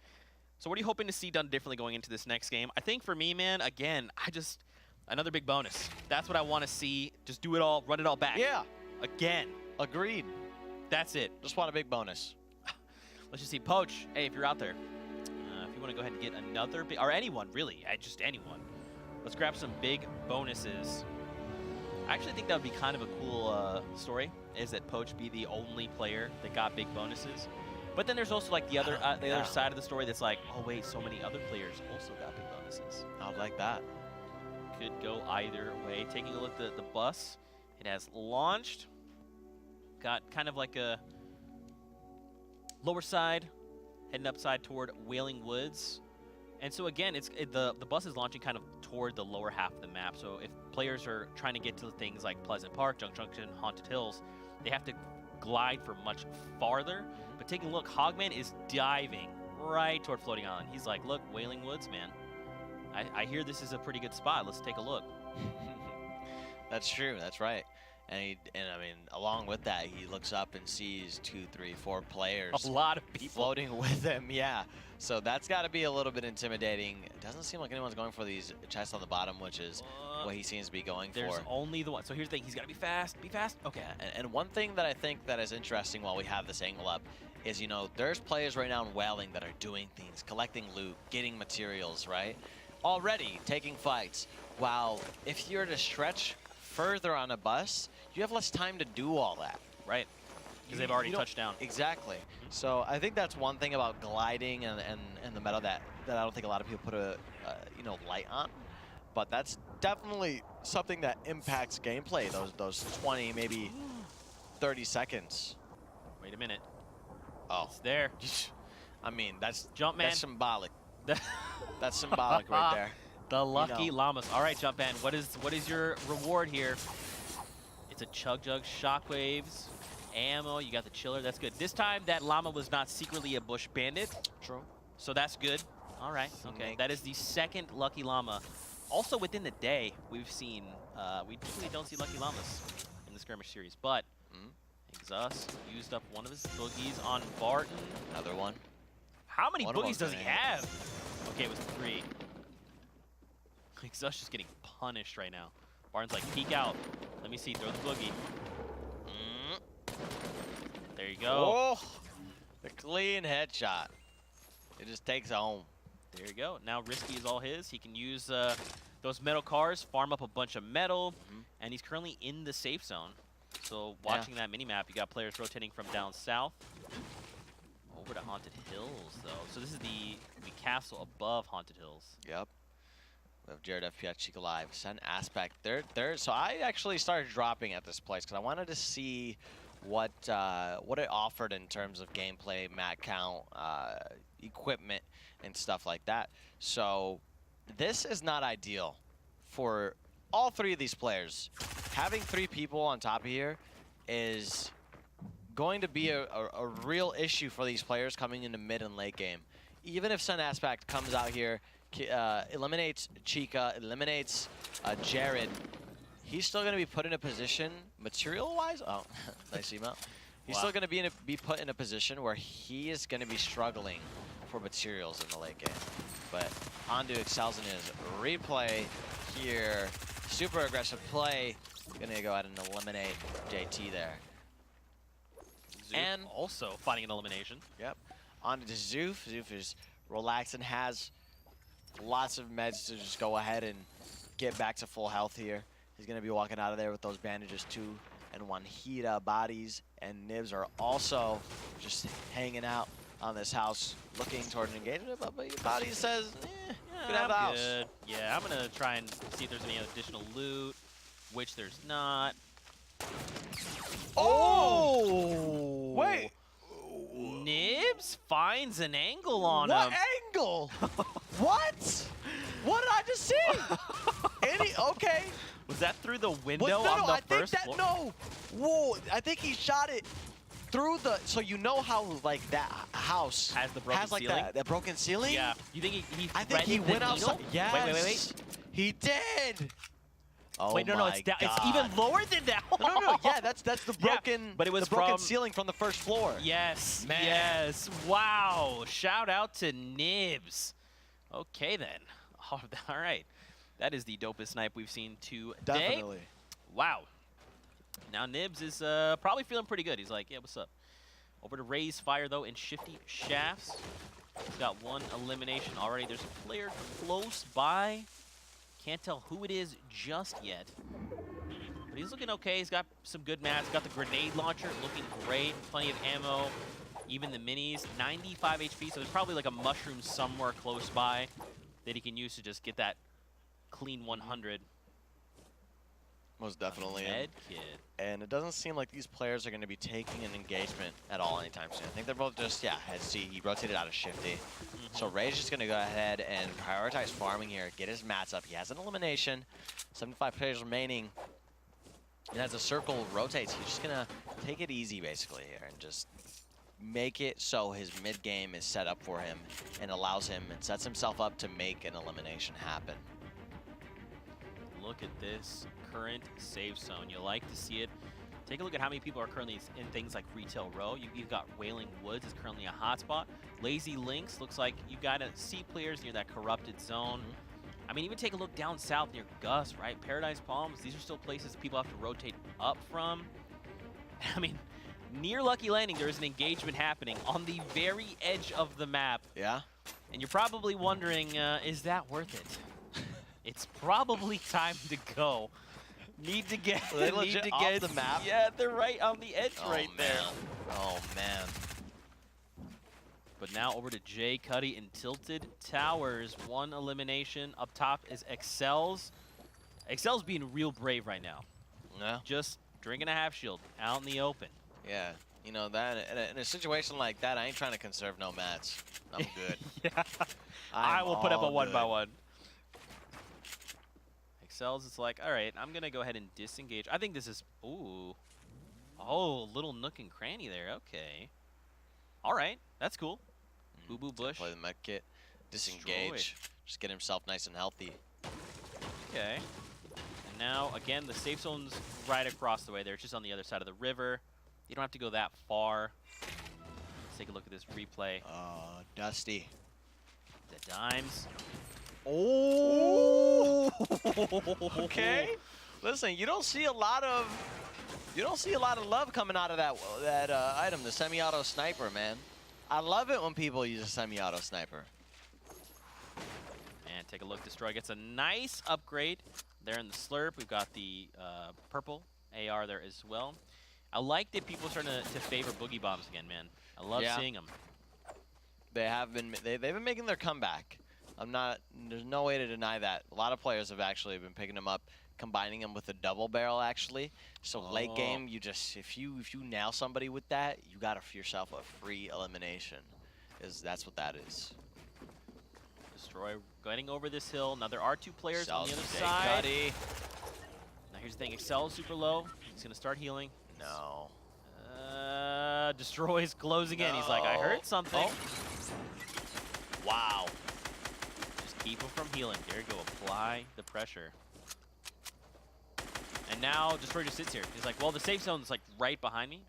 So what are you hoping to see done differently going into this next game? I think for me, man, again, another big bonus. That's what I want to see. Just do it all, run it all back. Yeah. Again. Agreed. That's it. Just want a big bonus. Let's just see. Poach, hey, if you're out there, if you want to go ahead and get another big, or anyone, really, just anyone. Let's grab some big bonuses. I actually think that would be kind of a cool story, is that Poach be the only player that got big bonuses. But then there's also like the other other side of the story that's like, oh wait, so many other players also got big bonuses. I would like that. Could go either way. Taking a look at the bus, it has launched. Got kind of like a lower side, heading upside toward Wailing Woods. And so again, the bus is launching kind of toward the lower half of the map. So if players are trying to get to things like Pleasant Park, Junction, Haunted Hills, they have to glide for much farther. But taking a look, Hogman is diving right toward Floating Island. He's like, look, Wailing Woods, man. I hear this is a pretty good spot. Let's take a look. That's true. That's right. And I mean, along with that, he looks up and sees 2, 3, 4 players. A lot of people floating with him. Yeah. So that's got to be a little bit intimidating. It doesn't seem like anyone's going for these chests on the bottom, which is what he seems to be going for. There's only the one. So here's the thing. He's got to be fast. Be fast. Okay. Yeah, and one thing that I think that is interesting while we have this angle up is, you know, there's players right now in Wailing that are doing things, collecting loot, getting materials, right? Already taking fights. While if you're to stretch further on a bus, you have less time to do all that. Right. Because they've already touched down. Exactly. So I think that's one thing about gliding and the meta that I don't think a lot of people put a you know, light on. But that's definitely something that impacts gameplay. Those 20, maybe 30 seconds. Wait a minute. Oh, it's there. I mean, that's Jumpman. That's symbolic. That's symbolic right there. The Lucky Llamas. All right, Jumpman. What is your reward here? It's a Chug Jug, Shockwaves, ammo. You got the Chiller. That's good. This time, that llama was not secretly a bush bandit. True. So that's good. All right. Okay. That is the second Lucky Llama. Also, within the day, we've seen we usually don't see Lucky Llamas in the Skirmish series, but Exhaust used up one of his boogies on Barton. Another one. How many boogies does he have? Okay, it was 3. Exhaust just getting punished right now. Barton's like, peek out. Let me see, throw the boogie. There you go. Oh, the clean headshot. It just takes it home. There you go. Now Risky is all his. He can use those metal cars, farm up a bunch of metal, and he's currently in the safe zone. So watching that mini-map, you got players rotating from down south over to Haunted Hills, though. So this is the castle above Haunted Hills. Yep. We have Jared FPS, Chica Live, Sen Aspect. So I actually started dropping at this place because I wanted to see what it offered in terms of gameplay, mat count, equipment, and stuff like that. So this is not ideal for all 3 of these players. Having 3 people on top of here is going to be a real issue for these players coming into mid and late game. Even if Sen Aspect comes out here, eliminates Chica, eliminates Jared, he's still going to be put in a position, material-wise, oh, nice email. He's still going to be put in a position where he is going to be struggling for materials in the late game. But Andu excels in his replay here. Super aggressive play. Gonna go ahead and eliminate JT there. Zoof and also finding an elimination. Yep. On to Zoof. Zoof is relaxed and has lots of meds to just go ahead and get back to full health here. He's gonna be walking out of there with those bandages 2 and 1 Hita bodies, and Nibs are also just hanging out on this house, looking toward an engagement, but your body says, could have the house. Good. Yeah, I'm gonna try and see if there's any additional loot, which there's not. Oh! Wait! Nibs finds an angle on him. What angle? What? What did I just see? Okay. Was that through the window on the first floor? No. Whoa, I think he shot it through the, so you know how like that house has the broken ceiling? that broken ceiling? Yeah. You think he I think he went outside. Yes. Wait. He did. Oh wait, no, it's down. It's even lower than that. No. Yeah, that's the broken. But it was the broken ceiling from the first floor. Yes. Man. Yes. Wow. Shout out to Nibs. Okay then. All right. That is the dopest snipe we've seen today. Definitely. Wow. Now Nibs is probably feeling pretty good. He's like, yeah, what's up? Over to Raise Fire, though, in Shifty Shafts. He's got 1 elimination already. There's a player close by. Can't tell who it is just yet. But he's looking okay. He's got some good mats. Got the grenade launcher looking great. Plenty of ammo. Even the minis. 95 HP, so there's probably like a mushroom somewhere close by that he can use to just get that clean 100. Most definitely. Med kit. And it doesn't seem like these players are going to be taking an engagement at all anytime soon. I think they're both just, yeah, head C. He rotated out of Shifty. So Ray's just going to go ahead and prioritize farming here, get his mats up. He has an elimination. 75 players remaining. And as the circle rotates, he's just going to take it easy basically here and just make it so his mid game is set up for him and allows him and sets himself up to make an elimination happen. Look at this current safe zone. You like to see it. Take a look at how many people are currently in things like Retail Row. You've got Wailing Woods is currently a hotspot. Lazy Links looks like you got to see players near that corrupted zone. I mean, even take a look down south near Gus, right? Paradise Palms, these are still places people have to rotate up from. I mean, near Lucky Landing, there is an engagement happening on the very edge of the map. Yeah? And you're probably wondering, is that worth it? It's probably time to go. Need to get Are they legit off the map? Yeah, they're right on the edge right there. Oh, man. But now over to Jay Cuddy in Tilted Towers. One elimination. Up top is Excels. Excel's being real brave right now. Yeah. Just drinking a half shield out in the open. Yeah. You know, that in a situation like that, I ain't trying to conserve no mats. I'm good. Yeah. I will put up a 1x1. Excels, it's like, all right, I'm going to go ahead and disengage. I think this is, ooh. Oh, little nook and cranny there. Okay. All right. That's cool. Boo-boo bush. Play the mech kit. Disengage. Just get himself nice and healthy. Okay. And now, again, the safe zone's right across the way there. It's just on the other side of the river. You don't have to go that far. Let's take a look at this replay. Dusty. The dimes. Oh. Okay. Listen, you don't see a lot of love coming out of that item, the semi-auto sniper, man. I love it when people use a semi-auto sniper. And take a look. Destroy gets a nice upgrade there in the slurp. We've got the purple AR there as well. I like that people are starting to favor boogie bombs again, man. I love seeing them. They have been. They've been making their comeback. There's no way to deny that. A lot of players have actually been picking them up, combining them with a double barrel actually. So late game, you just if you nail somebody with that, you got yourself a free elimination. That's what that is. Destroy getting over this hill. Now there are two players on the other Jay side. Cuddy. Now here's the thing. Excel is super low. He's gonna start healing. No. Destroy's closing in. He's like, I heard something. Wow. Just keep him from healing. There you go. Apply the pressure. And now Destroy just sits here. He's like, well, the safe zone's like right behind me.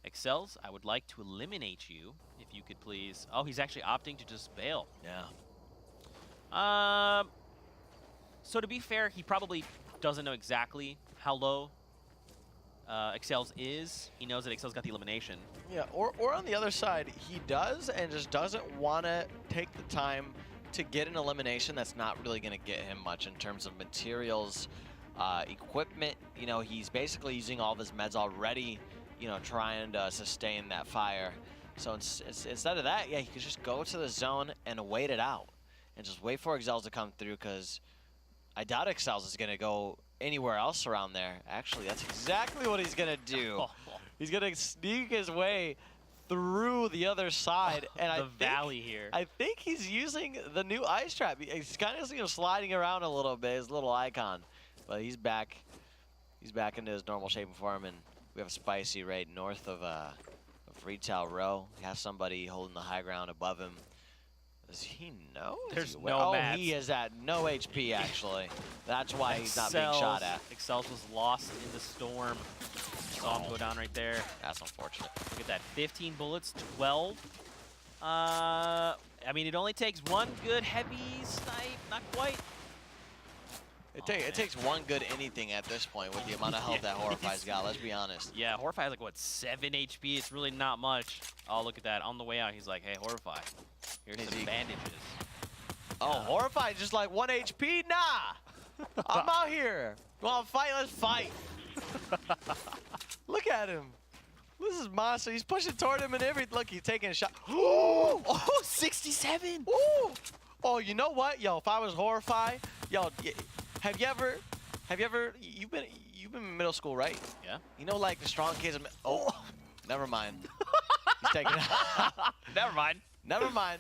Excels, I would like to eliminate you, if you could please. Oh, he's actually opting to just bail. Yeah. So to be fair, he probably doesn't know exactly how low Excels is. He knows that Excel's got the elimination. Yeah, or on the other side, he does and just doesn't want to take the time to get an elimination that's not really going to get him much in terms of materials, equipment. You know, he's basically using all of his meds already, you know, trying to sustain that fire. So instead of that, yeah, he could just go to the zone and wait it out and just wait for Excels to come through, because I doubt Excels is going to go anywhere else around there. Actually, that's exactly what he's going to do. He's going to sneak his way through the other side. And valley here. I think he's using the new ice trap. He's kind of sliding around a little bit, his little icon. But he's back. He's back into his normal shape and form, and we have a Spicy right north of Retail Row. He has somebody holding the high ground above him. Does he know? There's no mats. He is at no HP, actually. That's why he's not being shot at. Excels was lost in the storm. Saw him go down right there. That's unfortunate. Look at that. 15 bullets, 12. I mean, it only takes one good heavy snipe. Not quite. It takes one good anything at this point with the amount of health that Horrify's got, let's be honest. Yeah, Horrify has like, what, 7 HP? It's really not much. Oh, look at that. On the way out, he's like, hey, Horrify, here's some bandages. Oh, Horrified, just like 1 HP? Nah. I'm out here. You want to fight? Let's fight. Look at him. This is monster. He's pushing toward him and look, he's taking a shot. Oh, 67. Ooh. Oh, you know what? Yo, if I was Horrified, yo, have you ever, you've been in middle school, right? Yeah. You know, like the strong kids. Oh, never mind. He's taking. Never mind. Never mind.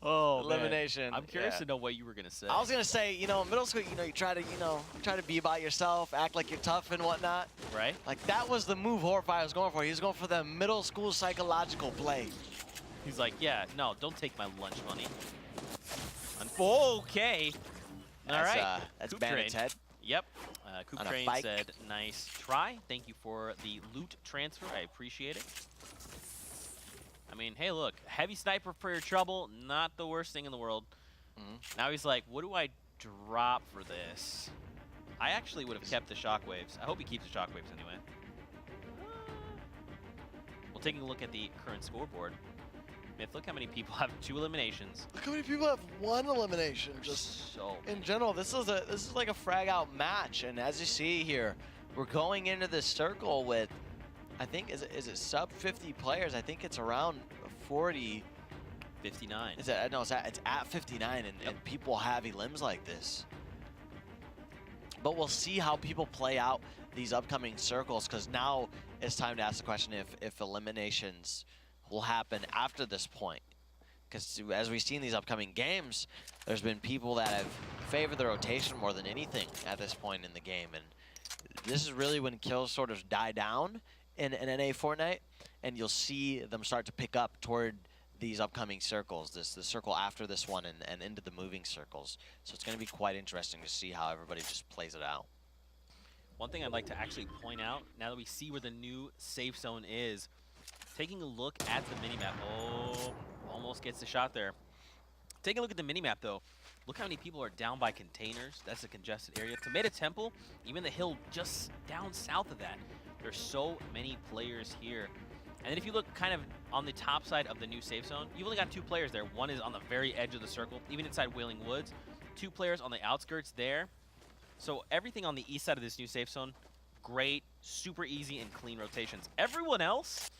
Oh, elimination. Man. I'm curious yeah. to know what you were gonna say. I was gonna say, you know, in middle school, you try to be about yourself, act like you're tough and whatnot. Right. Like that was the move Horrified was going for. He was going for the middle school psychological play. He's like, yeah, no, don't take my lunch money. Okay. All right. That's Coop Bandit's Train. head. Yep. Coop On a Train bike. said, nice try. Thank you for the loot transfer. I appreciate it. I mean, hey, look, heavy sniper for your trouble, not the worst thing in the world. Now he's like, what do I drop for this? I actually would have kept the shockwaves. I hope he keeps the shockwaves anyway. Well, taking a look at the current scoreboard, Myth, look how many people have 2 eliminations. Look how many people have 1 elimination. Just So in general, this is like a frag out match, and as you see here, we're going into this circle with, I think, is it sub 50 players? I think it's around 40. 59. It's at 59, and people have elims like this. But we'll see how people play out these upcoming circles, because now it's time to ask the question if eliminations will happen after this point. Because as we've seen these upcoming games, there's been people that have favored the rotation more than anything at this point in the game, and this is really when kills sort of die down in NA Fortnite, and you'll see them start to pick up toward these upcoming circles, the circle after this one and into the moving circles. So it's going to be quite interesting to see how everybody just plays it out. One thing I'd like to actually point out, now that we see where the new safe zone is, taking a look at the minimap. Oh, almost gets the shot there. Taking a look at the minimap, though. Look how many people are down by containers. That's a congested area. Tomato Temple, even the hill just down south of that. There's so many players here. And then if you look kind of on the top side of the new safe zone, you've only got 2 players there. One is on the very edge of the circle, even inside Wailing Woods. 2 players on the outskirts there. So everything on the east side of this new safe zone, great, super easy and clean rotations. Everyone else,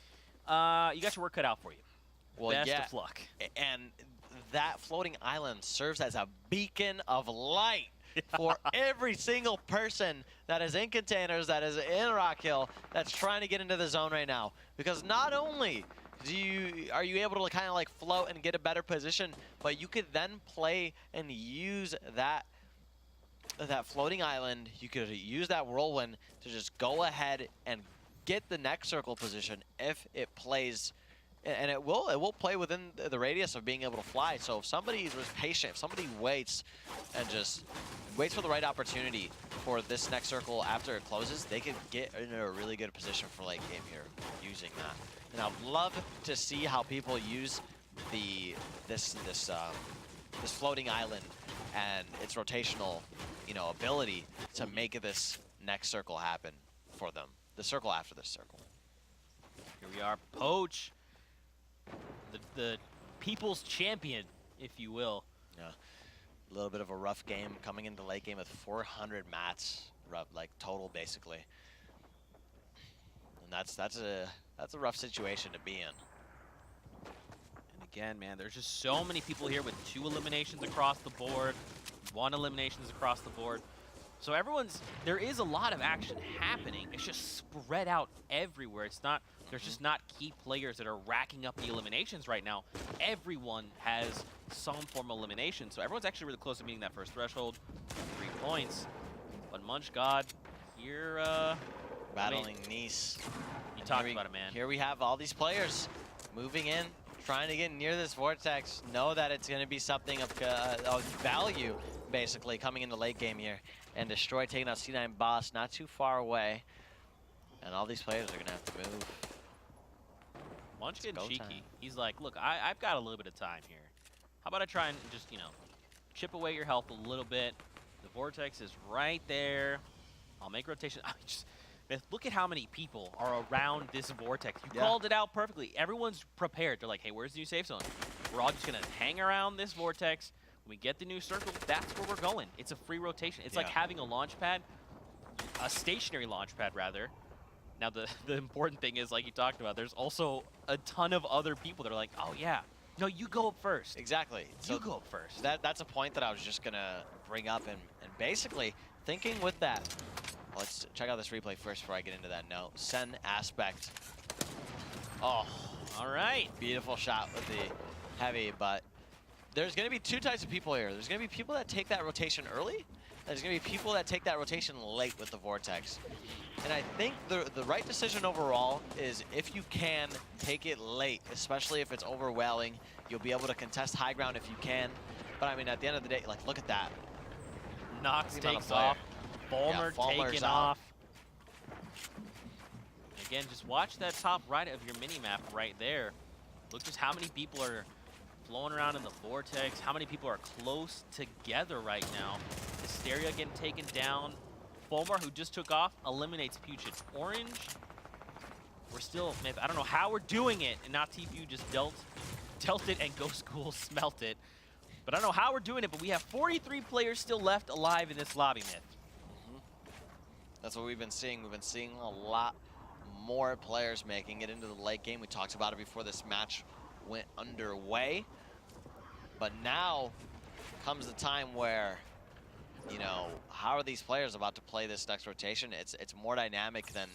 you got your work cut out for you. Well, Best yeah, of luck. And that floating island serves as a beacon of light for every single person that is in containers, that is in Rock Hill, that's trying to get into the zone right now. Because not only are you able to kind of like float and get a better position, but you could then play and use that floating island. You could use that whirlwind to just go ahead and get the next circle position if it plays. And it will play within the radius of being able to fly. So if somebody is patient, if somebody waits and just waits for the right opportunity for this next circle after it closes, they could get into a really good position for late game here using that. And I'd love to see how people use this floating island and its rotational, ability to make this next circle happen for them. The circle after this circle. Here we are, Poach. The people's champion, if you will. Yeah, a little bit of a rough game coming into late game with 400 mats, like total basically, and that's a rough situation to be in. And again, man, there's just so many people here with 2 eliminations across the board, 1 eliminations across the board. So there is a lot of action happening. It's just spread out everywhere. There's just not key players that are racking up the eliminations right now. Everyone has some form of elimination. So everyone's actually really close to meeting that first threshold. 3 points. But Munch God, here, battling Nice. You talked about it, man. Here we have all these players moving in, trying to get near this vortex. Know that it's going to be something of value, basically, coming into late game here. And Destroy taking out C9 Boss not too far away. And all these players are going to have to move. Munch getting cheeky. He's like, look, I've got a little bit of time here. How about I try and just, chip away your health a little bit. The vortex is right there. I'll make rotation. Look at how many people are around this vortex. You called it out perfectly. Everyone's prepared. They're like, hey, where's the new safe zone? We're all just going to hang around this vortex. When we get the new circle, that's where we're going. It's a free rotation. It's like Yeah. having a launch pad, a stationary launch pad rather. Now the important thing is, like you talked about, there's also a ton of other people that are like, oh yeah, no, you go up first. Exactly. You go up first. That's a point that I was just gonna bring up, and basically thinking with that. Let's check out this replay first before I get into that note. Sen aspect. Oh, All right. beautiful shot with the heavy, but there's gonna be two types of people here. There's gonna be people that take that rotation early. There's gonna be people that take that rotation late with the Vortex. And I think the right decision overall is if you can take it late, especially if it's overwhelming, you'll be able to contest high ground if you can. But I mean, at the end of the day, like, look at that. Knox The amount of takes fire. off. Fulmer Fulmer's taken out. off. Again, just watch that top right of your mini-map right there. Look just how many people are flowing around in the Vortex, how many people are close together right now. Hysteria getting taken down. Fulmer, who just took off, eliminates Puget Orange. We're still, maybe, I don't know how we're doing it, and not Tfue just dealt it and Ghost School smelt it. But I don't know how we're doing it, but we have 43 players still left alive in this lobby, Myth. That's what we've been seeing. We've been seeing a lot more players making it into the late game. We talked about it before this match went underway. But now comes the time where, you know, how are these players about to play this next rotation? It's more dynamic than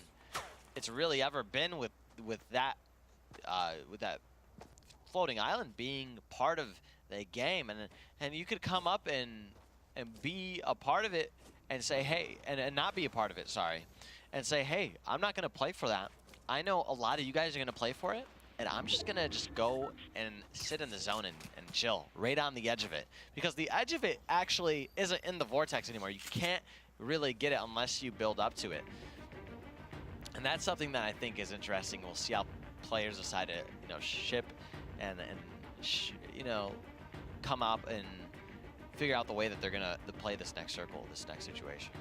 it's really ever been with that floating island being part of the game, and you could come up and be a part of it and say, hey, and not be a part of it, sorry, and say, hey, I'm not gonna play for that. I know a lot of you guys are gonna play for it, and I'm just gonna go and sit in the zone and chill right on the edge of it, because the edge of it actually isn't in the Vortex anymore. You can't really get it unless you build up to it. And that's something that I think is interesting. We'll see how players decide to, you know, ship and you know, come up and figure out the way that they're gonna play this next circle, this next situation.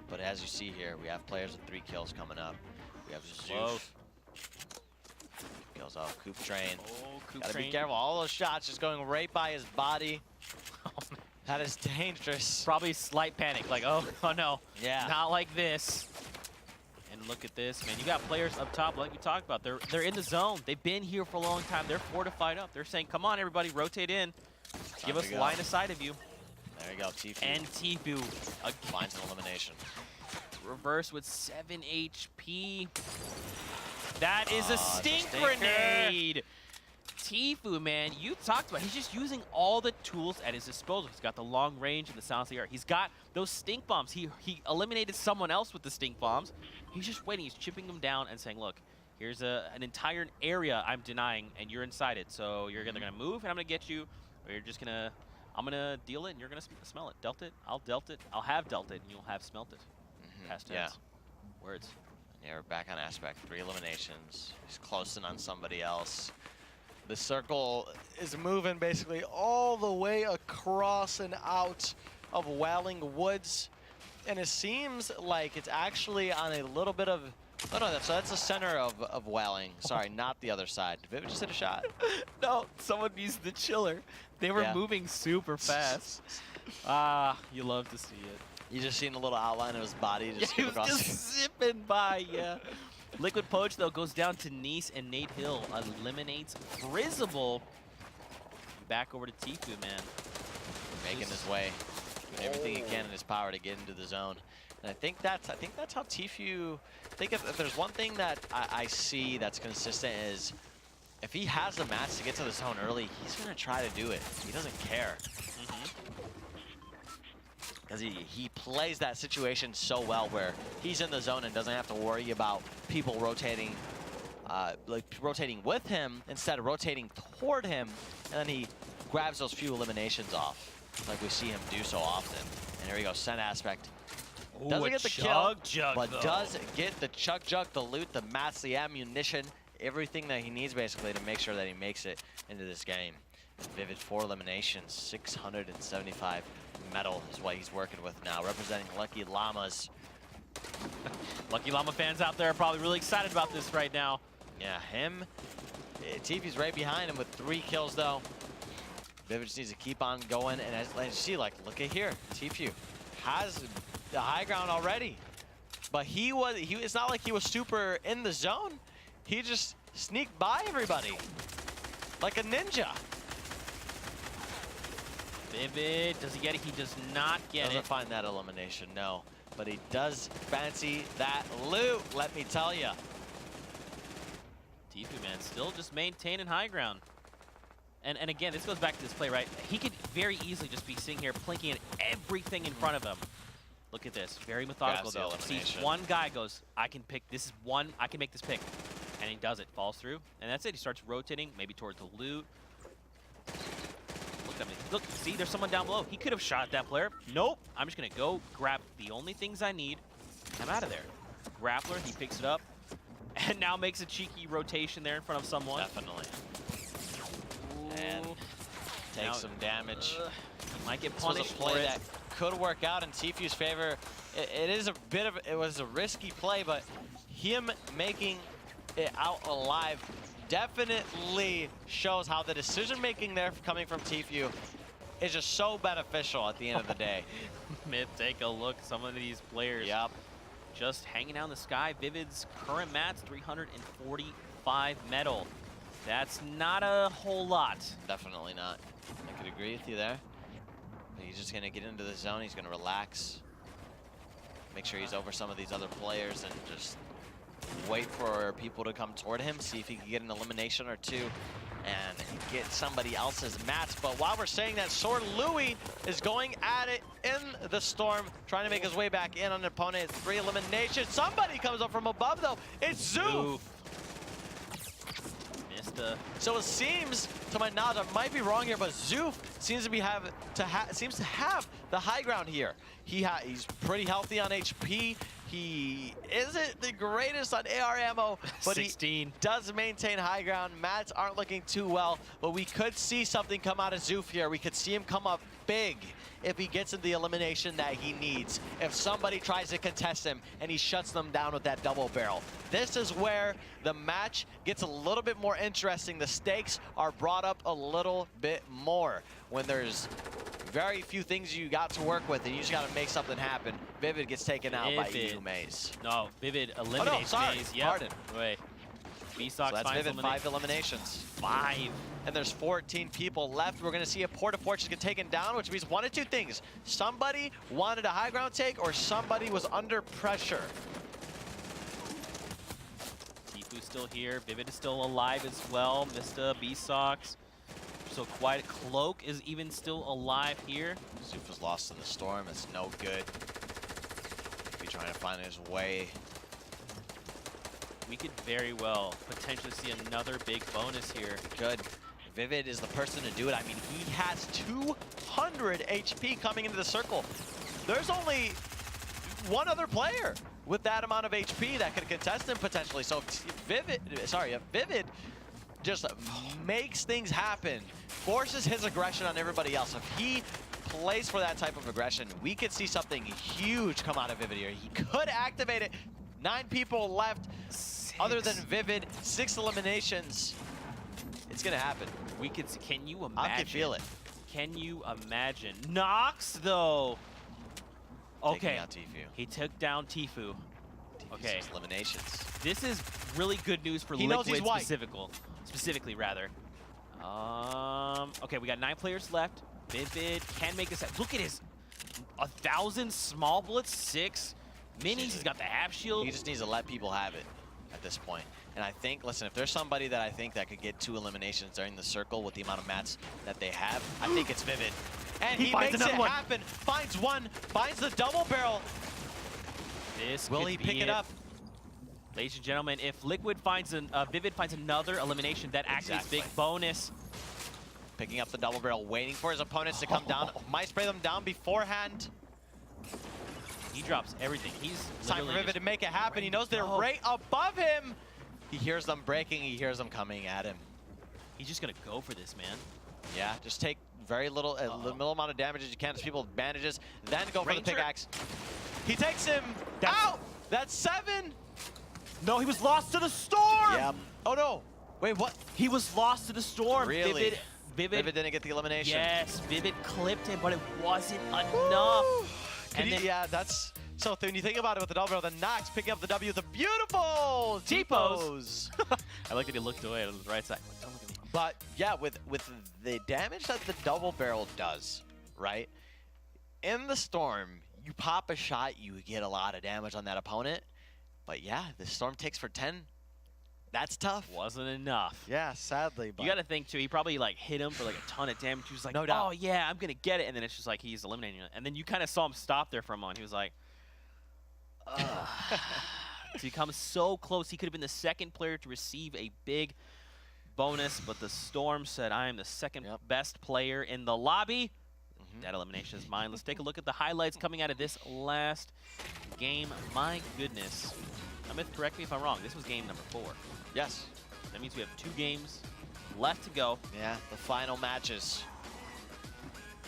But as you see here, we have players with 3 kills coming up. We have Zoof. Kills off Coop Train. Oh, Coop Gotta Train. be careful. All those shots just going right by his body. Oh, man. That is dangerous. Probably slight panic, like, oh no, Yeah. not like this. And look at this, man. You got players up top, like we talked about. They're in the zone. They've been here for a long time. They're fortified up. They're saying, come on, everybody, rotate in. Give us line of sight of you. There you go, Tfue. And Tfue Finds an elimination. reverse with 7 HP. That is a it's a stink stinker. grenade. Tfue, man, you talked about it. He's just using all the tools at his disposal. He's got the long range and the silence of the air. He's got those stink bombs. He eliminated someone else with the stink bombs. He's just waiting. He's chipping them down and saying, look, here's an entire area I'm denying, and you're inside it. So you're either going to move, and I'm going to get you, or you're just going to, I'm going to deal it, and you're going to smell it. Dealt it, I'll dealt it, I'll have dealt it, and you'll have smelt it. Past tense. Yeah. Words. Yeah, we're back on aspect. 3 eliminations. He's closing on somebody else. The circle is moving basically all the way across and out of Welling Woods. And it seems like it's actually on a little bit of... Oh, no, so that's the center of Welling. Sorry, not the other side. Did Vivid just hit a shot? No, someone used the chiller. They were moving super fast. Ah, you love to see it. You just seen a little outline of his body just He skip was across. just zipping by, yeah. Liquid Poach, though, goes down to Nice, and Nate Hill eliminates Frizzable. Back over to Tfue, man. Making his way, doing everything he can in his power to get into the zone. And I think that's how Tfue. I think if there's one thing that I see that's consistent is if he has the match to get to the zone early, he's gonna try to do it. He doesn't care. Because he plays that situation so well where he's in the zone and doesn't have to worry about people rotating rotating with him, instead of rotating toward him, and then he grabs those few eliminations off, like we see him do so often. And here we go, Sen aspect. Doesn't get the kill, but does get the Chug Jug, the loot, the mats, the ammunition, everything that he needs basically to make sure that he makes it into this game. Vivid 4 eliminations, 675 metal is what he's working with now, representing LuckyLamas. Lucky Llama fans out there are probably really excited about this right now. Yeah, him. Tfue's right behind him with 3 kills though. Vivid just needs to keep on going, and as you see, like, look at here, Tfue has the high ground already, but it's not like he was super in the zone. He just sneaked by everybody like a ninja. Vivid, does he get it? He does not get Doesn't it. find that elimination, no, but he does fancy that loot, let me tell you. Tfue, man, still just maintaining high ground. And again, this goes back to this play, right? He could very easily just be sitting here plinking at everything in front of him. Look at this, very methodical though. Sees one guy, goes, I can pick, this is one, I can make this pick. And he does it, falls through, and that's it. He starts rotating, maybe towards the loot. Look at me, look, see, there's someone down below. He could have shot that player. Nope, I'm just gonna go grab the only things I need. I'm out of there. Grappler, he picks it up, and now makes a cheeky rotation there in front of someone. Definitely. And takes some damage. He might get This was a punished play for it. that could work out in Tfue's favor. It was a risky play, but him making it out alive definitely shows how the decision making there coming from Tfue is just so beneficial at the end of the day. Myth, take a look. Some of these players just hanging out in the sky. Vivid's current match, 345 medal. That's not a whole lot. Definitely not. I could agree with you there. He's just going to get into the zone. He's going to relax. Make sure he's over some of these other players and just wait for people to come toward him. See if he can get an elimination or two and get somebody else's mats. But while we're saying that, Sword Louis is going at it in the storm, trying to make his way back in on an opponent. 3 eliminations. Somebody comes up from above, though. It's Zoof. So it seems, to my knowledge, I might be wrong here, but Zoof seems to have the high ground here. He's pretty healthy on HP. He isn't the greatest on AR ammo, but 16. He does maintain high ground. Mats aren't looking too well, but we could see something come out of Zoof here. We could see him come up big if he gets in the elimination that he needs. If somebody tries to contest him and he shuts them down with that double barrel. This is where the match gets a little bit more interesting. The stakes are brought up a little bit more when there's very few things you got to work with and you just got to make something happen. Vivid gets taken out by EU Maze. No, Vivid eliminates Maze. Yep. Pardon. Wait. B-Sox so that's Vivid, 5 eliminations. 5. And there's 14 people left. We're going to see a Porta-Fortress get taken down, which means one of two things. Somebody wanted a high ground take or somebody was under pressure. Tfue's still here. Vivid is still alive as well. Mista, B-Sox. So Quiet Cloak is even still alive here. Zoof was lost in the storm. It's no good. Be trying to find his way. We could very well potentially see another big bonus here. We could. Vivid is the person to do it. I mean, he has 200 HP coming into the circle. There's only one other player with that amount of HP that could contest him potentially. So Vivid just makes things happen, forces his aggression on everybody else. If he plays for that type of aggression, we could see something huge come out of Vivid here. He could activate it. 9 people left. 6. Other than Vivid, 6 eliminations. It's gonna happen. We could see, can you imagine? I can feel it. Can you imagine? Nox though. Okay. Out Tfue. He took down Tfue. Okay. 6 eliminations. This is really good news for Liquid specifically rather. Okay, we got 9 players left. Vivid can make this. Look at his 1,000 small bullets, 6 minis. He's got the half shield. He just needs to let people have it at this point. And I think, listen, if there's somebody that I think that could get 2 eliminations during the circle with the amount of mats that they have, I think it's Vivid. And he makes it happen. Finds one, finds the double barrel. Will he pick it up? Ladies and gentlemen, if Liquid finds Vivid finds another elimination, that activates big bonus. Picking up the double barrel, waiting for his opponents to come down. Might spray them down beforehand. He drops everything. He's time for Vivid to make it happen. He knows they're right above him. He hears them breaking. He hears them coming at him. He's just gonna go for this, man. Yeah, just take very little, little amount of damage as you can as people with bandages, then go for the pickaxe. He takes him out. That's 7. No, he was lost to the storm. Yep. Oh no. Wait, what? He was lost to the storm. Really? Vivid Vivid didn't get the elimination. Yes, Vivid clipped him, but it wasn't enough. And then, yeah, that's... So when you think about it with the double barrel, the Nox picking up the W with a beautiful T-pose. I like that he looked away on the right side. Don't look at me. But yeah, with the damage that the double barrel does, right? In the Storm, you pop a shot, you get a lot of damage on that opponent. But yeah, the Storm takes for 10. That's tough. Wasn't enough. Yeah, sadly. But You got to think, too, he probably, like, hit him for, like, a ton of damage. He was like, No doubt. oh, yeah, I'm going to get it. And then it's just like he's eliminating it. And then you kind of saw him stop there for a moment. He was like, ugh. So he comes so close. He could have been the second player to receive a big bonus. But the Storm said, I am the second best player in the lobby. That elimination is mine. Let's take a look at the highlights coming out of this last game. My goodness. Amit, correct me if I'm wrong. This was game number 4. Yes. That means we have 2 games left to go. Yeah, the final matches.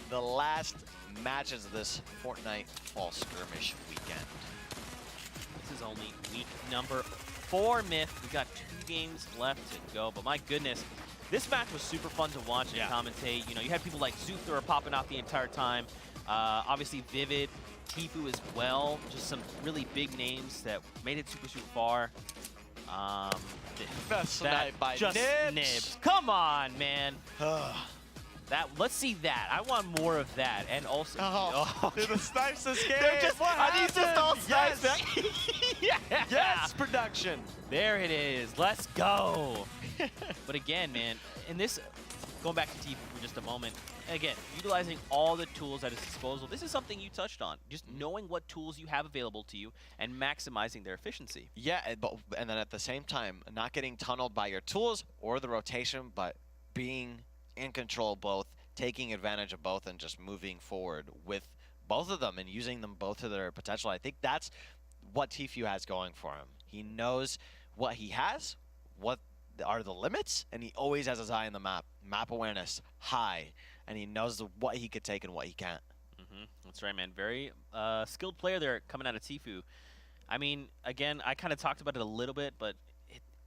The last matches of this Fortnite Fall Skirmish weekend. This is only week number 4, Myth. We got 2 games left to go, but my goodness, this match was super fun to watch and commentate. You know, you had people like Zuther popping off the entire time. Obviously, Vivid, Tfue as well. Just some really big names that made it super, super far. Best snipe by just Nibs. Come on, man. Let's see that. I want more of that. And also, dude, the snipes escape. They're just, are these just all snipes? Yes. Yeah. Yes, production. There it is. Let's go. But again, man, in this, going back to Tfue for just a moment, again, utilizing all the tools at his disposal. This is something you touched on. Just knowing what tools you have available to you and maximizing their efficiency. Yeah, and then at the same time, not getting tunneled by your tools or the rotation, but being in control of both, taking advantage of both, and just moving forward with both of them and using them both to their potential. I think that's what Tfue has going for him. He knows what he has, what are the limits, and he always has his eye on the map. Map awareness, high, and he knows what he could take and what he can't. That's right, man. Very skilled player there coming out of Tfue. I mean, again, I kind of talked about it a little bit, but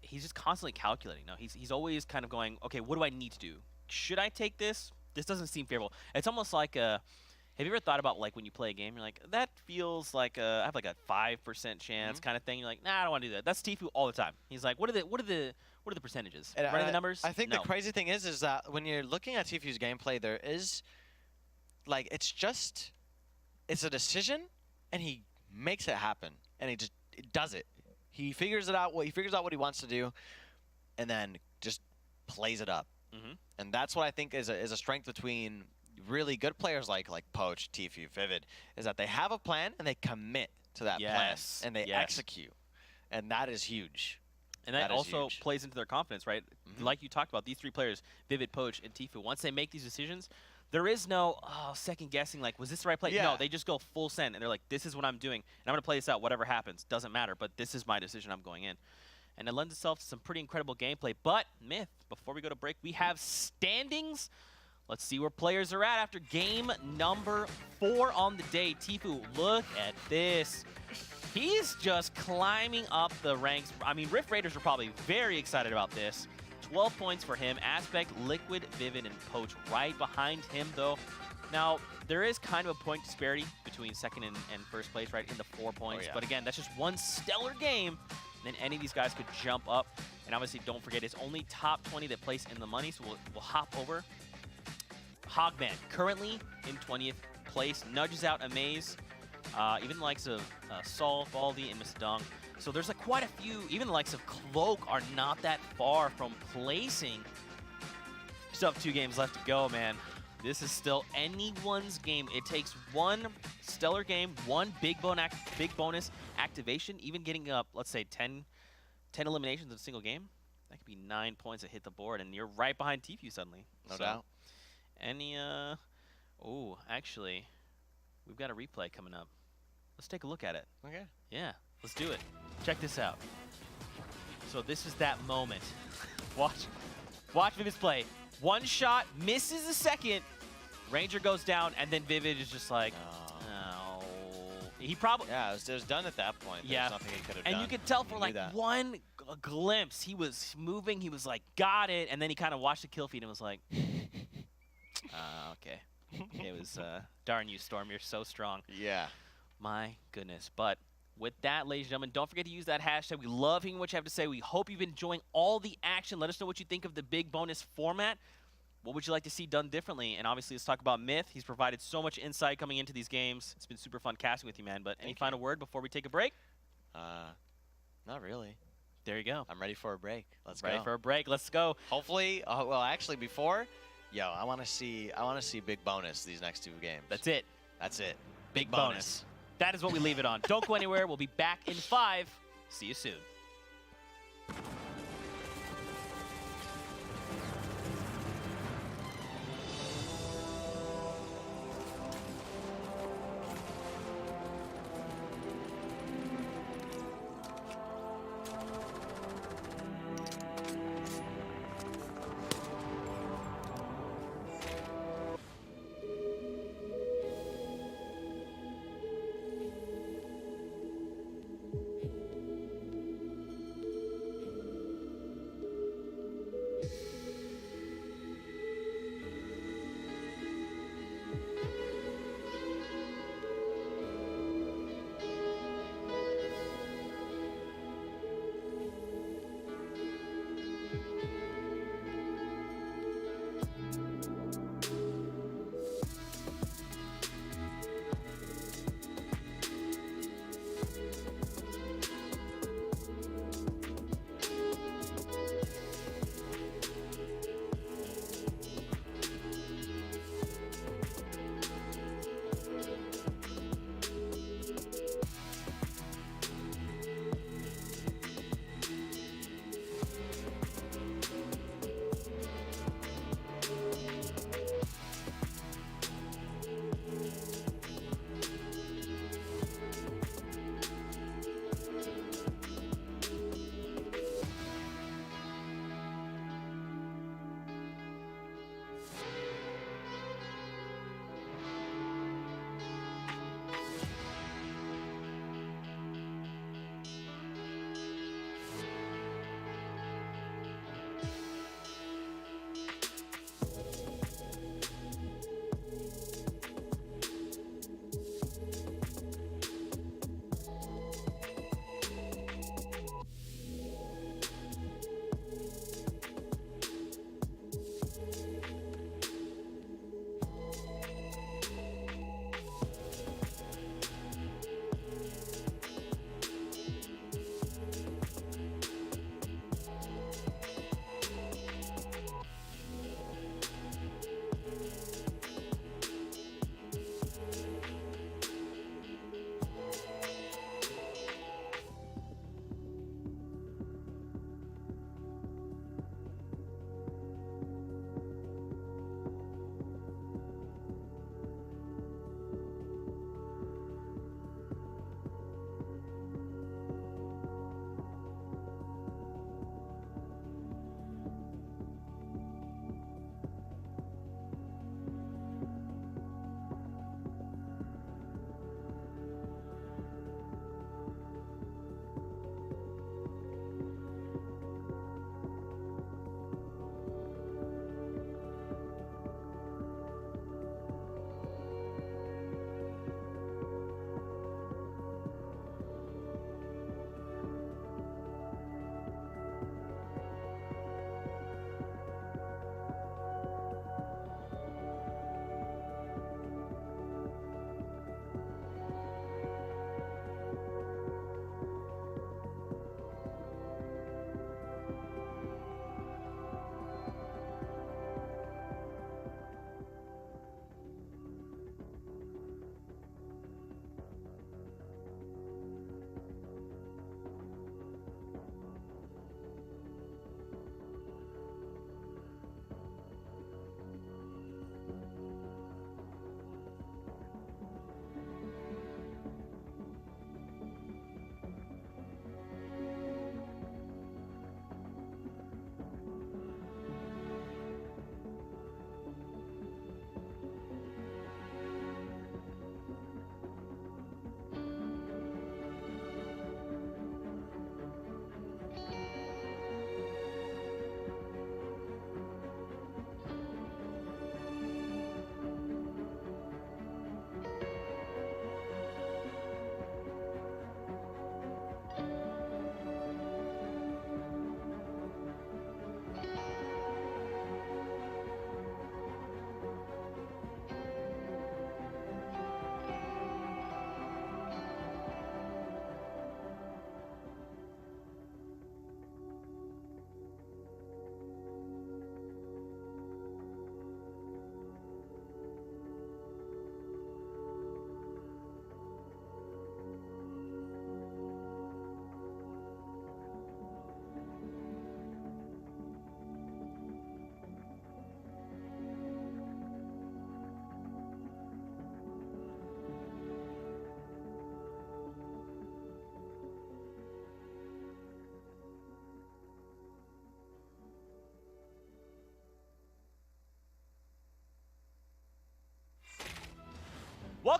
he's just constantly calculating. No, he's always kind of going, okay, what do I need to do? Should I take this? This doesn't seem favorable. It's almost like have you ever thought about, like, when you play a game, you're like, that feels like I have like a 5% chance kind of thing. You're like, nah, I don't want to do that. That's Tfue all the time. He's like, what are the percentages? And Running the numbers? I think the crazy thing is that when you're looking at Tfue's gameplay, there is, like, it's a decision, and he makes it happen, and he just does it. He figures it out. He figures out what he wants to do, and then just plays it up. And that's what I think is a strength between really good players like Poach, Tfue, Vivid, is that they have a plan and they commit to that plan and they execute, and that is huge. And that also plays into their confidence, right? Like you talked about, these 3 players, Vivid, Poach, and Tfue, once they make these decisions, there is no second guessing, like, was this the right play? No, they just go full send, and they're like, this is what I'm doing, and I'm going to play this out, whatever happens. Doesn't matter, but this is my decision. I'm going in. And it lends itself to some pretty incredible gameplay. But, Myth, before we go to break, we have standings. Let's see where players are at after game number 4 on the day. Tfue, look at this. He's just climbing up the ranks. I mean, Rift Raiders are probably very excited about this. 12 points for him. Aspect, Liquid, Vivid, and Poach right behind him, though. Now, there is kind of a point disparity between second and first place, right, in the 4 points. But again, that's just one stellar game. Then any of these guys could jump up. And obviously, don't forget, it's only top 20 that place in the money, so we'll hop over. Hogman, currently in 20th place, nudges out Amaze. Even the likes of Saul, Baldy, and Miss Dung. So there's quite a few. Even the likes of Cloak are not that far from placing. Still have 2 games left to go, man. This is still anyone's game. It takes one stellar game, one big bonus activation, even getting up, let's say, 10 eliminations in a single game. That could be 9 points that hit the board, and you're right behind Tfue suddenly. No doubt. Any, oh, actually, we've got a replay coming up. Let's take a look at it. Okay. Yeah, let's do it. Check this out. So this is that moment. Watch Vivid's play. One shot, misses the second. Ranger goes down, and then Vivid is just like, no. He probably... Yeah, it was done at that point. There's nothing he could have done. And you could tell for like one glimpse, he was moving. He was like, got it. And then he kind of watched the kill feed and was like, Okay. It was, darn you, Storm. You're so strong. Yeah. My goodness. But with that, ladies and gentlemen, don't forget to use that hashtag. We love hearing what you have to say. We hope you've been enjoying all the action. Let us know what you think of the big bonus format. What would you like to see done differently? And obviously, let's talk about Myth. He's provided so much insight coming into these games. It's been super fun casting with you, man. But any final word before we take a break? Not really. There you go. I'm ready for a break. Let's go. Ready for a break. Let's go. Hopefully, well, actually, before, I want to see big bonus these next 2 games. That's it. That's it. Big bonus. That is what we leave it on. Don't go anywhere. We'll be back in 5. See you soon.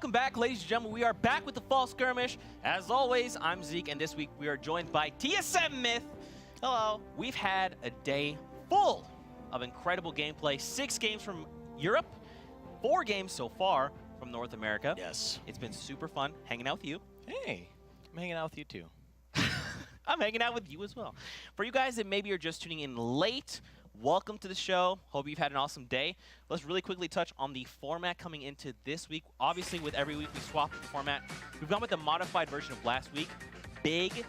welcome back, ladies and gentlemen. We are back with the Fall Skirmish. As always, I'm Zeke, and this week we are joined by TSM Myth. Hello. We've had a day full of incredible gameplay. 6 games from Europe, 4 games so far from North America. Yes. It's been super fun hanging out with you. Hey, I'm hanging out with you too. I'm hanging out with you as well. For you guys that maybe are just tuning in late, welcome to the show. Hope you've had an awesome day. Let's really quickly touch on the format coming into this week. Obviously, with every week we swap the format. We've gone with the modified version of last week. Big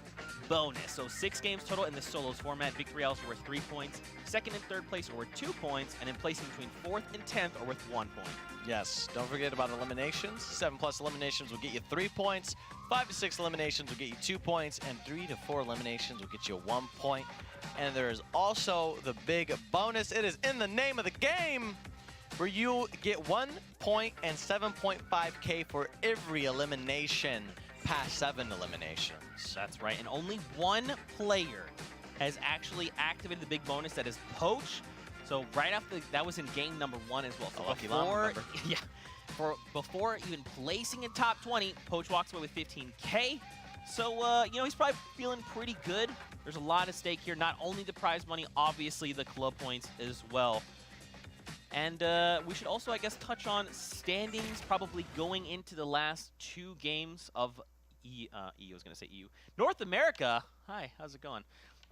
bonus. So 6 games total in the solos format. Victorials are worth 3 points. Second and third place are worth 2 points. And then placing between 4th and 10th are worth 1 point. Yes, don't forget about eliminations. 7+ eliminations will get you 3 points. 5 to 6 eliminations will get you 2 points. And 3 to 4 eliminations will get you 1 point. And there is also the big bonus. It is in the name of the game, where you get 1 point and 7.5K for every elimination past 7 eliminations. That's right. And only 1 player has actually activated the big bonus. That is Poach. So right after that was in game number 1 as well. So LuckyLamas, yeah. Before even placing in top 20, Poach walks away with 15K. So, you know, he's probably feeling pretty good. There's a lot at stake here. Not only the prize money, obviously the club points as well. And we should also, I guess, touch on standings probably going into the last 2 games of EU. North America. Hi, how's it going?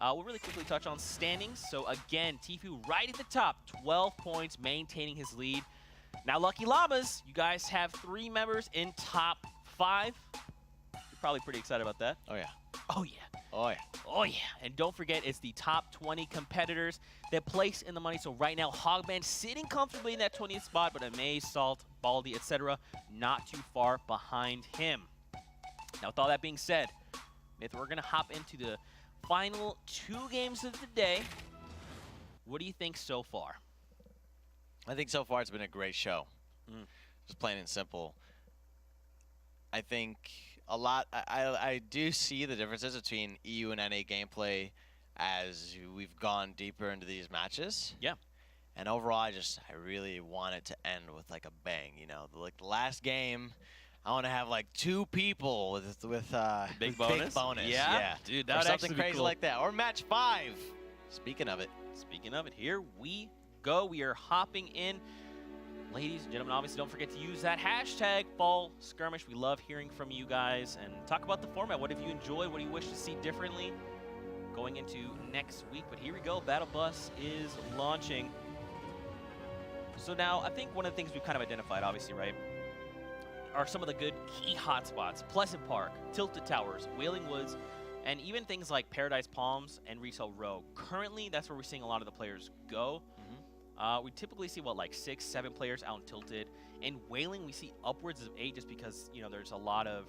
We'll really quickly touch on standings. So again, Tfue right at the top, 12 points, maintaining his lead. Now, LuckyLamas, you guys have 3 members in top 5. You're probably pretty excited about that. Oh, yeah. Oh, yeah. Oh, yeah. Oh, yeah. And don't forget, it's the top 20 competitors that place in the money. So right now, Hogman sitting comfortably in that 20th spot, but Amaze, Salt, Baldy, etc. not too far behind him. Now, with all that being said, Myth, we're going to hop into the final 2 games of the day. What do you think so far? I think so far it's been a great show. Just plain and simple. I think a lot. I do see the differences between EU and NA gameplay as we've gone deeper into these matches. Yeah. And overall, I really want it to end with like a bang. You know, like the last game, I want to have like 2 people with big bonus. Big bonus. Yeah, dude, that or would something actually be crazy cool. like that, or match 5. Speaking of it. Speaking of it, here we go. We are hopping in. Ladies and gentlemen, obviously don't forget to use that hashtag Fall Skirmish. We love hearing from you guys and talk about the format. What have you enjoyed? What do you wish to see differently going into next week? But here we go. Battle Bus is launching. So now I think one of the things we've kind of identified, obviously, right, are some of the good key hotspots. Pleasant Park, Tilted Towers, Wailing Woods, and even things like Paradise Palms and Retail Row. Currently, that's where we're seeing a lot of the players go. We typically see, what, like 6, 7 players out in Tilted. In Wailing, we see upwards of 8 just because, you know, there's a lot of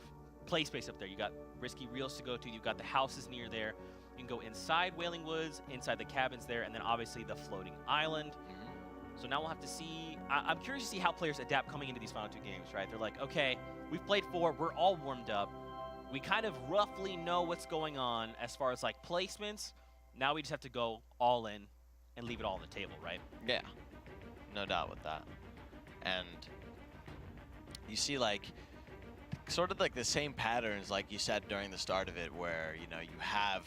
play space up there. You got risky reels to go to. You've got the houses near there. You can go inside Wailing Woods, inside the cabins there, and then obviously the floating island. So now we'll have to see. I'm curious to see how players adapt coming into these final 2 games, right? They're like, okay, we've played 4. We're all warmed up. We kind of roughly know what's going on as far as like placements. Now we just have to go all in and leave it all on the table, right? Yeah, no doubt with that. And you see like sort of like the same patterns like you said during the start of it, where, you know, you have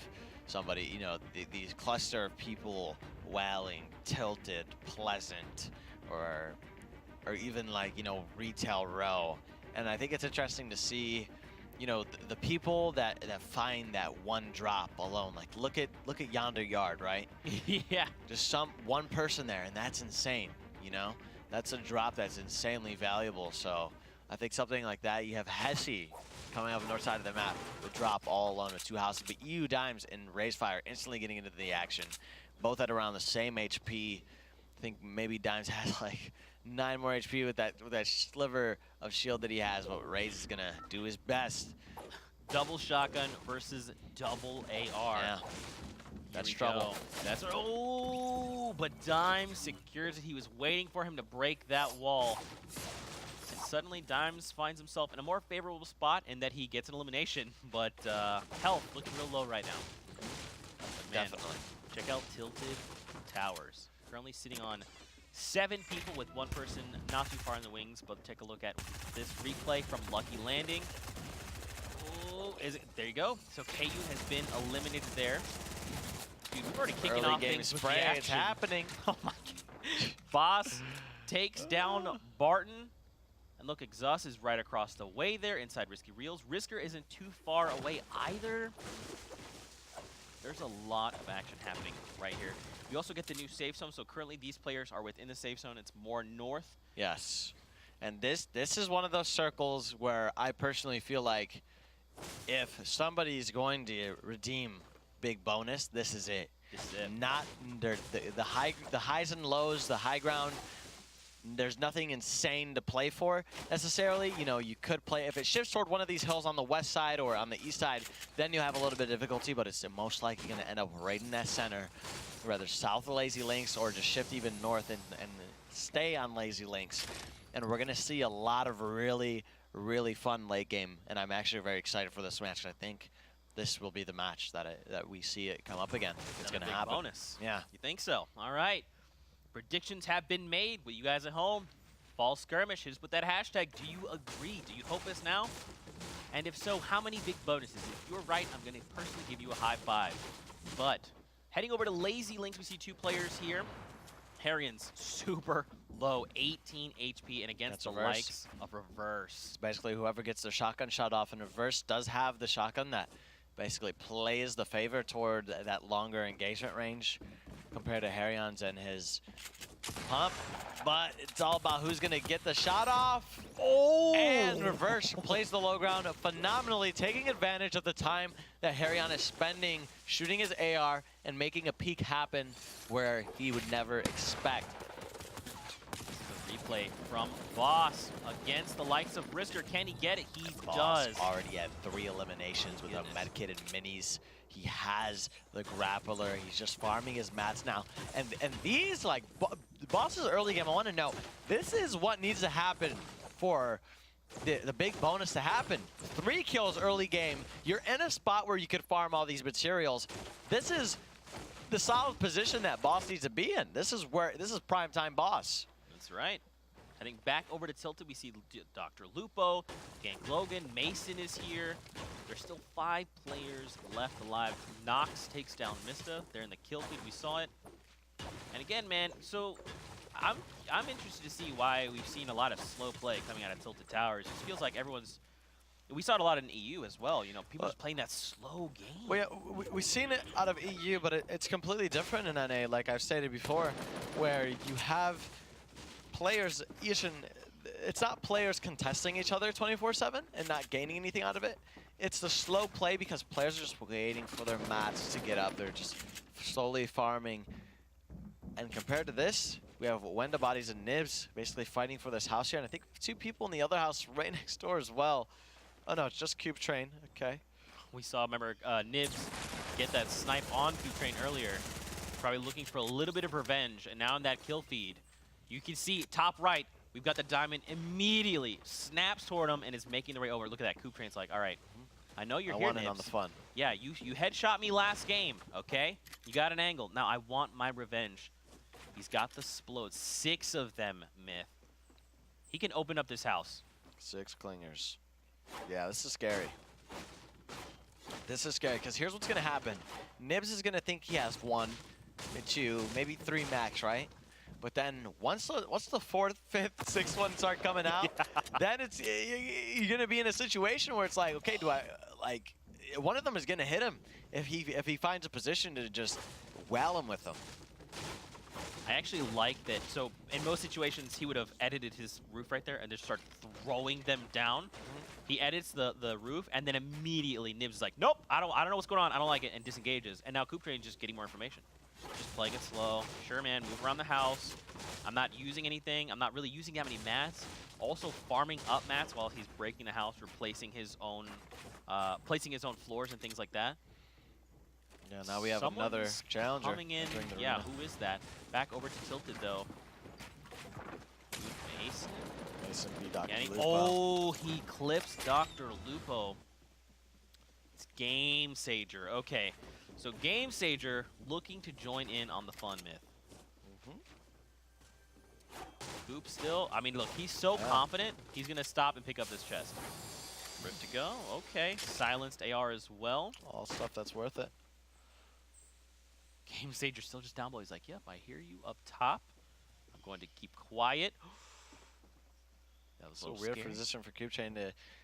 somebody, you know, these cluster of people Wailing, Tilted, Pleasant, or even like, you know, Retail Row. And I think it's interesting to see, you know, the people that find that one drop alone. Like look at Yonder Yard, right? Yeah. Just one person there, and that's insane. You know, that's a drop that's insanely valuable. So I think something like that. You have Hesse coming up the north side of the map with drop all alone with 2 houses, but EU Dimes and Raisefire instantly getting into the action, both at around the same HP. I think maybe Dimes has like 9 more HP with that sliver of shield that he has, but Raze is gonna do his best. Double shotgun versus double AR. Yeah, that's trouble. That's but Dimes secures it. He was waiting for him to break that wall. And suddenly Dimes finds himself in a more favorable spot in that he gets an elimination, but health looking real low right now. Man, Definitely. check out Tilted Towers. Currently sitting on 7 people with 1 person not too far in the wings, but take a look at this replay from Lucky landing. Oh, there you go. So KU has been eliminated there. Dude, we're already kicking off game things with spray. the action. It's happening. Oh my God. Boss takes down Barton. And look, Exus is right across the way there inside Risky Reels. Risker isn't too far away either. There's a lot of action happening right here. We also get the new safe zone, so currently these players are within the safe zone. It's more north. Yes. And this is one of those circles where I personally feel like if somebody's going to redeem big bonus, this is it. This is it. Not the highs and lows, the high ground. There's nothing insane to play for necessarily. You know, you could play if it shifts toward one of these hills on the west side or on the east side, then you have a little bit of difficulty, but it's most likely going to end up right in that center, whether south of Lazy Links or just shift even north and stay on Lazy Links. And we're going to see a lot of really, really fun late game, and I'm actually very excited for this match. I think this will be the match that we see it come up again. It's going to happen. Bonus. Yeah. You think so? All right. Predictions have been made with you guys at home. Fall skirmish. Hit us with that hashtag. Do you agree? Do you hope this now? And if so, how many big bonuses? If you're right, I'm going to personally give you a high 5. But heading over to Lazy Links, we see 2 players here. Harrian's super low, 18 HP, and against the likes of Reverse. It's basically whoever gets their shotgun shot off, and Reverse does have the shotgun that basically plays the favor toward that longer engagement range compared to Harion's and his pump. But it's all about who's going to get the shot off. Oh! And Reverse plays the low ground phenomenally, taking advantage of the time that Harion is spending shooting his AR and making a peek happen where he would never expect. The replay from Boss against the likes of Risker. Can he get it? He Boss does. already had 3 eliminations with a medkit and minis. He has the grappler. He's just farming his mats now. And these, like, Boss's early game, I want to know, this is what needs to happen for the big bonus to happen. 3 kills early game. You're in a spot where you could farm all these materials. This is the solid position that Boss needs to be in. This is prime time Boss. That's right. Heading back over to Tilted, we see Dr. Lupo, Gang Logan, Mason is here. There's still 5 players left alive. Nox takes down Mista. They're in the kill feed. We saw it. And again, man, so I'm interested to see why we've seen a lot of slow play coming out of Tilted Towers. It feels like everyone's. We saw it a lot in EU as well. You know, people just playing that slow game. Well, yeah, we've seen it out of EU, but it's completely different in NA, like I've stated before, where you have players, it's not players contesting each other 24/7 and not gaining anything out of it. It's the slow play because players are just waiting for their mats to get up. They're just slowly farming. And compared to this, we have Wenda Bodies and Nibs basically fighting for this house here. And I think 2 people in the other house right next door as well. Oh no, it's just Cube Train. Okay. We saw, remember, Nibs get that snipe on Cube Train earlier. Probably looking for a little bit of revenge. And now in that kill feed, you can see top right, we've got the diamond immediately snaps toward him and is making the way over. Look at that. Cube Train's like, all right, I know you're here, I want Nibs. in on the fun. Yeah, you headshot me last game, okay? You got an angle. Now I want my revenge. He's got the splodes. 6 of them, Myth. He can open up this house. 6 clingers. Yeah, this is scary. This is scary because here's what's going to happen. Nibs is going to think he has 1, 2, maybe 3 max, right? But then once the 4th, 5th, 6th one start coming out, then you're going to be in a situation where it's like, okay, do I like one of them is going to hit him if he finds a position to just well him with them. I actually like that. So in most situations, he would have edited his roof right there and just start throwing them down. He edits the roof, and then immediately Nibs is like, nope, I don't know what's going on. I don't like it, and disengages. And now Coop Train's just getting more information. Just playing it slow. Sure, man, move around the house. I'm not using anything. I'm not really using that many mats. Also farming up mats while he's breaking the house, replacing his own, placing his own floors and things like that. Yeah, now we have Someone's another challenger coming in. Yeah, who is that? Back over to Tilted, though. Mason. Mason v. Dr. Lupo. Oh, he clips Dr. Lupo. It's Game Sager. Okay, so Game Sager looking to join in on the fun, Myth. Coop still. I mean, look, he's so confident. He's going to stop and pick up this chest. Rift to go. Okay. Silenced AR as well. All stuff that's worth it. Game Sager still just down below. He's like, yep, I hear you up top. I'm going to keep quiet. That was a weird position for Coop Chain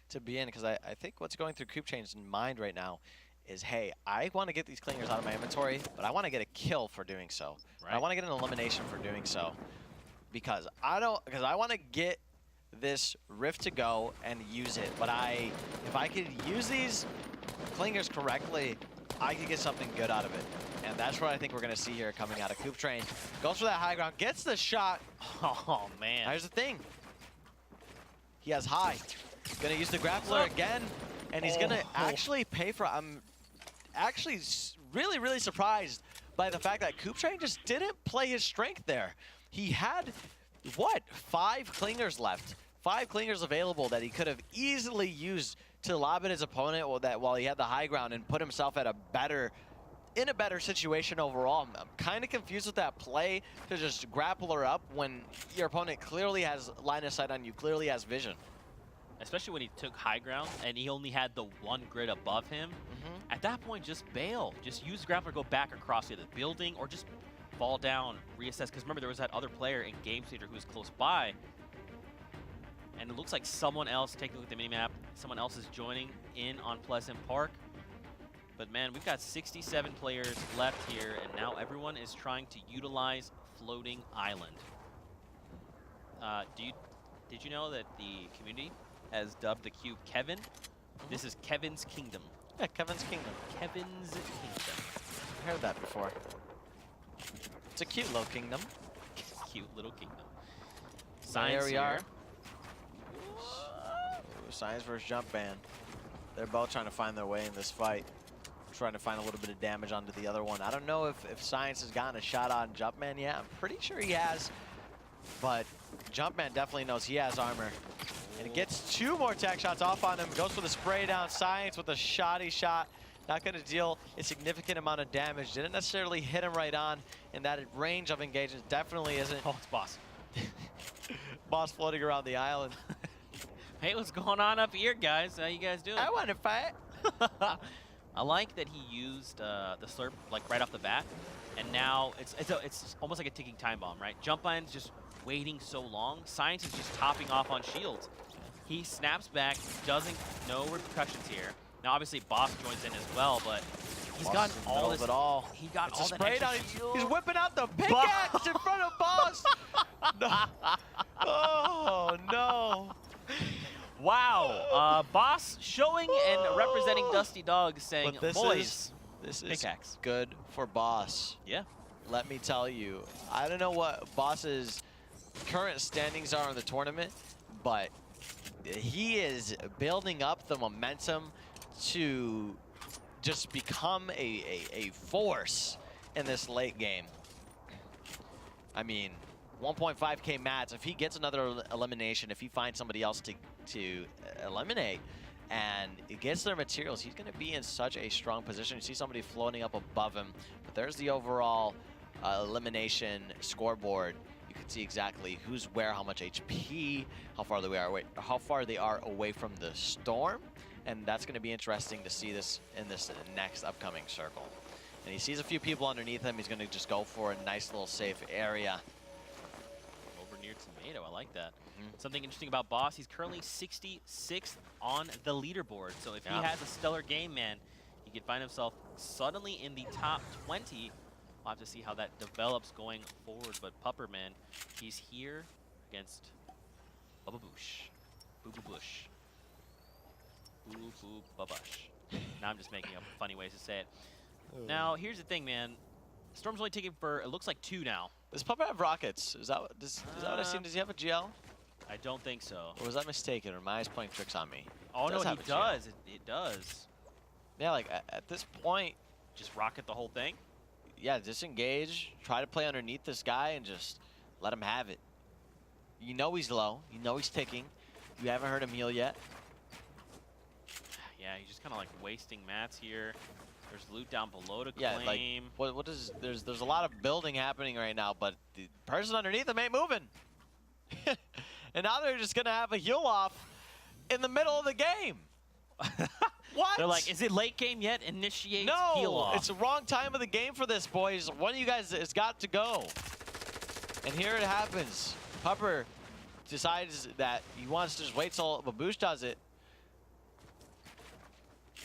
to be in, because I think what's going through Coop Chain's mind right now is, hey, I want to get these clingers out of my inventory, but I want to get a kill for doing so. Right. I want to get an elimination for doing so, because I want to get this Rift to go and use it. But if I could use these clingers correctly, I could get something good out of it. And that's what I think we're going to see here coming out of Coop Train. Goes for that high ground, gets the shot. Oh, man. Here's the thing. He has high. He's going to use the grappler again, and he's going to actually pay for... I'm actually really, really surprised by the fact that Coop Train just didn't play his strength there. He had, what, 5 clingers left. 5 clingers available that he could have easily used to lob at his opponent while he had the high ground and put himself at in a better situation overall. I'm kind of confused with that play to just grapple her up when your opponent clearly has line of sight on you, clearly has vision. Especially when he took high ground and he only had the 1 grid above him. At that point, just bail. Just use the grappler, go back across either the building or just fall down, reassess. Because remember, there was that other player in Game Sager who was close by. And it looks like someone else, taking a look at the minimap, someone else is joining in on Pleasant Park. But man, we've got 67 players left here, and now everyone is trying to utilize Floating Island. Did you know that the community has dubbed the cube Kevin? This is Kevin's Kingdom. Yeah, Kevin's Kingdom. Kevin's Kingdom. I've heard that before. It's a cute little kingdom. Cute little kingdom. Science here we are. Science versus Jumpman. They're both trying to find their way in this fight. Trying to find a little bit of damage onto the other one. I don't know if Science has gotten a shot on Jumpman yet. I'm pretty sure he has. But Jumpman definitely knows he has armor. And he gets 2 more tech shots off on him. Goes for the spray down. Science with a shoddy shot. Not going to deal a significant amount of damage. Didn't necessarily hit him right on. And that range of engagement definitely isn't. Oh, it's Boss. Boss floating around the island. Hey, what's going on up here, guys? How you guys doing? I want to fight. I like that he used the slurp like right off the bat, and now it's almost like a ticking time bomb, right? Jumpman's just waiting so long. Science is just topping off on shields. He snaps back, doesn't no repercussions here. Now obviously Boss joins in as well, but he's got all this. He got all that extra shield. He's whipping out the pickaxe in front of Boss. No. Oh no. Wow, Boss showing and representing Dusty Dog, saying, boys, this is pickaxe. Good for Boss. Yeah. Let me tell you, I don't know what Boss's current standings are in the tournament, but he is building up the momentum to just become a force in this late game. I mean, 1.5k mats, if he gets another elimination, if he finds somebody else to eliminate and it gets their materials, he's going to be in such a strong position. You see somebody floating up above him, but there's the overall elimination scoreboard. You can see exactly who's where, how much HP, how far they are away from the storm, and that's going to be interesting to see this in this next upcoming circle. And he sees a few people underneath him. He's going to just go for a nice little safe area. Over near Tomato, I like that. Something interesting about Boss, he's currently 66th on the leaderboard. So if he has a stellar game, man, he could find himself suddenly in the top 20. We'll have to see how that develops going forward. But Pupper, man, he's here against Bubba Boosh. Boo Boo Bush. Boo Boo Babush. Now I'm just making up funny ways to say it. Now, here's the thing, man. Storm's only taking for, it looks like 2 now. Does Pupper have rockets? Is that what I seen? Does he have a GL? I don't think so. Or was that mistaken? Or am I playing tricks on me? Oh, no, he does. It does. Yeah, like at this point. Just rocket the whole thing? Yeah, disengage. Try to play underneath this guy and just let him have it. You know he's low. You know he's ticking. You haven't heard him heal yet. Yeah, he's just kind of like wasting mats here. There's loot down below to claim. Yeah, like there's a lot of building happening right now, but the person underneath him ain't moving. And now they're just gonna have a heal off in the middle of the game. What? They're like, is it late game yet? Initiate heal No, off. it's the wrong time of the game for this, boys. One of you guys has got to go. And here it happens. Pupper decides that he wants to just wait till Babouche does it.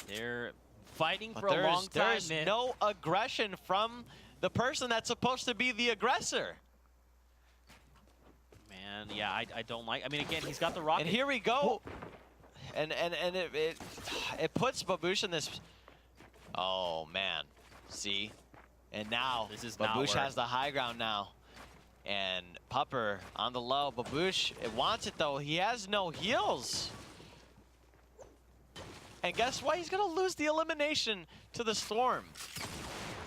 They're fighting But for a long time, there's man. no aggression from the person that's supposed to be the aggressor. Man, yeah, I don't like. I mean, again, he's got the rocket. And here we go. And it puts Babouche in this. Oh man, see, and now This is not Babouche working. has the high ground now, and Pupper on the low. Babouche, it wants it though. He has no heals. And guess what? He's gonna lose the elimination to the Storm.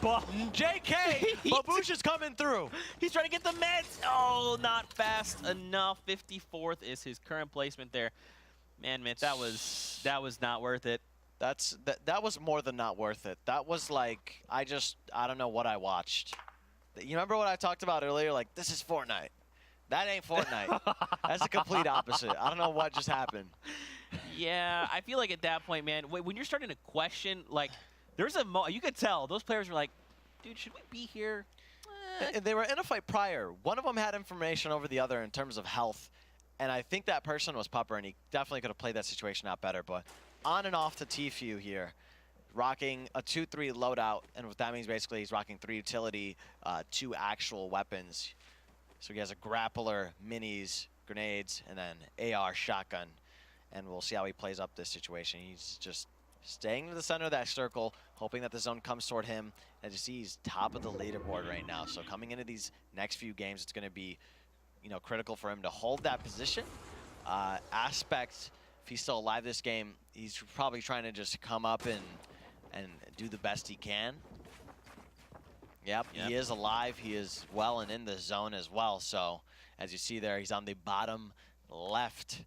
JK, Babouche is coming through. He's trying to get the meds. Oh, not fast enough. 54th is his current placement there. Man, that was not worth it. That was more than not worth it. That was like, I don't know what I watched. You remember what I talked about earlier? Like, this is Fortnite. That ain't Fortnite. That's the complete opposite. I don't know what just happened. Yeah, I feel like at that point, man, when you're starting to question, like, there's a you could tell those players were like, dude, should we be here? And they were in a fight prior. One of them had information over the other in terms of health. And I think that person was Pupper, and he definitely could have played that situation out better. But on and off to Tfue here, rocking a 2-3 loadout. And what that means basically he's rocking 3 utility, 2 actual weapons. So he has a grappler, minis, grenades, and then AR shotgun. And we'll see how he plays up this situation. He's just staying in the center of that circle, hoping that the zone comes toward him. As you see, he's top of the leaderboard right now. So coming into these next few games, it's going to be, you know, critical for him to hold that position. Aspect, if he's still alive this game, he's probably trying to just come up and do the best he can. Yep, he is alive. He is well and in the zone as well. So as you see there, he's on the bottom left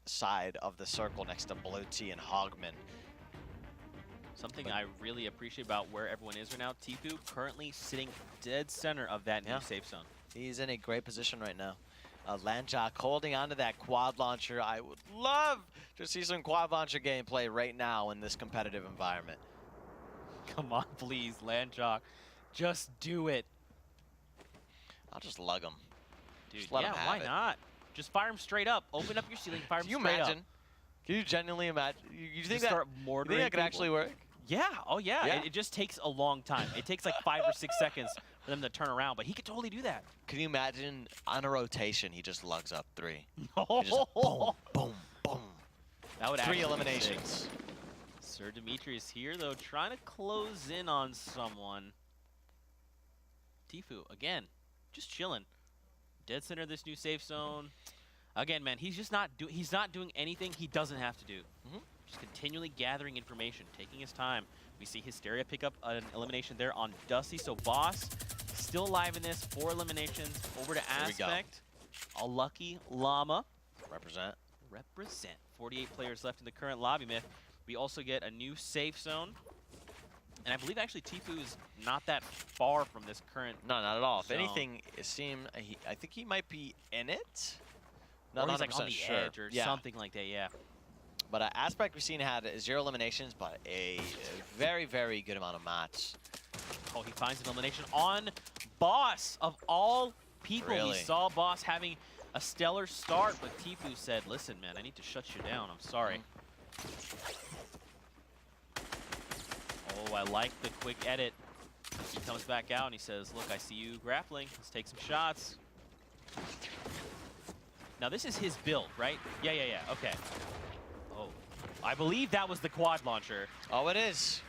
side of the circle next to Blue T and Hogman. Something I really appreciate about where everyone is right now, Tfue currently sitting dead center of that new safe zone. He's in a great position right now. Landjock holding onto that quad launcher. I would love to see some quad launcher gameplay right now in this competitive environment. Come on, please, Landjock. Just do it. I'll just lug him. Dude, Just let him yeah, have why it. not? Just fire him straight up. Open up your ceiling, fire him Can you straight imagine? up. Can you genuinely imagine? You think Just that, start you mortaring think that could people? actually work? Yeah, oh yeah. Yeah. It just takes a long time. It takes like 5 or 6 seconds for them to turn around, but he could totally do that. Can you imagine on a rotation, he just lugs up 3? Oh, He just boom, boom, boom. that would 3 actually be eliminations. sick. Sir Demetrius here, though, trying to close in on someone. Tfue, again, just chilling. Dead center of this new safe zone. Again, man, he's just not doing anything he doesn't have to do. Just continually gathering information, taking his time. We see Hysteria pick up an elimination there on Dusty. So Boss still alive in this. 4 eliminations. Over to Here we go. Aspect. A Lucky Llama. Represent. 48 players left in the current lobby, Myth. We also get a new safe zone. And I believe actually Tfue is not that far from this current. No, not at all. If zone. anything, it seemed I think he might be in it. Or Not he's like on 100% the sure. edge or something like that, yeah. But Aspect we've seen had 0 eliminations, but a very, very good amount of mats. Oh, he finds an elimination on Boss of all people. Really? We saw Boss having a stellar start, but Tfue said, listen, man, I need to shut you down. I'm sorry. Oh, I like the quick edit. He comes back out and he says, look, I see you grappling. Let's take some shots. Now, this is his build, right? Yeah, okay. Oh, I believe that was the quad launcher. Oh, it is.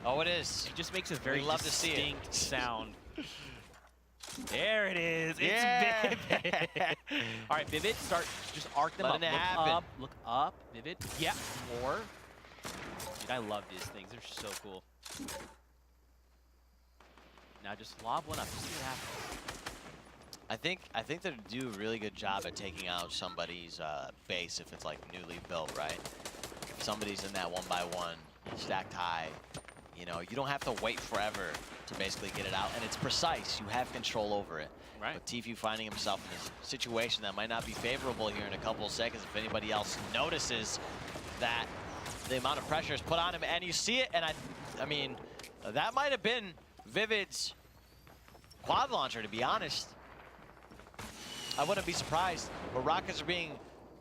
Oh, it is. It just makes a very love to see it. distinct sound. There it is. It's Yeah. Vivid. All right, Vivid, start. Just arc them Letting up. it Look happen. up. Look up. Vivid. Yeah, more. Dude, I love these things. They're so cool. Now just lob one up. Just see what happens. I think they do a really good job at taking out somebody's base if it's like newly built, right? If somebody's in that 1x1, stacked high, You know, you don't have to wait forever to basically get it out, and it's precise. You have control over it. Right. But Tfue finding himself in a situation that might not be favorable here in a couple of seconds if anybody else notices that the amount of pressure is put on him, and you see it, and I mean, that might have been Vivid's quad launcher, to be honest. I wouldn't be surprised, but rockets are being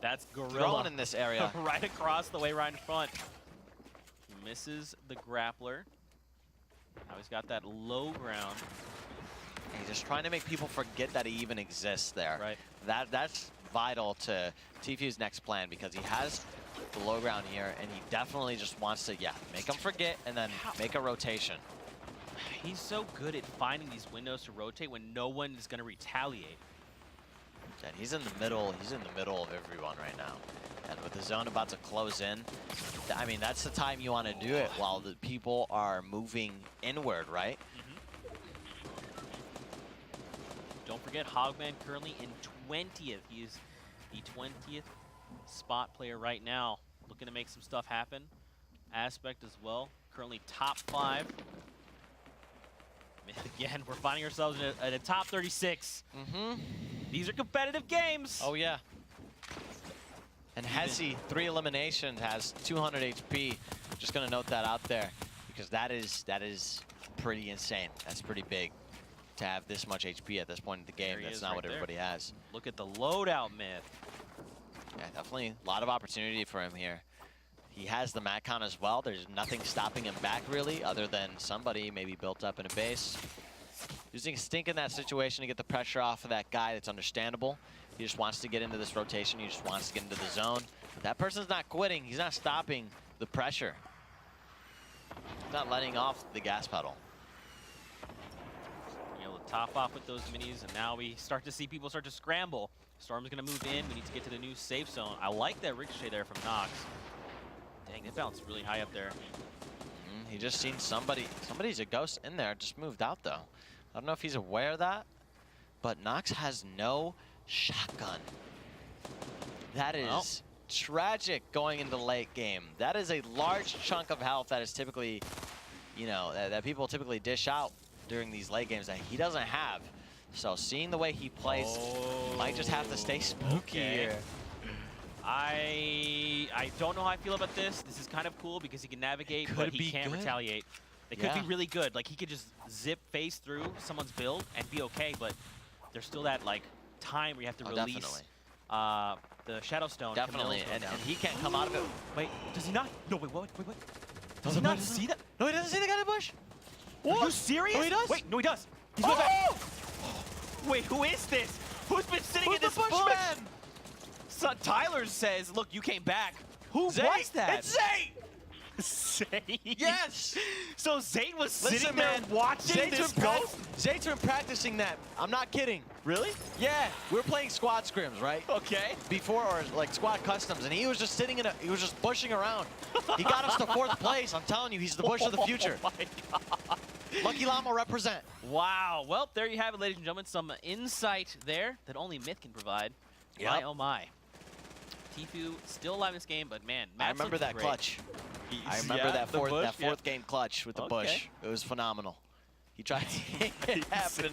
That's Gorilla thrown in this area. right across the way, right in front. Misses the grappler. Now he's got that low ground. He's just trying to make people forget that he even exists there. Right. That's vital to Tfue's next plan, because he has the low ground here, and he definitely just wants to, make him forget and then make a rotation. He's so good at finding these windows to rotate when no one is going to retaliate. And he's in the middle. He's in the middle of everyone right now. And with the zone about to close in, I mean, that's the time you want to do it while the people are moving inward, right? Don't forget, Hogman currently in 20th. He is the 20th spot player right now, looking to make some stuff happen. Aspect as well, currently top 5. Again, we're finding ourselves in a top 36. These are competitive games. Oh, yeah. And Hesse, 3 eliminations, has 200 HP. Just going to note that out there, because that is pretty insane. That's pretty big to have this much HP at this point in the game. That's not what everybody has. Look at the loadout, Myth. Yeah, definitely a lot of opportunity for him here. He has the mat count as well. There's nothing stopping him back, really, other than somebody maybe built up in a base. Using Stink in that situation to get the pressure off of that guy, that's understandable. He just wants to get into this rotation. He just wants to get into the zone. But that person's not quitting. He's not stopping the pressure. He's not letting off the gas pedal. Able to top off with those minis, and now we start to see people start to scramble. Storm's going to move in. We need to get to the new safe zone. I like that ricochet there from Nox. Dang, it bounced really high up there. He just seen somebody's a ghost in there, just moved out though. I don't know if he's aware of that, but Nox has no shotgun. That is tragic going into the late game. That is a large chunk of health that is typically, you know, that people typically dish out during these late games that he doesn't have. So seeing the way he plays, he might just have to stay spooky here. I don't know how I feel about this. This is kind of cool because he can navigate, but he can't retaliate. It could be really good. Like, he could just zip face through someone's build and be okay, but there's still that, like, time where you have to release the Shadow Stone. Definitely, and he can't come out of it. Wait, does he not? No, wait, wait. Does he not see that? No, he doesn't see the guy in the bush. What? Are you serious? No, he does. Wait, no, he does. He's going back. Wait, who is this? Who's been sitting in this bush? So Tyler says, look, you came back. Who was that? It's Zate! Zate? Yes! So Zate was sitting there watching this ghost? Zate's been practicing that. I'm not kidding. Really? Yeah, we were playing squad scrims, right? Okay. Before, or like squad customs, and he was just sitting he was just bushing around. He got us to 4th place. I'm telling you, he's the bush of the future. Oh my God. LuckyLama represent. Wow. Well, there you have it, ladies and gentlemen. Some insight there that only Myth can provide. Yep. My, oh my. Tfue still alive in this game, but man, I remember that great. clutch. I remember that fourth game clutch with the bush. It was phenomenal. He tried to make it happen.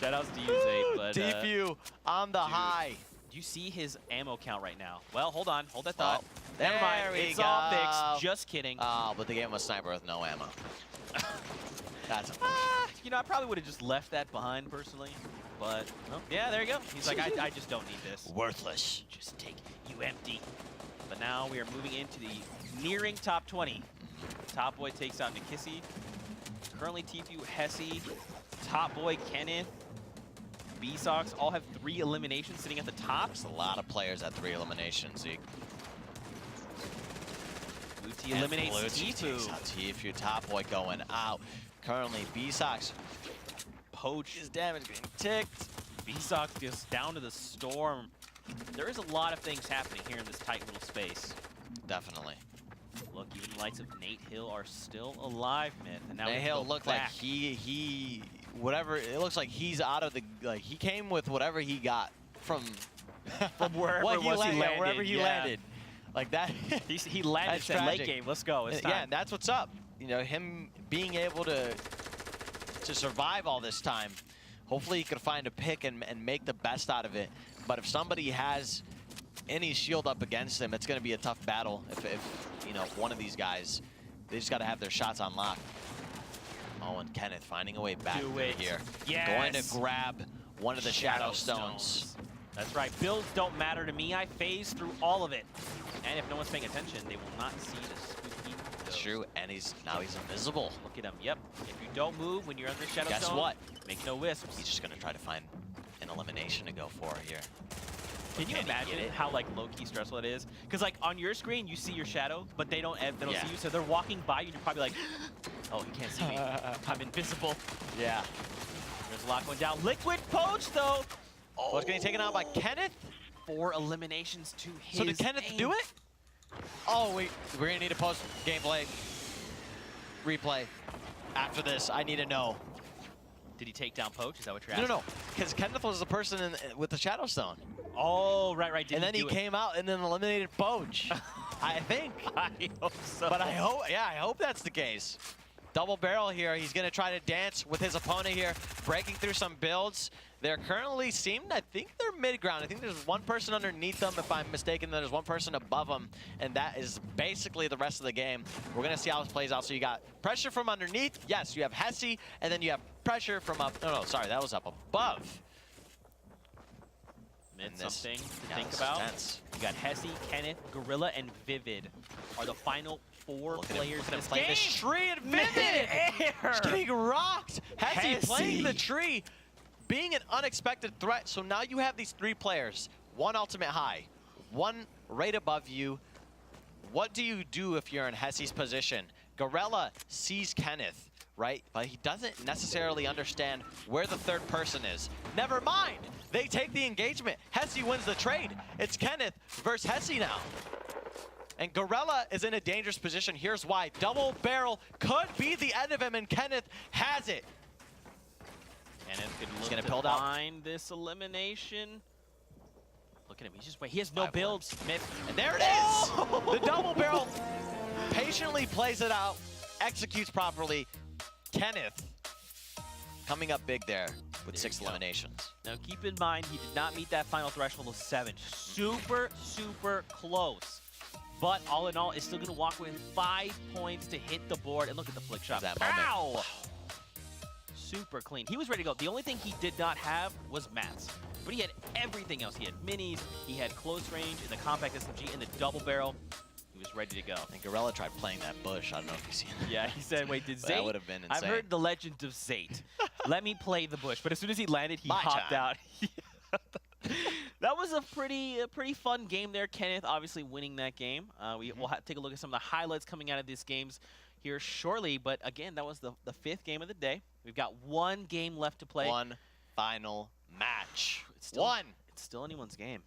Shoutouts to you, Zate. But Tfue on the high. Do you see his ammo count right now? Well, hold on. Hold that thought. There Never mind. It's all fixed. Just kidding. Oh, but the game was sniper with no ammo. That's you know, I probably would have just left that behind personally. But, yeah, there you go. He's like, I just don't need this. worthless. Just take you empty. But now we are moving into the nearing top 20. Top Boy takes out Nikisi. Currently Tfue, Hesse, Top Boy, Kenneth, B-Sox all have 3 eliminations sitting at the top. There's a lot of players at 3 eliminations, Zeke. Blue T eliminates Tfue. Tfue, Top Boy going out. Currently, B-Sox Poach. his damage being ticked. B-Sox goes down to the Storm. There is a lot of things happening here in this tight little space. Definitely. Look, even the lights of Nate Hill are still alive, Myth. And now Nate Hill looked like he whatever, it looks like he's out of the, like he came with whatever he got from wherever what he landed. landed. Wherever he landed. Like that. he landed that late game. Let's go. It's time. Yeah, that's what's up. you know, him being able to survive all this time. Hopefully he could find a pick and make the best out of it. But if somebody has any shield up against him, it's going to be a tough battle. If you know, one of these guys, they just got to have their shots on lock. Oh, and Kenneth finding a way back here. Yes. Going to grab one of the Shadow Stones. That's right. Builds don't matter to me. I phase through all of it. And if no one's paying attention, they will not see the spooky. That's true. And now he's invisible. Look at him. Yep. If you don't move when you're under Shadow Stone, guess what? Make no wisps. He's just going to try to find an elimination to go for here. Can you imagine how like low-key stressful it is? Because like on your screen you see your shadow, but they don't see you, so they're walking by you and you're probably like, oh, you can't see me. I'm invisible. Yeah. There's a lot going down. Liquid Poach though. Oh, it's getting taken out by Kenneth. 4 eliminations to his So did Kenneth do it? Oh, we're gonna need a post gameplay replay after this. I need to know. Did he take down Poach? Is that what you're asking? No, because Kenneth was the person with the Shadow Stone. Oh, right. And then he came out and then eliminated Poach. I think. I hope so. But I hope that's the case. Double barrel here. He's going to try to dance with his opponent here, breaking through some builds. They're currently I think they're mid-ground. I think there's one person underneath them, if I'm mistaken. There's one person above them, and that is basically the rest of the game. We're going to see how this plays out. So you got pressure from underneath. Yes, you have Hesse, and then you have pressure from up. No, sorry, that was up above. Something to think about. Tense. You got Hesse, Kenneth, Gorilla, and Vivid are the final 4 players in this playing game. This tree and Vivid! He's getting rocked! Hesse playing the tree, being an unexpected threat. So now you have these 3 players, 1 ultimate high, 1 right above you. What do you do if you're in Hesse's position? Gorilla sees Kenneth, right? But he doesn't necessarily understand where the 3rd person is. Never mind! They take the engagement. Hesse wins the trade. It's Kenneth versus Hesse now. And Gorilla is in a dangerous position. Here's why. Double barrel could be the end of him, and Kenneth has it. Kenneth could look gonna to build out. find this elimination. Look at him. He's just wait. He has no builds. And there it is. The double barrel patiently plays it out, executes properly. Kenneth coming up big there with 6 eliminations. Now keep in mind, he did not meet that final threshold of 7. Super, super close. But all in all, is still going to walk with 5 points to hit the board. And look at the flick shot. That moment. Ow! Super clean. He was ready to go. The only thing he did not have was mats. But he had everything else. He had minis, he had close range in the compact SMG, and the double barrel. He was ready to go. And Gorilla tried playing that bush. I don't know if you've seen that. Yeah, he said, wait, did Zayt? That would have been insane. I've heard the legend of Zayt. Let me play the bush. But as soon as he landed, he My hopped time. out. That was a pretty fun game there. Kenneth obviously winning that game. We'll take a look at some of the highlights coming out of these games here shortly. But again, that was the 5th game of the day. We've got 1 game left to play. 1 final match. It's still, 1. It's still anyone's game.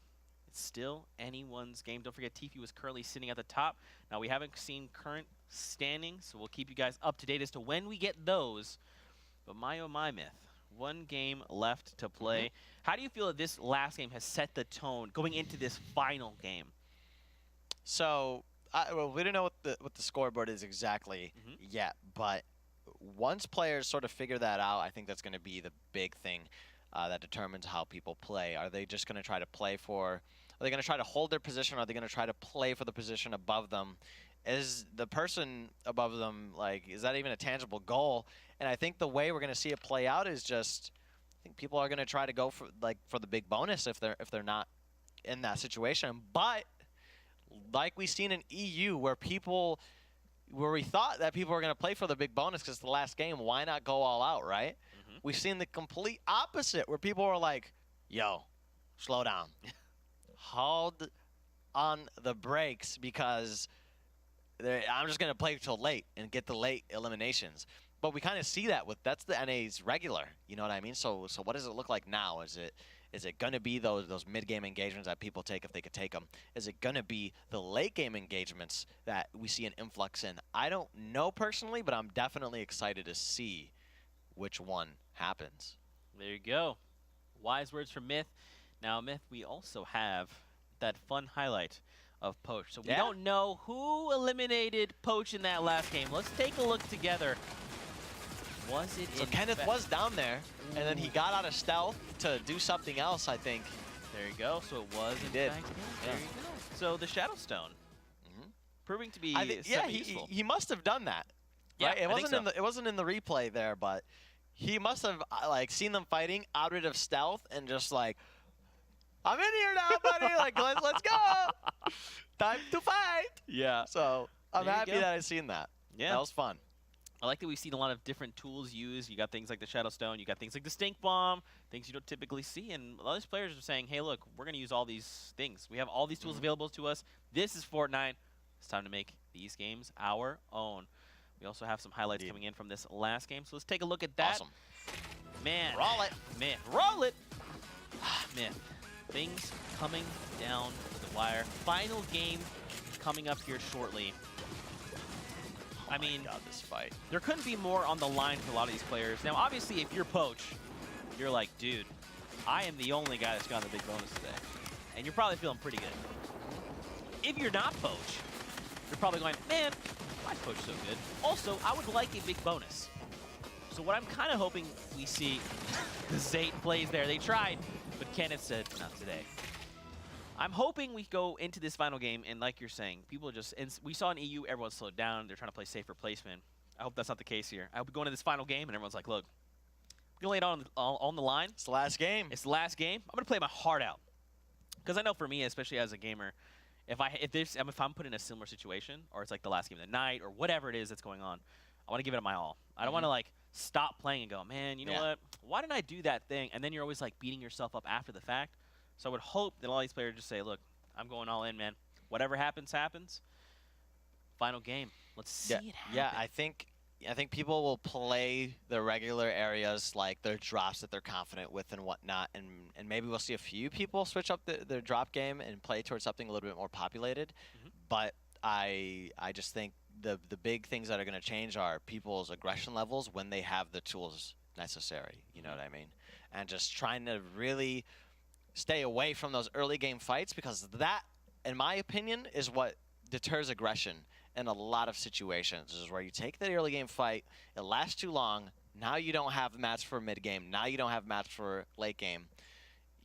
It's still anyone's game. Don't forget, Tfue was currently sitting at the top. Now, we haven't seen current standings, so we'll keep you guys up to date as to when we get those. But my oh my, Myth. 1 game left to play. How do you feel that this last game has set the tone going into this final game? So, well, we don't know what the scoreboard is exactly yet, but once players sort of figure that out, I think that's going to be the big thing that determines how people play. Are they just going to try to play for? Are they going to try to hold their position? Or are they going to try to play for the position above them? Is the person above them, like, is that even a tangible goal? And I think the way we're going to see it play out is just, I think people are going to try to go for the big bonus if they're not in that situation. But like we've seen in EU, where we thought that people were going to play for the big bonus because it's the last game, why not go all out, right? We've seen the complete opposite, where people were like, yo, slow down. Hold on the brakes, because I'm just going to play till late and get the late eliminations. But we kind of see that that's the NA's regular, you know what I mean? So what does it look like now? Is it going to be those mid-game engagements that people take if they could take them? Is it going to be the late-game engagements that we see an influx in? I don't know personally, but I'm definitely excited to see which one happens. There you go. Wise words from Myth. Now, Myth, we also have that fun highlight of Poach. So we Yeah. don't know who eliminated Poach in that last game. Let's take a look together. Was it So in Kenneth fact- was down there, and then he got out of stealth to do something else, I think. There you go. So it was in did. fact him. Yeah. There you go. So the Shadow Stone, proving to be I think, yeah, useful. he must have done that. Yeah, Right? I think so. It wasn't in the replay there, but he must have like seen them fighting, outed of stealth, and just like, I'm in here now, buddy. Like let's go. Time to fight. Yeah. So I'm There you happy go. that I seen that. Yeah. That was fun. I like that we've seen a lot of different tools used. You got things like the Shadow Stone, you got things like the Stink Bomb, things you don't typically see, and a lot of these players are saying, hey, look, we're going to use all these things. We have all these tools available to us. This is Fortnite. It's time to make these games our own. We also have some highlights coming in from this last game, so let's take a look at that. Awesome. Man. Roll it. Myth. Roll it. Myth. Things coming down to the wire. Final game coming up here shortly. I mean, God, this fight. there couldn't be more on the line for a lot of these players. Now, obviously, if you're Poach, you're like, dude, I am the only guy that's gotten the big bonus today. And you're probably feeling pretty good. If you're not Poach, you're probably going, man, why is Poach so good? Also, I would like a big bonus. So what I'm kind of hoping we see, the Zayt plays there. They tried, but Kenneth said, not today. I'm hoping we go into this final game, and like you're saying, people just, and we saw in EU, everyone slowed down. They're trying to play safer placement. I hope that's not the case here. I hope we go into this final game, and everyone's like, look, we're going to lay it on the line. It's the last game. It's the last game. I'm going to play my heart out. Because I know for me, especially as a gamer, if I'm put in a similar situation, or it's like the last game of the night, or whatever it is that's going on, I want to give it my all. I don't want to like stop playing and go, man, you know what? Why didn't I do that thing? And then you're always like beating yourself up after the fact. So I would hope that all these players just say, look, I'm going all in, man. Whatever happens, happens. Final game. Let's see it happen. Yeah, I think people will play the regular areas, like their drops that they're confident with and whatnot, and maybe we'll see a few people switch up their drop game and play towards something a little bit more populated. But I just think the big things that are going to change are people's aggression levels when they have the tools necessary. You know what I mean? And just trying to really stay away from those early game fights, because that, in my opinion, is what deters aggression in a lot of situations. Is where you take the early game fight, it lasts too long, now you don't have mats for mid game, now you don't have mats for late game.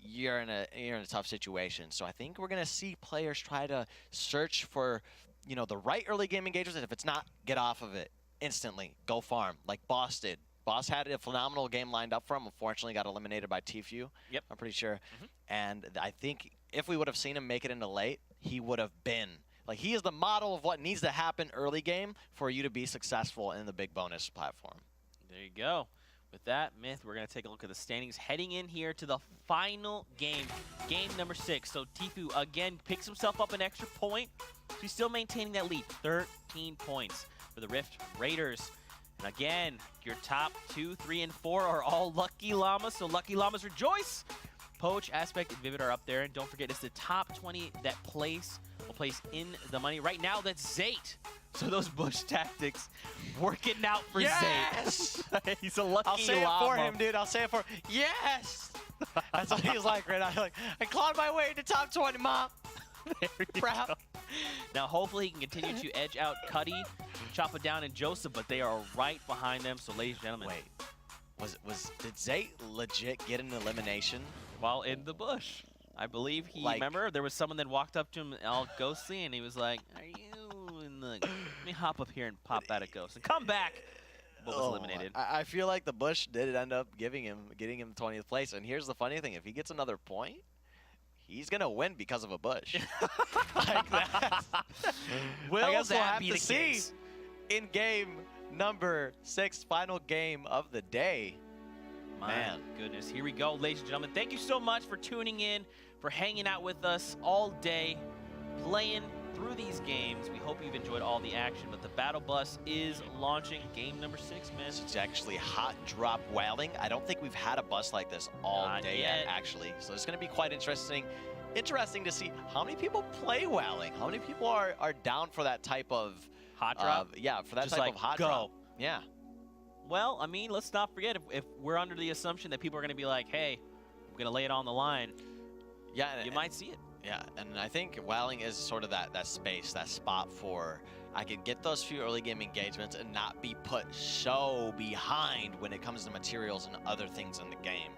You're in a tough situation. So I think we're gonna see players try to search for, you know, the right early game engagements, and if it's not, get off of it instantly. Go farm, like Boss did. Boss had a phenomenal game lined up for him. Unfortunately, got eliminated by Tfue. Yep. I'm pretty sure. And I think if we would have seen him make it into late, he would have been. Like, he is the model of what needs to happen early game for you to be successful in the big bonus platform. There you go. With that, Myth, we're going to take a look at the standings heading in here to the final game, game number 6. So Tfue, again, picks himself up an extra point. He's still maintaining that lead, 13 points for the Rift Raiders. And again, your top 2, 3, and 4 are all LuckyLamas, so LuckyLamas rejoice! Poach, Aspect, and Vivid are up there, and don't forget, it's the top 20 that will place in the money. Right now, that's Zayt. So those Bush tactics working out for Yes! Zayt. He's a lucky I'll say it llama. for him, dude. I'll say it for him. Yes! That's what he's like right now. Like, I clawed my way into top 20, Mom. There you Proud. go. Now, hopefully, he can continue to edge out Cuddy, chop it down, and Joseph, but they are right behind them. So, ladies and gentlemen, Wait, did Zayt legit get an elimination? while in the bush, I believe he, Like- remember, there was someone that walked up to him all ghostly, and he was like, are you in the, let me hop up here and pop out a ghost and come back, but was eliminated. I feel like the Bush did end up getting him 20th place. And here's the funny thing: if he gets another point, he's gonna win because of a Bush. Like that. Will I guess we'll that have be to the see case? in game number 6, final game of the day. My Man. goodness, here we go, ladies and gentlemen. Thank you so much for tuning in, for hanging out with us all day, playing through these games. We hope you've enjoyed all the action, but the Battle Bus is launching game number 6, man. It's actually hot drop whaling. I don't think we've had a bus like this all Not day yet. actually. So it's going to be quite interesting to see how many people play whaling. How many people are down for that type of Hot drop? yeah, for that Just type like, of hot go. drop. Yeah. Well, I mean, let's not forget, if we're under the assumption that people are going to be like, hey, I'm going to lay it on the line, Yeah. you might see it. Yeah, and I think Welling is sort of that space, that spot for I could get those few early game engagements and not be put so behind when it comes to materials and other things in the game.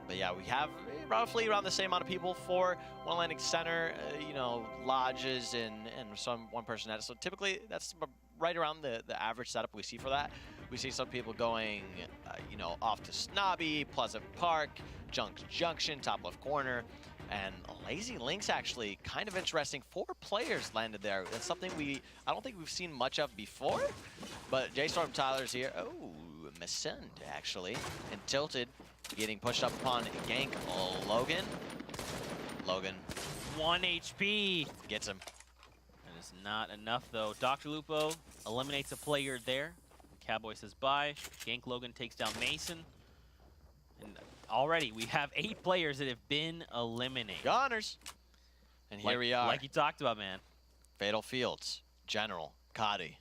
But yeah, we have roughly around the same amount of people for one landing center, you know, lodges and one person at it. So typically that's right around the average setup we see for that. We see some people going, you know, off to Snobby, Pleasant Park, Junction, top left corner. And Lazy Links actually kind of interesting. 4 players landed there. That's something I don't think we've seen much of before. But J-Storm Tyler's here. Oh, Missend actually. And Tilted getting pushed up upon gank Logan. Logan. 1 HP. Gets him. That is not enough though. Dr. Lupo eliminates a player there. Cowboy says bye. Gank Logan takes down Mason. And already we have 8 players that have been eliminated. Goners. And here we are. Like you talked about, man. Fatal Fields, General, Kadi.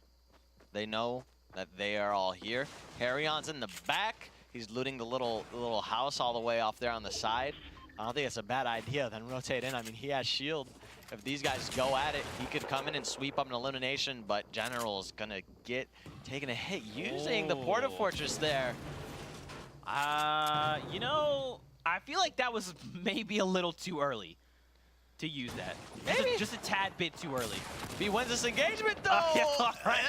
They know that they are all here. Harryon's in the back. He's looting the little house all the way off there on the side. I don't think it's a bad idea. Then rotate in. I mean, he has shield. If these guys go at it, he could come in and sweep up an elimination, but General's gonna get taking a hit using the Porta Fortress there. You know, I feel like that was maybe a little too early to use that. Maybe. Just a tad bit too early. If he wins this engagement, though, Yeah, all right.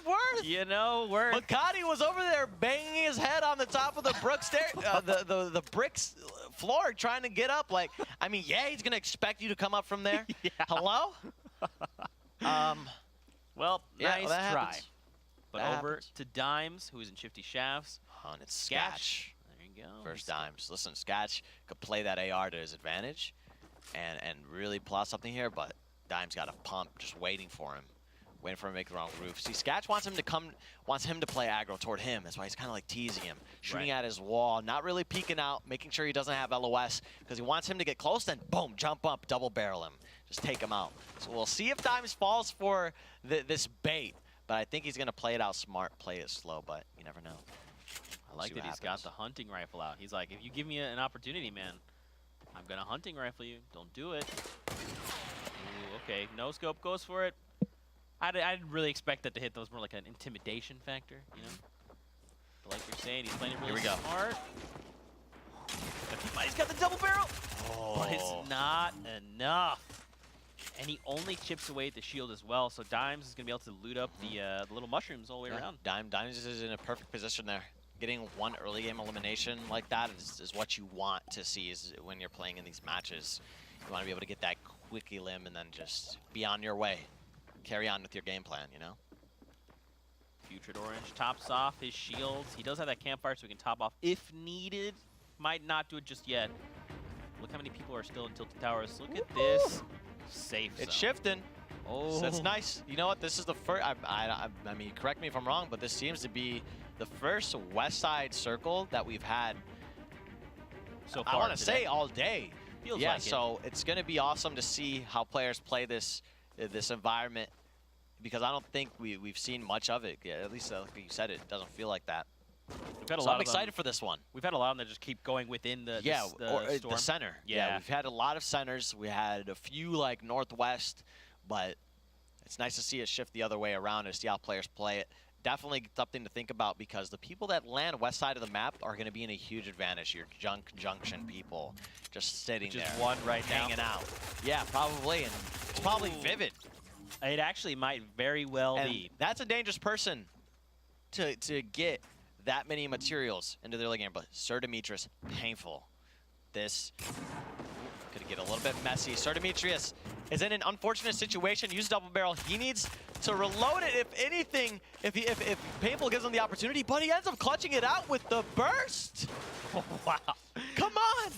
worth. You know, worth. Makati was over there banging his head on the top of the brick the bricks floor, trying to get up. Like, I mean, yeah, he's gonna expect you to come up from there. Yeah. Hello. Well, yeah, nice well, that try. happens. But That over happens. to Dimes, who's in Shifty Shafts. And it's Skatch. There you go. First Dimes. Listen, Skatch could play that AR to his advantage and really pull out something here, but Dimes got a pump just waiting for him. Waiting for him to make the wrong roof. See, Skatch wants him to play aggro toward him. That's why he's kind of like teasing him. Shooting at his wall, not really peeking out, making sure he doesn't have LOS, because he wants him to get close, then boom, jump up, double barrel him. Just take him out. So we'll see if Dimes falls for this bait, but I think he's going to play it out smart, play it slow, but you never know. I like that he's got the hunting rifle out. He's like, if you give me an opportunity, man, I'm going to hunting rifle you. Don't do it. Ooh, okay, no scope goes for it. I didn't really expect that to hit. That was more like an intimidation factor, you know? But like you're saying, he's playing it really smart. He's got the double barrel, but it's not enough. And he only chips away at the shield as well, so Dimes is going to be able to loot up the little mushrooms all the way around. Dimes is in a perfect position there. Getting one early game elimination like that is what you want to see is when you're playing in these matches. You want to be able to get that quick elim and then just be on your way. Carry on with your game plan, you know? Putrid Orange tops off his shields. He does have that campfire, so he can top off if needed. Might not do it just yet. Look how many people are still in Tilted Towers. Look at this. Safe zone. It's shifting. Oh. So that's nice. You know what? This is the first, I mean, correct me if I'm wrong, but this seems to be the first West Side circle that we've had so far I want to say all day. Feels yeah, like so it's going to be awesome to see how players play this environment, because I don't think we've seen much of it. Yeah, at least like you said, it doesn't feel like that. We've had a so lot I'm of excited for this one. We've had a lot of them that just keep going within the the center. Yeah, we've had a lot of centers. We had a few like Northwest, but it's nice to see it shift the other way around and see how players play it. Definitely something to think about, because the people that land west side of the map are going to be in a huge advantage. Your Junction people just sitting there. Just one right now. Hanging out. Yeah, probably. And it's probably Vivid. It actually might very well be. That's a dangerous person to get that many materials into their early game. But Sir Demetrius, painful. This could get a little bit messy. Sir Demetrius is in an unfortunate situation. Use double barrel. He needs to reload it, if anything, if Painful gives him the opportunity, but he ends up clutching it out with the burst. Wow. Come on.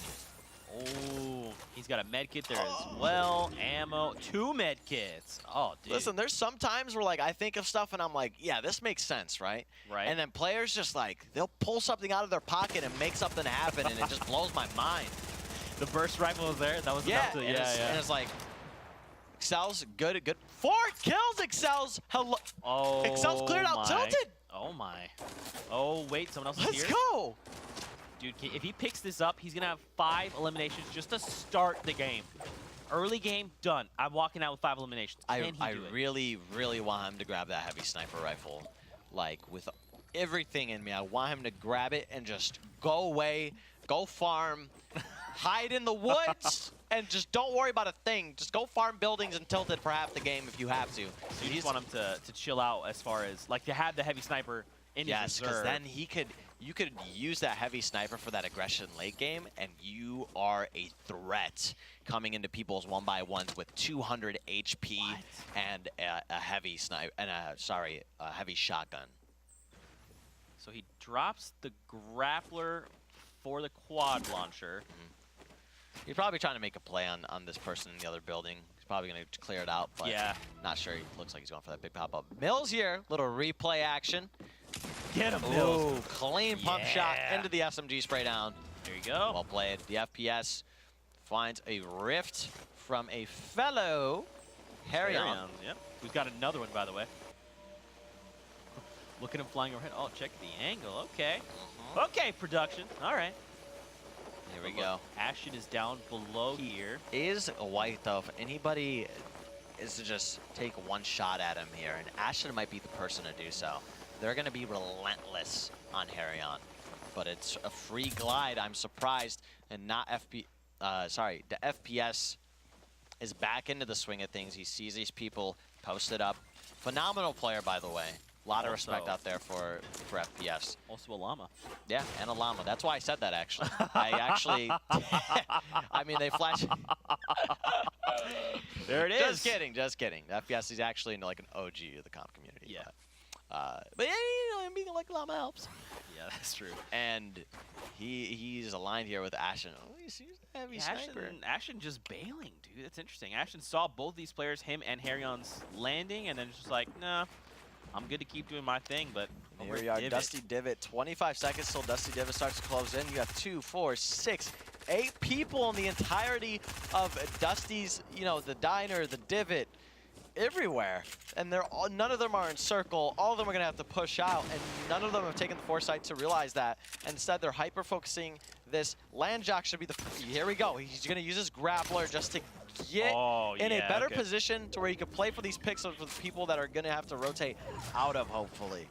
Oh, he's got a med kit there as well. Ammo, 2 med kits. Oh, dude. Listen, there's some times where like I think of stuff and I'm like, yeah, this makes sense, right? Right. And then players just like, they'll pull something out of their pocket and make something happen, and it just blows my mind. The burst rifle was there. That was enough to, and it's like, Excel's good. 4 kills, Excel's. Hello. Oh, Excel's cleared out Tilted. Oh my. Oh wait, someone else is Let's here. go. Dude, if he picks this up, he's gonna have 5 eliminations just to start the game. Early game, done. I'm walking out with 5 eliminations. Can he I do it? really, really want him to grab that heavy sniper rifle. Like, with everything in me, I want him to grab it and just go away, go farm, hide in the woods, and just don't worry about a thing. Just go farm buildings and tilt it for half the game if you have to. So you just want him to chill out as far as, like, to have the heavy sniper in his Yes, because reserve. then you could use that heavy sniper for that aggression late game, and you are a threat coming into people's 1x1s with 200 HP and a heavy sniper and a heavy shotgun. So he drops the grappler for the quad launcher. He's probably trying to make a play on this person in the other building. He's probably going to clear it out, but Yeah. not sure. He looks like he's going for that big pop-up. Mills here, little replay action. Get him, Mills. Ooh, clean pump shot Yeah. into the SMG spray down. There you go. Well played. The FPS finds a rift from a fellow Harryon. Yep. We've got another one, by the way. Look at him flying overhead. Oh, check the angle. Okay. Okay, production. All right. Here we go. Ashton is down below here. Is a white though. If anybody is to just take one shot at him here, and Ashton might be the person to do so. They're going to be relentless on Harryon, but it's a free glide. I'm surprised, and not the FPS is back into the swing of things. He sees these people posted up. Phenomenal player, by the way. A lot of respect out there for FPS. Also a llama. Yeah, and a llama. That's why I said that, actually. I actually, I mean, they flash. There it is. Just kidding, just kidding. FPS is actually like an OG of the comp community. Yeah. But yeah, you know, being like a llama helps. Yeah, that's true. And he's aligned here with Ashton. Oh, he's a heavy sniper. Ashton just bailing, dude. That's interesting. Ashton saw both these players, him and Harryon's landing, and then it's just like, nah, I'm good to keep doing my thing, but Here we are, Dusty Divot. 25 seconds till Dusty Divot starts to close in. You have 2, 4, 6, 8 people in the entirety of Dusty's, you know, the diner, the divot, everywhere. And none of them are in circle. All of them are going to have to push out, and none of them have taken the foresight to realize that. And instead, they're hyper-focusing this. Landjock should be the... Here we go. He's going to use his grappler just to get in a better position to where he can play for these picks with people that are going to have to rotate out of, hopefully.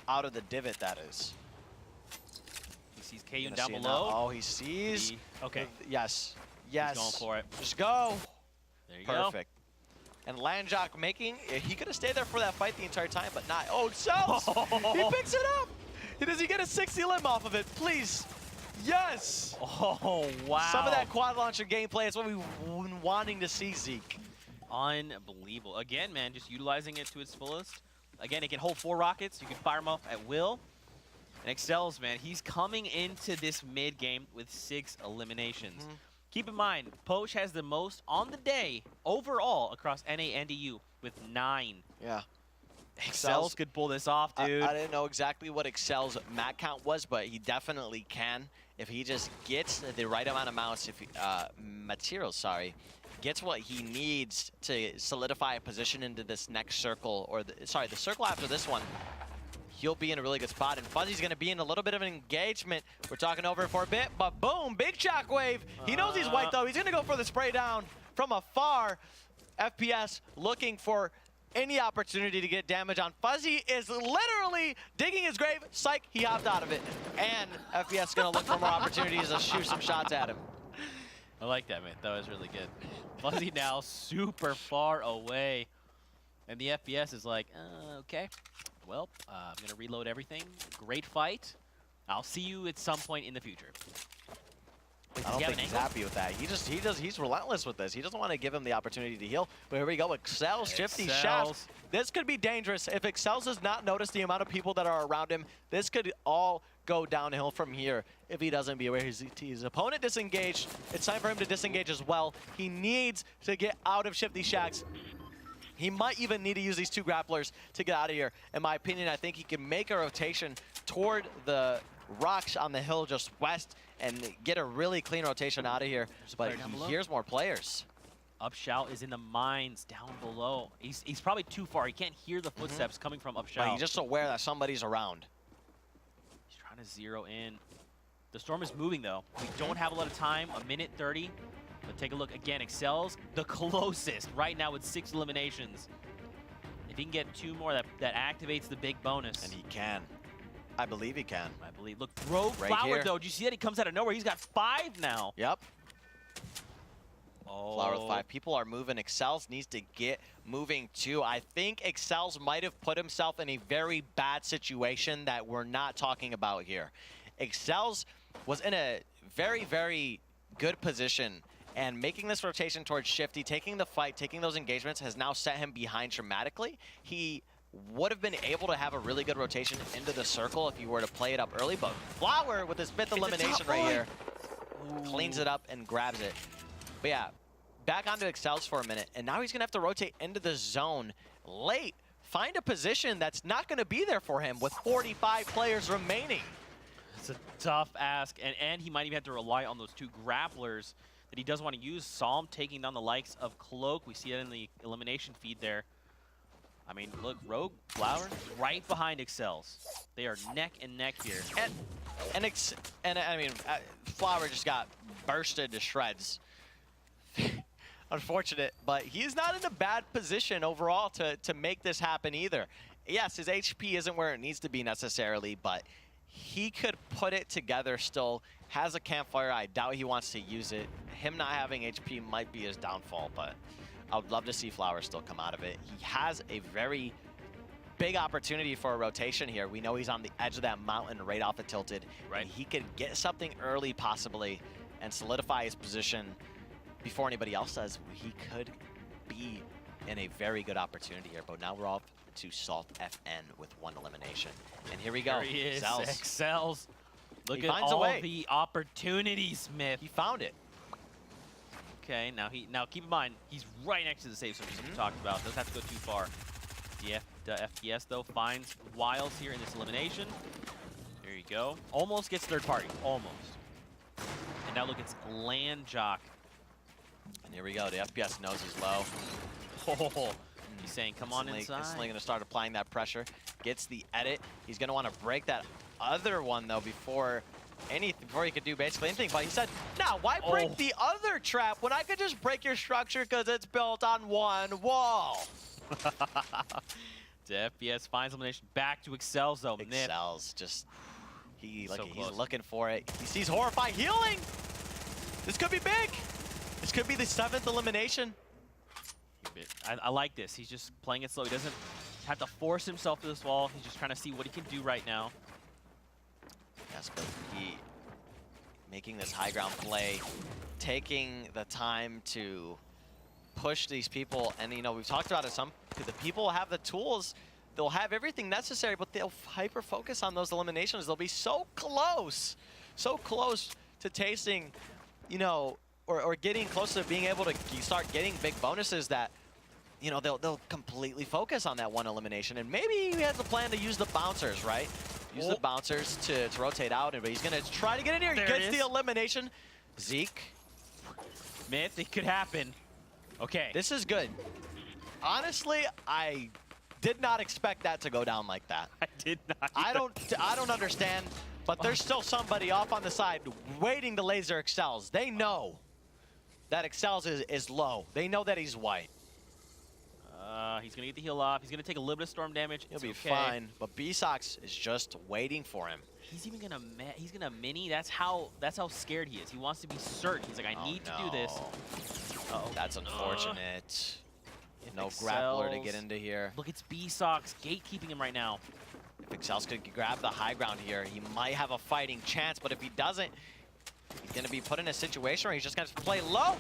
Out of the divot, that is. he sees KU down below. Oh, he sees. Okay. Yes. Yes. He's going for it. Just go. There you go. Perfect. And Landjock making, he could have stayed there for that fight the entire time, but not. Oh, Cells! He picks it up! Does he get a 60 limb off of it? Please. Yes! Oh, wow. Some of that quad launcher gameplay is what we've been wanting to see, Zeke. Unbelievable. Again, man, just utilizing it to its fullest. Again, it can hold 4 rockets. You can fire them off at will. And Excels, man, he's coming into this mid game with 6 eliminations. Keep in mind, Poach has the most on the day overall across NA and EU with 9. Yeah. Excels could pull this off, dude. I didn't know exactly what Excel's mat count was, but he definitely can if he just gets the right amount of mounts, materials, gets what he needs to solidify a position into this next circle, or the circle after this one. He'll be in a really good spot, and Fuzzy's going to be in a little bit of an engagement. We're talking over it for a bit, but boom, big shockwave. He knows he's white, though. He's going to go for the spray down from afar. FPS looking for any opportunity to get damage on. Fuzzy is literally digging his grave. Psych, he hopped out of it. And FPS is going to look for more opportunities to shoot some shots at him. I like that, man. That was really good. Fuzzy now super far away. And the FPS is like, okay. Well, I'm going to reload everything. Great fight. I'll see you at some point in the future. I don't think he's happy with that. He's relentless with this. He doesn't want to give him the opportunity to heal. But here we go. Excels, shifty shafts. This could be dangerous. If Excels does not notice the amount of people that are around him, this could all go downhill from here if he doesn't be aware. His opponent disengaged. It's time for him to disengage as well. He needs to get out of shifty shacks. He might even need to use these 2 grapplers to get out of here. In my opinion, I think he can make a rotation toward the rocks on the hill just west and get a really clean rotation out of here. But here's more players. Upshout is in the mines down below. He's probably too far. He can't hear the footsteps coming from Upshout. But he's just aware that somebody's around. He's trying to zero in. The storm is moving, though. We don't have a lot of time. 1:30. But take a look again. Excel's the closest right now with 6 eliminations. If he can get 2 more, that activates the big bonus. And he can. I believe he can. I believe. Look, Rogue Right Flower, here. though. Did you see that? He comes out of nowhere. He's got 5 now. Yep. Oh. Flower with 5. People are moving. Excels needs to get moving too. I think Excels might have put himself in a very bad situation that we're not talking about here. Excels was in a very, very good position, and making this rotation towards Shifty, taking the fight, taking those engagements has now set him behind dramatically. He would have been able to have a really good rotation into the circle if you were to play it up early, but Flower with his 5th elimination right here cleans it up and grabs it. But yeah, back onto Excels for a minute, and now he's gonna have to rotate into the zone late, find a position that's not gonna be there for him with 45 players remaining. It's a tough ask, and he might even have to rely on those 2 grapplers that he doesn't want to use. Saw him taking down the likes of Cloak. We see it in the elimination feed there. I mean, look, Rogue, Flower, right behind Excels. They are neck and neck here. And I mean, Flower just got bursted to shreds. Unfortunate, but he's not in a bad position overall to make this happen either. Yes, his HP isn't where it needs to be necessarily, but he could put it together still. Has a campfire. I doubt he wants to use it. Him not having HP might be his downfall, but I would love to see Flower still come out of it. He has a very big opportunity for a rotation here. We know he's on the edge of that mountain right off of Tilted. Right. And he could get something early possibly and solidify his position before anybody else does. He could be in a very good opportunity here, but now we're off to Salt FN with 1 elimination. And here we go. There he is, Excels. Excels. Look He at finds a all way. the opportunities, Smith. He found it. Okay, now keep in mind, he's right next to the safe zone we talked about. Doesn't have to go too far. The FPS, though, finds Wilds here in this elimination. There you go. Almost gets 3rd party. Almost. And now look, it's Land Jock. And here we go. The FPS knows he's low. Oh, he's saying, come on inside. Instantly going to start applying that pressure. Gets the edit. He's going to want to break that other one, though, before he could do basically anything. But he said, nah, why break the other trap when I could just break your structure because it's built on 1 wall? The FPS finds elimination back to Excels, though. Excels just, he's close. looking for it. He sees Horrify healing. This could be big. This could be the 7th elimination. I like this. He's just playing it slow. He doesn't have to force himself to this wall. He's just trying to see what he can do right now. Yes, but he making this high ground play, taking the time to push these people. And, you know, we've talked about it some. The people have the tools. They'll have everything necessary, but they'll hyper-focus on those eliminations. They'll be so close to tasting, you know, or getting close to being able to start getting big bonuses that, you know, they'll completely focus on that 1 elimination. And maybe he has a plan to use the bouncers, right? Use the bouncers to rotate out, but he's going to try to get in here. He gets the elimination. Zeke. Myth, it could happen. Okay. This is good. Honestly, I did not expect that to go down like that. I did not. I don't understand, but there's still somebody off on the side waiting to laser Excels. They know that Excels is low. They know that he's white. He's gonna get the heal off. He's gonna take a little bit of storm damage. He'll It's be okay. fine, but B-Sox is just waiting for him. He's even gonna mini. That's how scared he is. He wants to be certain. He's like, I need to do this. Uh-oh. That's unfortunate. No Excels, grappler to get into here. Look, it's B-Sox gatekeeping him right now. If Excels could grab the high ground here, he might have a fighting chance, but if he doesn't, he's going to be put in a situation where he's just going to play low.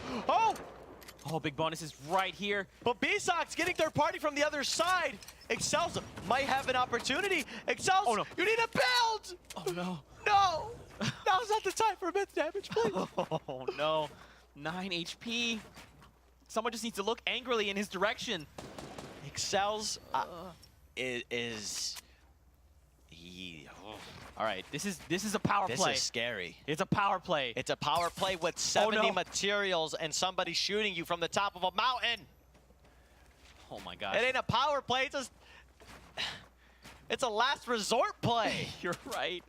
Oh, big bonus is right here. But B-Sox getting 3rd party from the other side. Excels might have an opportunity. Excels, oh, no. You need a build! Oh, no. No! Now's not the time for myth damage, please. Oh, no. 9 HP. Someone just needs to look angrily in his direction. Excels is all right, this is a power play. This is scary. It's a power play. It's a power play with 70 materials and somebody shooting you from the top of a mountain. Oh my gosh. It ain't a power play. It's a last resort play. You're right.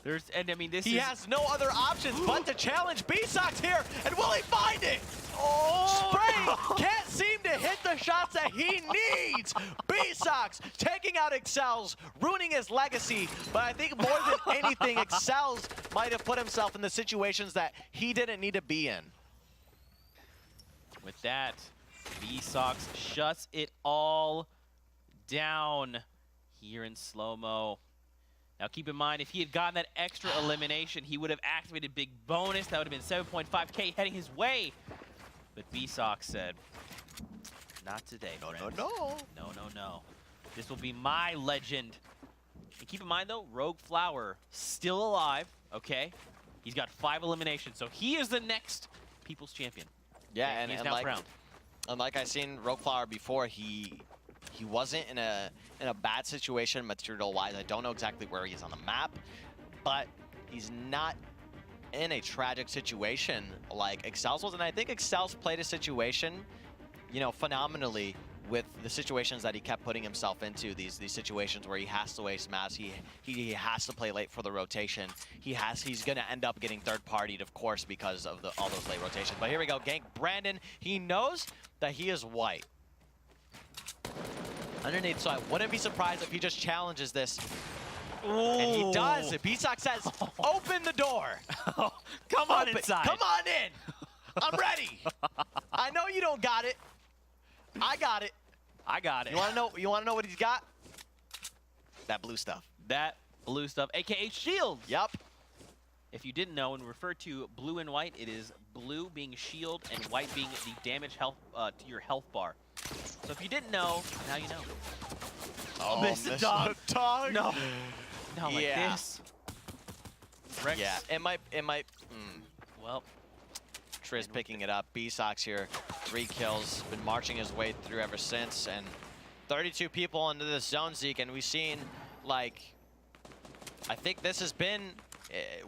And I mean, He has no other options but to challenge B-Sox here, and will he find it? Oh! Spray can't seem to hit the shots that he needs. B-Sox taking out Excels, ruining his legacy, but I think more than anything, Excels might have put himself in the situations that he didn't need to be in. With that, B-Sox shuts it all down here in slow-mo. Now keep in mind, if he had gotten that extra elimination, he would have activated big bonus. That would have been 7.5K heading his way. But B-Sox said, not today, friends. No. This will be my legend. And keep in mind, though, Rogue Flower still alive, okay? He's got 5 eliminations, so he is the next People's Champion. Yeah, and he's now crowned. And like I've seen Rogue Flower before, he wasn't in a bad situation material-wise. I don't know exactly where he is on the map, but he's not in a tragic situation like Excels was. And I think Excels played a situation, you know, phenomenally with the situations that he kept putting himself into, these situations where he has to waste mass, he has to play late for the rotation. He's gonna end up getting third-partied, of course, because of all those late rotations. But here we go, gank Brandon. He knows that he is white underneath, so I wouldn't be surprised if he just challenges this. Ooh. And he does. B-Sox says, open the door. Come on inside. Come on in. I'm ready. I know you don't got it. I got it. I got it. You wanna know what he's got? That blue stuff. That blue stuff, aka shield. Yep. If you didn't know, when we refer to blue and white, it is blue being shield and white being the damage health to your health bar. So if you didn't know, now you know. Oh, Mr. Dog. No. Not like Yeah. this. Rex. Yeah, it might. Well, Triz picking it up. B-Sox here, 3 kills. Been marching his way through ever since, and 32 people into this zone, Zeke, and we've seen, like, I think this has been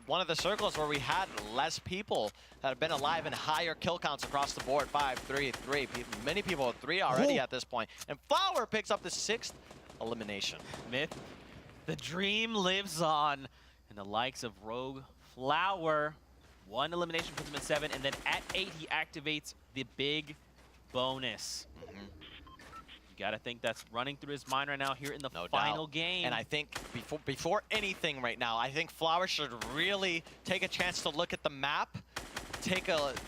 one of the circles where we had less people that have been alive and higher kill counts across the board. 5, 3, 3. Many people with 3 already at this point. And Flower picks up the 6th elimination. Myth, the dream lives on. And the likes of Rogue Flower, 1 elimination puts him at 7, and then at 8 he activates the big bonus. You gotta think that's running through his mind right now here in the final game. And I think before anything right now, I think Flower should really take a chance to look at the map,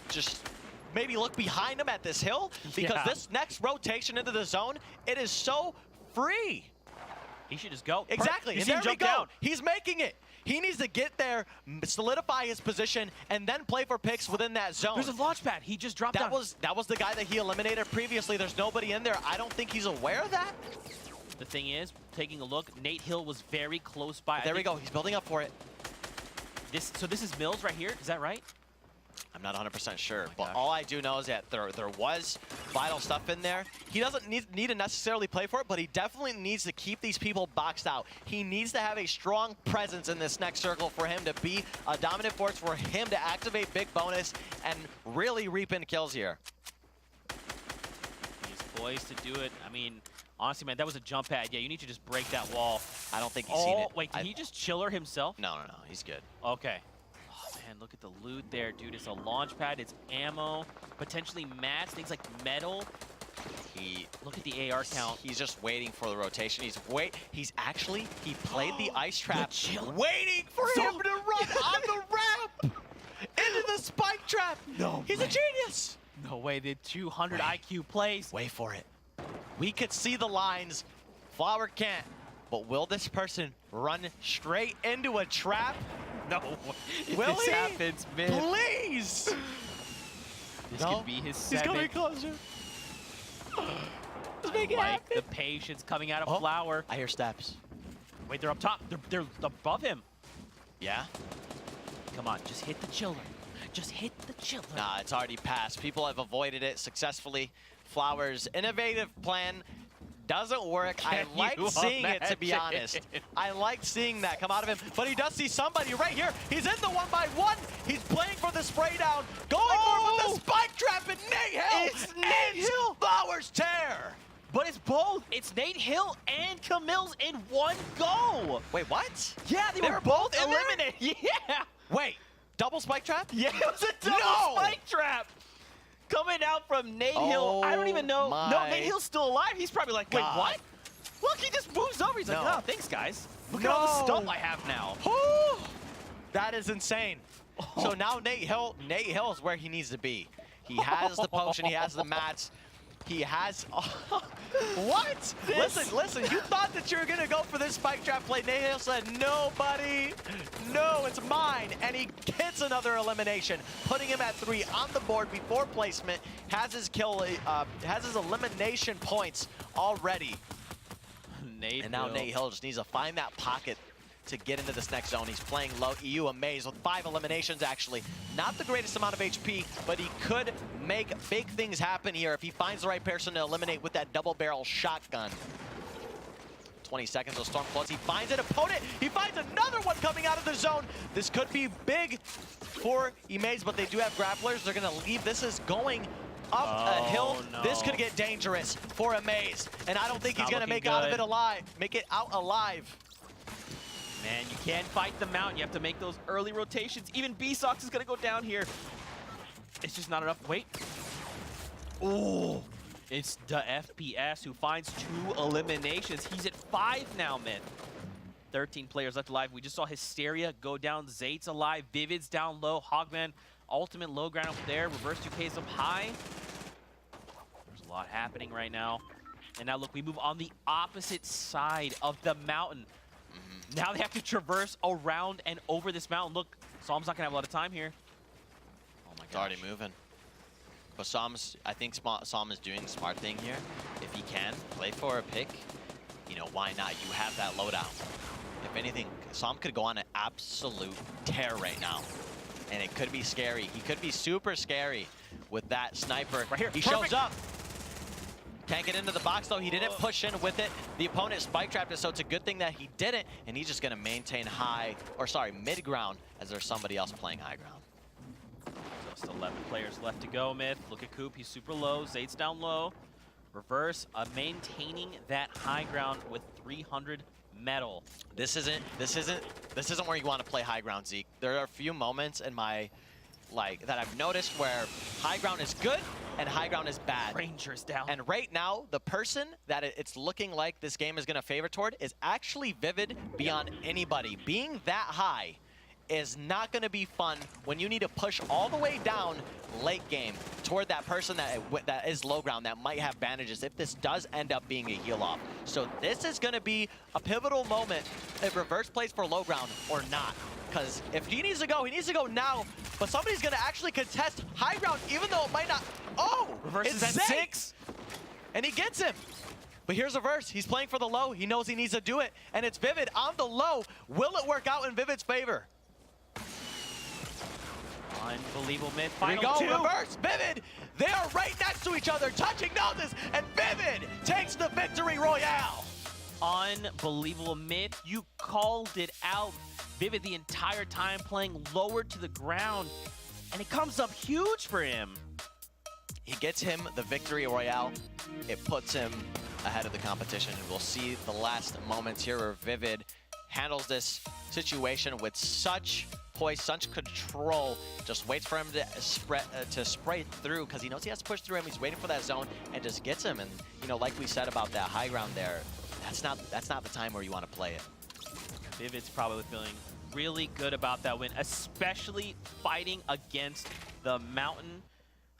just maybe look behind him at this hill, because this next rotation into the zone, it is so free. He should just go. Exactly, You and see him there we jump go. down. He's making it. He needs to get there, solidify his position, and then play for picks within that zone. There's a launch pad. He just dropped down. That was the guy that he eliminated previously. There's nobody in there. I don't think he's aware of that. The thing is, taking a look, Nate Hill was very close by. There we go. He's building up for it. So this is Mills right here. Is that right? I'm not 100% sure, Oh but gosh. all I do know is that there was vital stuff in there. He doesn't need to necessarily play for it, but he definitely needs to keep these people boxed out. He needs to have a strong presence in this next circle for him to be a dominant force, for him to activate big bonus and really reap in kills here. He's poised to do it. I mean, honestly, man, that was a jump pad. Yeah, you need to just break that wall. I don't think he's seen it. Wait, did he just chiller himself? No, he's good. Okay. Oh, man, look at the loot there, dude. It's a launch pad. It's ammo, potentially mats, things like metal. Look at the AR count. He's just waiting for the rotation. He played the ice trap, waiting for him to run on the ramp into the spike trap. No, he's a genius. No way, the 200 IQ plays. Wait for it. We could see the lines. Flower can't. But will this person run straight into a trap? No. Will this he? happens, man. Please. This could be his 7th. He's coming closer. Let's make it like happen. the patience coming out of Flower. I hear steps. Wait, they're up top. They're above him. Yeah? Come on, just hit the chiller. Just hit the chiller. Nah, it's already passed. People have avoided it successfully. Flower's innovative plan doesn't work. I like seeing it, to be honest. I like seeing that come out of him. But he does see somebody right here. He's in the 1-by-1. He's playing for the spray down. Going for it with the spike trap, and Nate Hill. It's Nate Hill. Flower's tear. But it's both. It's Nate Hill and Camille's in one go. Wait, what? Yeah, they were both eliminated. Yeah. Wait, double spike trap? Yeah, it was a double spike trap. Coming out from Nate Hill. I don't even know. No, Nate Hill's still alive. He's probably like, wait, what? Look, he just moves over. He's like, oh, thanks, guys. Look at all the stuff I have now. That is insane. So now Nate Hill is where he needs to be. He has the potion, he has the mats, he has... What? Listen, you thought that you were going to go for this spike trap play. Nate Hill said, no, buddy. No, it's mine. And he hits another elimination, putting him at 3 on the board before placement. Has his kill, has his elimination points already. And now Nate Hill just needs to find that pocket to get into this next zone. He's playing low. EU Amaze with 5 eliminations, actually. Not the greatest amount of HP, but he could make big things happen here if he finds the right person to eliminate with that double barrel shotgun. 20 seconds of Storm Floats. He finds an opponent. He finds another one coming out of the zone. This could be big for Amaze, but they do have grapplers. They're going to leave. This is going up a hill. No. This could get dangerous for Amaze, and I don't think he's going to make it out alive. Man, you can't fight the mountain. You have to make those early rotations. Even B-Sox is going to go down here. It's just not enough. Wait. Oh, it's the FPS who finds 2 eliminations. He's at 5 now, man. 13 players left alive. We just saw Hysteria go down. Zate's alive. Vivid's down low. Hogman, ultimate low ground up there. Reverse 2K's up high. There's a lot happening right now. And now, look, we move on the opposite side of the mountain. Now they have to traverse around and over this mountain. Look, Psalm's not going to have a lot of time here. Oh, my God. It's already moving. But I think Psalm is doing the smart thing here. If he can, play for a pick. You know, why not? You have that loadout. If anything, Psalm could go on an absolute tear right now. And it could be scary. He could be super scary with that sniper. Right here. He shows up. Can't get into the box, though. He didn't push in with it. The opponent spike trapped it, so it's a good thing that he didn't. And he's just going to maintain mid ground, as there's somebody else playing high ground. Just 11 players left to go, Myth. Look at Coop. He's super low. Zate's down low. Reverse, maintaining that high ground with 300 metal. This isn't where you want to play high ground, Zeke. There are a few moments in my that I've noticed where high ground is good and high ground is bad. Ranger's down. And right now, the person that it's looking like this game is going to favor toward is actually Vivid beyond anybody. Being that high is not going to be fun when you need to push all the way down late game toward that person that is low ground that might have bandages if this does end up being a heal off. So this is going to be a pivotal moment if Reverse plays for low ground or not. Because if he needs to go now. But somebody's going to actually contest high ground, even though it might not. Oh, Reverse is at 6. And he gets him. But here's Reverse. He's playing for the low. He knows he needs to do it. And it's Vivid on the low. Will it work out in Vivid's favor? Unbelievable, Myth. Here we Final go, 2. Reverse, Vivid. They are right next to each other, touching noses. And Vivid takes the victory royale. Unbelievable, Myth. You called it out. Vivid the entire time playing lower to the ground, and it comes up huge for him. He gets him the victory royale. It puts him ahead of the competition, and we'll see the last moments here where Vivid handles this situation with such poise, such control. Just waits for him to spray through because he knows he has to push through him. He's waiting for that zone and just gets him. And you know, like we said about that high ground there, that's not the time where you want to play it. Vivid's probably feeling really good about that win, especially fighting against the mountain.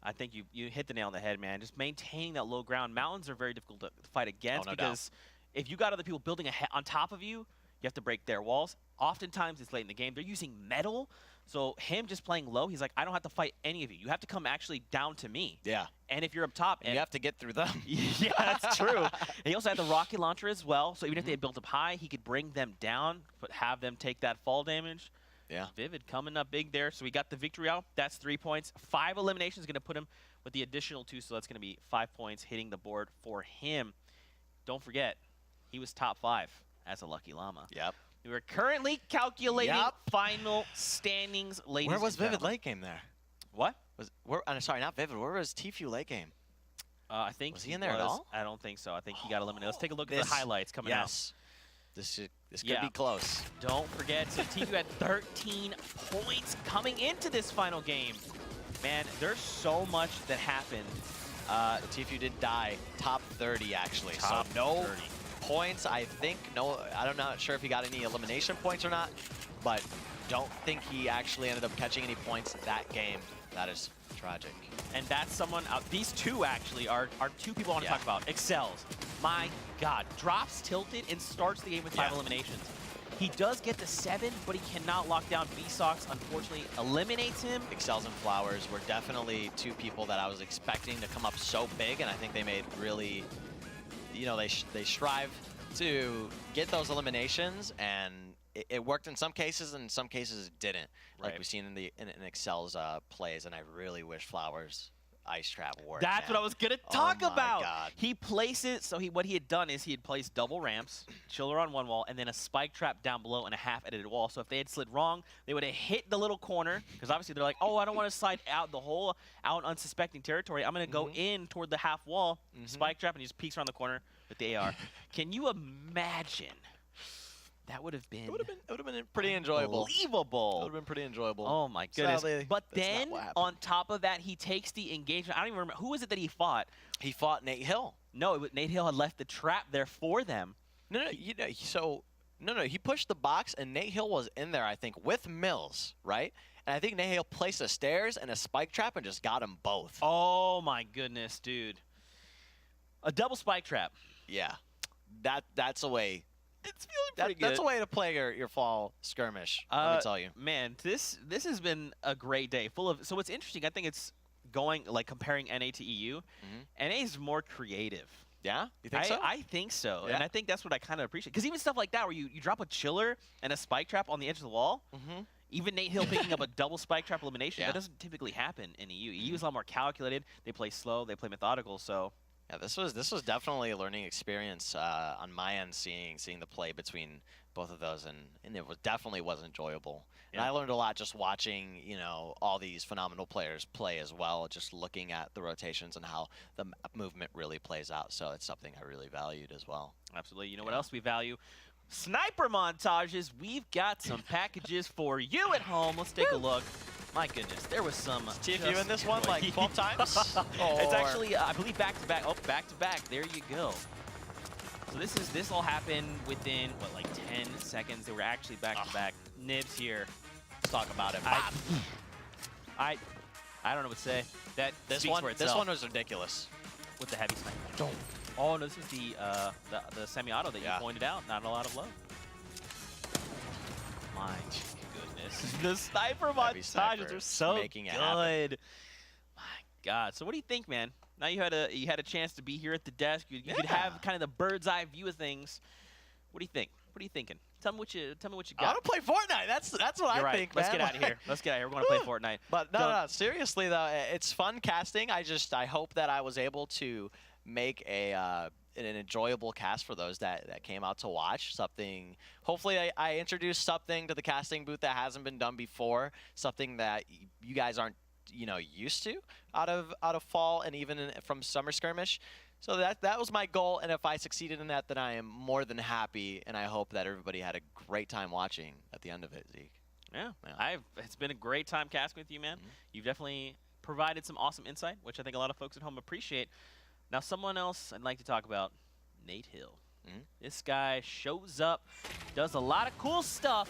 I think you hit the nail on the head, man. Just maintaining that low ground. Mountains are very difficult to fight against because if you got other people building on top of you, you have to break their walls. Oftentimes, it's late in the game. They're using metal. So him just playing low, he's like, I don't have to fight any of you. You have to come actually down to me. Yeah. And if you're up top... And you have to get through them. Yeah, that's true. And he also had the rocket launcher as well. So even if they had built up high, he could bring them down, but have them take that fall damage. Yeah. Vivid coming up big there. So we got the victory out. That's 3 points. 5 eliminations going to put him with the additional 2. So that's going to be 5 points hitting the board for him. Don't forget, he was top 5 as a Lucky Llama. Yep. We're currently calculating final standings, ladies. Where was Vivid late game there? What? I'm sorry, not Vivid. Where was Tfue late game? I think Was he in there at all? I don't think so. I think he got eliminated. Let's take a look at This- the highlights coming out. Yes. This could Yeah. be close. Don't forget, so Tfue had 13 points coming into this final game. Man, there's so much that happened. Tfue did die top 30 actually. Top so no 30. points. I think I'm not sure if he got any elimination points or not, but don't think he actually ended up catching any points that game. That is tragic. And that's someone, these two actually are two people I want to Yeah. talk about. Excels. My God. Drops tilted and starts the game with 5 Yeah. eliminations. He does get to 7, but he cannot lock down. Vsauce, unfortunately, eliminates him. Excels and Flowers were definitely two people that I was expecting to come up so big, and I think they made really, they strive to get those eliminations, and it worked in some cases, and in some cases it didn't. Like Right. we've seen in Excel's plays, and I really wish Flowers Ice Trap worked. That's man. what I was gonna Oh talk my about. God. He places, so what he had done is he had placed double ramps, chiller on one wall, and then a spike trap down below and a half edited wall. So if they had slid wrong, they would have hit the little corner, because obviously they're like, oh, I don't want to slide out the whole out unsuspecting territory. I'm gonna go in toward the half wall, spike trap, and he just peeks around the corner with the AR. Can you imagine? That would have been. It would have been pretty enjoyable. It Unbelievable. would have been pretty enjoyable. Oh my goodness. Sadly, But that's not then what happened. on top of that, he takes the engagement. I don't even remember who was it that he fought. He fought Nate Hill. No, Nate Hill had left the trap there for them. No, he pushed the box, and Nate Hill was in there, I think, with Mills, right? And I think Nate Hill placed the stairs and a spike trap and just got them both. Oh my goodness, dude. A double spike trap. Yeah, that's a way. It's feeling pretty good. That's a way to play your fall skirmish. Let me tell you. Man, this has been a great day. Full of. So what's interesting, I think it's going like comparing NA to EU. NA is more creative. Yeah, you think so? I think so, Yeah. and I think that's what I kind of appreciate. Because even stuff like that, where you drop a chiller and a spike trap on the edge of the wall, even Nate Hill picking up a double spike trap elimination, Yeah. that doesn't typically happen in EU. EU is a lot more calculated. They play slow. They play methodical. So Yeah, this was definitely a learning experience on my end, seeing the play between both of those, and it definitely was enjoyable. And Yeah. I learned a lot just watching, all these phenomenal players play as well, just looking at the rotations and how the movement really plays out. So it's something I really valued as well. absolutely. You know what else we value? Sniper montages. We've got some packages for you at home. Let's take a look. My goodness, there was some. Tfue in this one like 12 times? It's Or- actually, I believe, back to back. Oh, back to back. There you go. So this all happened within what, like 10 seconds. They were actually back to back. Nibs here. Let's talk about it. I don't know what to say. That This speaks one, for itself. this one was ridiculous. with the heavy sniper. Oh no, this is the semi-auto that you pointed out. Not a lot of love. My goodness, the sniper Heavy montages sniper are so making it good. happen. My God. So what do you think, man? Now you had a chance to be here at the desk. You could have kind of the bird's eye view of things. What do you think? What are you thinking? Tell me what you I got. want to play Fortnite. That's what You're I right. think, Let's man. get out of here. Let's get out of here. We're going to play Fortnite. But no, seriously though, it's fun casting. I hope that I was able to make an enjoyable cast for those that came out to watch. Something. Hopefully, I introduced something to the casting booth that hasn't been done before. Something that you guys aren't used to out of fall and even from summer skirmish. So that was my goal, and if I succeeded in that, then I am more than happy, and I hope that everybody had a great time watching at the end of it, Zeke. Yeah, it's been a great time casting with you, man. You've definitely provided some awesome insight, which I think a lot of folks at home appreciate. Now, someone else I'd like to talk about, Nate Hill. This guy shows up, does a lot of cool stuff.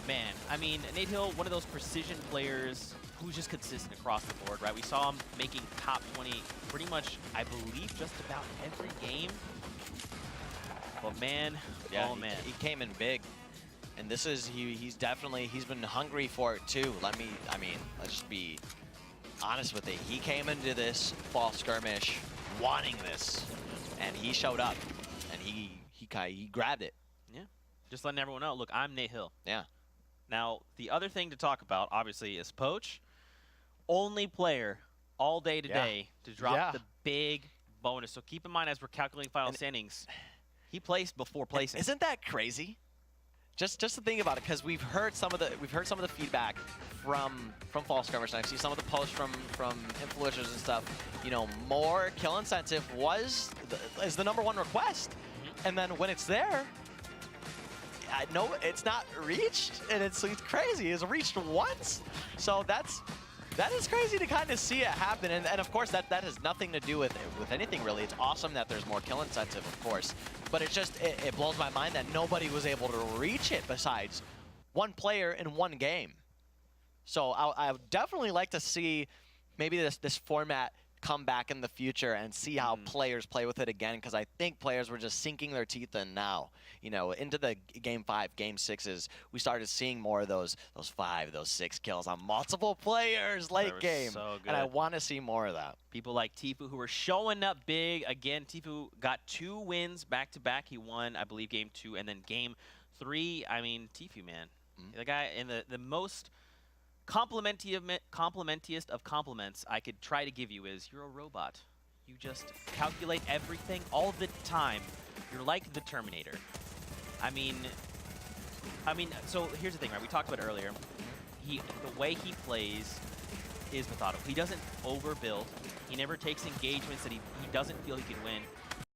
Man, I mean, Nate Hill, one of those precision players who's just consistent across the board, right? We saw him making top 20 pretty much, I believe, just about every game. But man, Yeah, oh man. he came in big, and this is he's been hungry for it too. Let's just be honest with it. He came into this fall skirmish wanting this, and he showed up, and he grabbed it. Yeah, just letting everyone know, look, I'm Nate Hill. Yeah. Now, the other thing to talk about, obviously, is Poach. Only player all day today to drop the big bonus. So keep in mind, as we're calculating final standings, he placed before placing. Isn't that crazy? Just to think about it, because we've heard some of the feedback from Fall Skirmish, and I see some of the posts from influencers and stuff, you know, more kill incentive is the #1 request. And then when it's there, no, it's not reached, and it's crazy. It's reached once. So that is crazy to kind of see it happen. And of course, that has nothing to do with anything, really. It's awesome that there's more kill incentive, of course. But it just, it blows my mind that nobody was able to reach it besides one player in one game. So I would definitely like to see maybe this format come back in the future and see how players play with it again, because I think players were just sinking their teeth in now. You know, into the Game 5, Game 6s, we started seeing more of those 5, those 6 kills on multiple players late game. So good. And I want to see more of that. People like Tfue who are showing up big. Again, Tfue got 2 wins back-to-back. He won, I believe, Game 2 and then Game 3. I mean, Tfue, man. The guy in the most complimentiest of compliments I could try to give you is, you're a robot. You just calculate everything all the time. You're like the Terminator. I mean, so here's the thing, right? We talked about it earlier. The way he plays is methodical. He doesn't overbuild. He never takes engagements that he doesn't feel he can win.